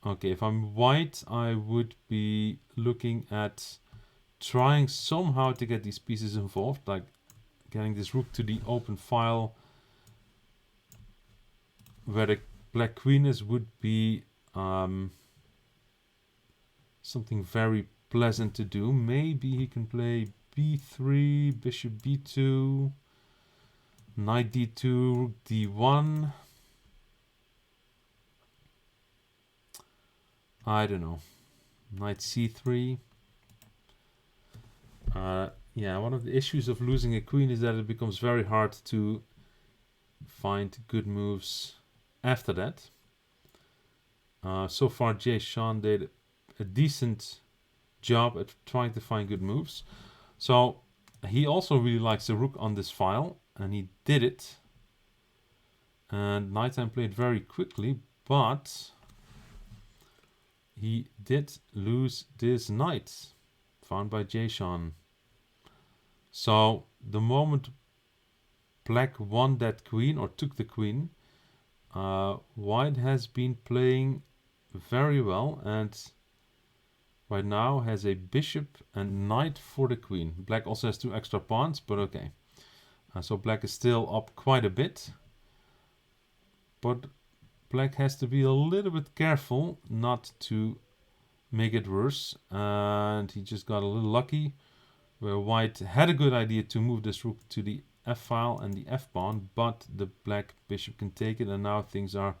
Okay, if I'm white, I would be looking at trying somehow to get these pieces involved, like getting this rook to the open file where the black queen is would be something very pleasant to do. Maybe he can play b3, bishop b2, knight d2, d1. I don't know. Knight c3. Yeah, one of the issues of losing a queen is that it becomes very hard to find good moves after that. So far, Jay Sean did a decent job at trying to find good moves. So he also really likes the rook on this file, and he did it. And nighttime played very quickly, but he did lose this knight found by Jay Sean. So the moment black won that queen or took the queen, white has been playing very well and right now has a bishop and knight for the queen. Black also has 2 extra pawns, but okay. So black is still up quite a bit. But black has to be a little bit careful not to make it worse. And he just got a little lucky where white had a good idea to move this rook to the f file and the f pawn, but the black bishop can take it, and now things are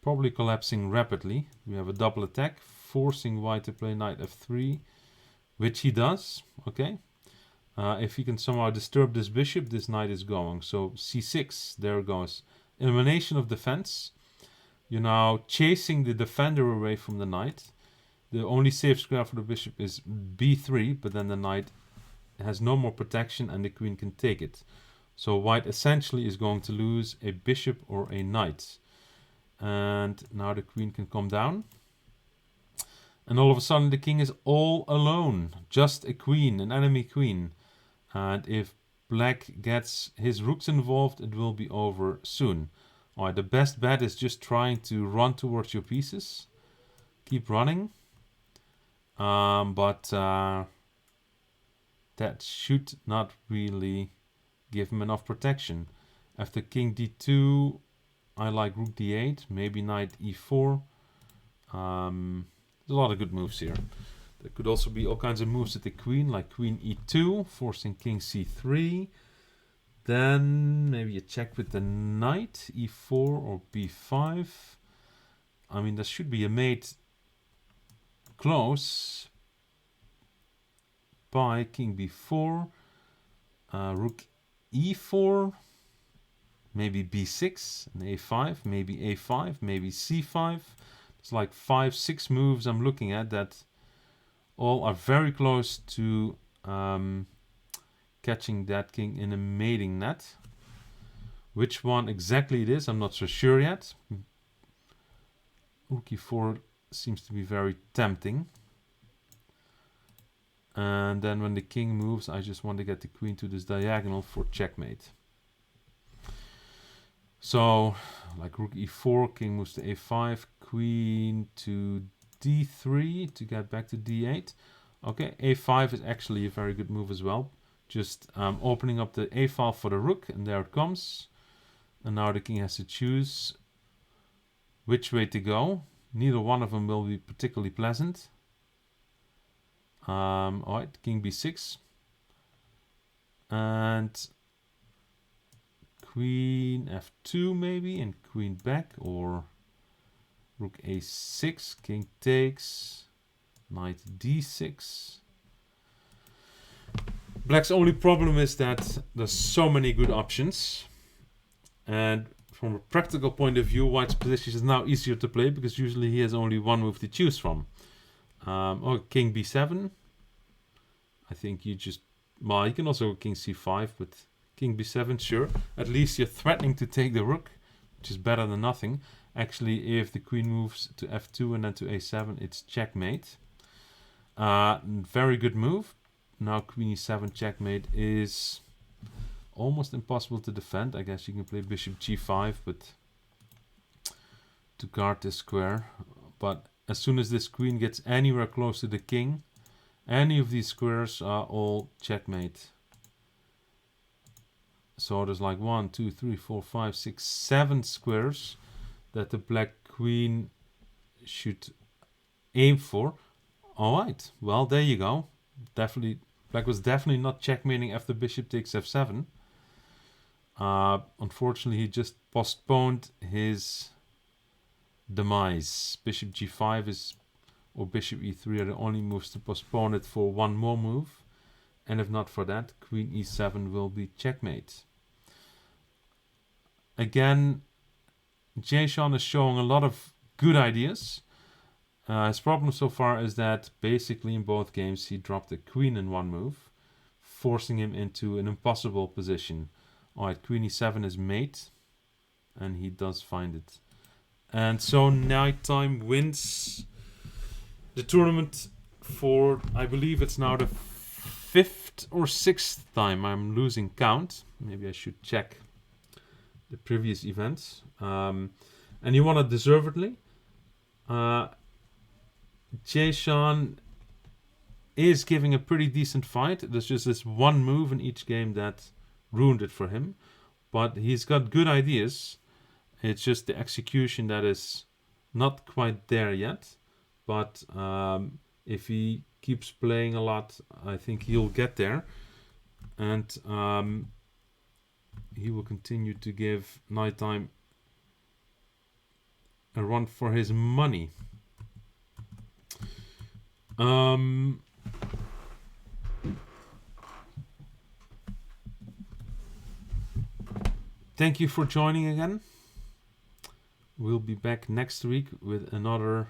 probably collapsing rapidly. We have a double attack forcing white to play knight f3, which he does. Okay, if he can somehow disturb this bishop, this knight is going. So c6, there it goes. Elimination of defense. You're now chasing the defender away from the knight. The only safe square for the bishop is b3, but then the knight has no more protection and the queen can take it. So white essentially is going to lose a bishop or a knight. And now the queen can come down. And all of a sudden the king is all alone. Just a queen, an enemy queen. And if black gets his rooks involved, it will be over soon. Alright, the best bet is just trying to run towards your pieces. Keep running. But that should not really give him enough protection. After king d2, I like rook d8, maybe knight e4. There's a lot of good moves here. There could also be all kinds of moves at the queen, like queen e2, forcing king c3. Then maybe a check with the knight, e4 or b5. I mean, there should be a mate close by king b4, rook e4, maybe b6, and a5, maybe a5, maybe c5. It's like 5-6 moves I'm looking at that all are very close to catching that king in a mating net. Which one exactly it is, I'm not so sure yet. Rook e4 seems to be very tempting. And then when the king moves, I just want to get the queen to this diagonal for checkmate. So, like rook e4, king moves to a5, queen to d3 to get back to d8. Okay, a5 is actually a very good move as well. Just opening up the a file for the rook, and there it comes. And now the king has to choose which way to go. Neither one of them will be particularly pleasant. Alright, king b6. And queen f2 maybe, and queen back, or rook a6, king takes, knight d6. Black's only problem is that there's so many good options, and from a practical point of view, White's position is now easier to play because usually he has only one move to choose from. King b7. I think you just... Well, you can also go king c5, but king b7, sure. At least you're threatening to take the rook, which is better than nothing. Actually, if the queen moves to f2 and then to a7, it's checkmate. Very good move. Now queen e7 checkmate is almost impossible to defend. I guess you can play bishop g5, but to guard this square. But as soon as this queen gets anywhere close to the king, any of these squares are all checkmate. So there's like 1, 2, 3, 4, 5, 6, 7 squares that the black queen should aim for. Alright, well, there you go. Definitely, black was definitely not checkmating after bishop takes f7. Unfortunately, he just postponed his demise. Bishop g5 is, or bishop e3 are the only moves to postpone it for one more move. And if not for that, queen e7 will be checkmate. Again, Jason is showing a lot of good ideas. His problem so far is that basically in both games he dropped a queen in one move, forcing him into an impossible position. Alright, queen e7 is mate, and he does find it. And so Nighttime wins the tournament for, I believe it's now the 5th or 6th time. I'm losing count. Maybe I should check the previous events. And he won it deservedly. Jason is giving a pretty decent fight. There's just this one move in each game that ruined it for him. But he's got good ideas. It's just the execution that is not quite there yet. But if he keeps playing a lot, I think he'll get there. And he will continue to give Nighttime a run for his money. Thank you for joining again. We'll be back next week with another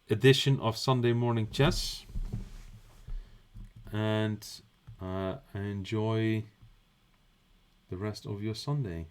edition of Sunday Morning Chess. And enjoy the rest of your Sunday.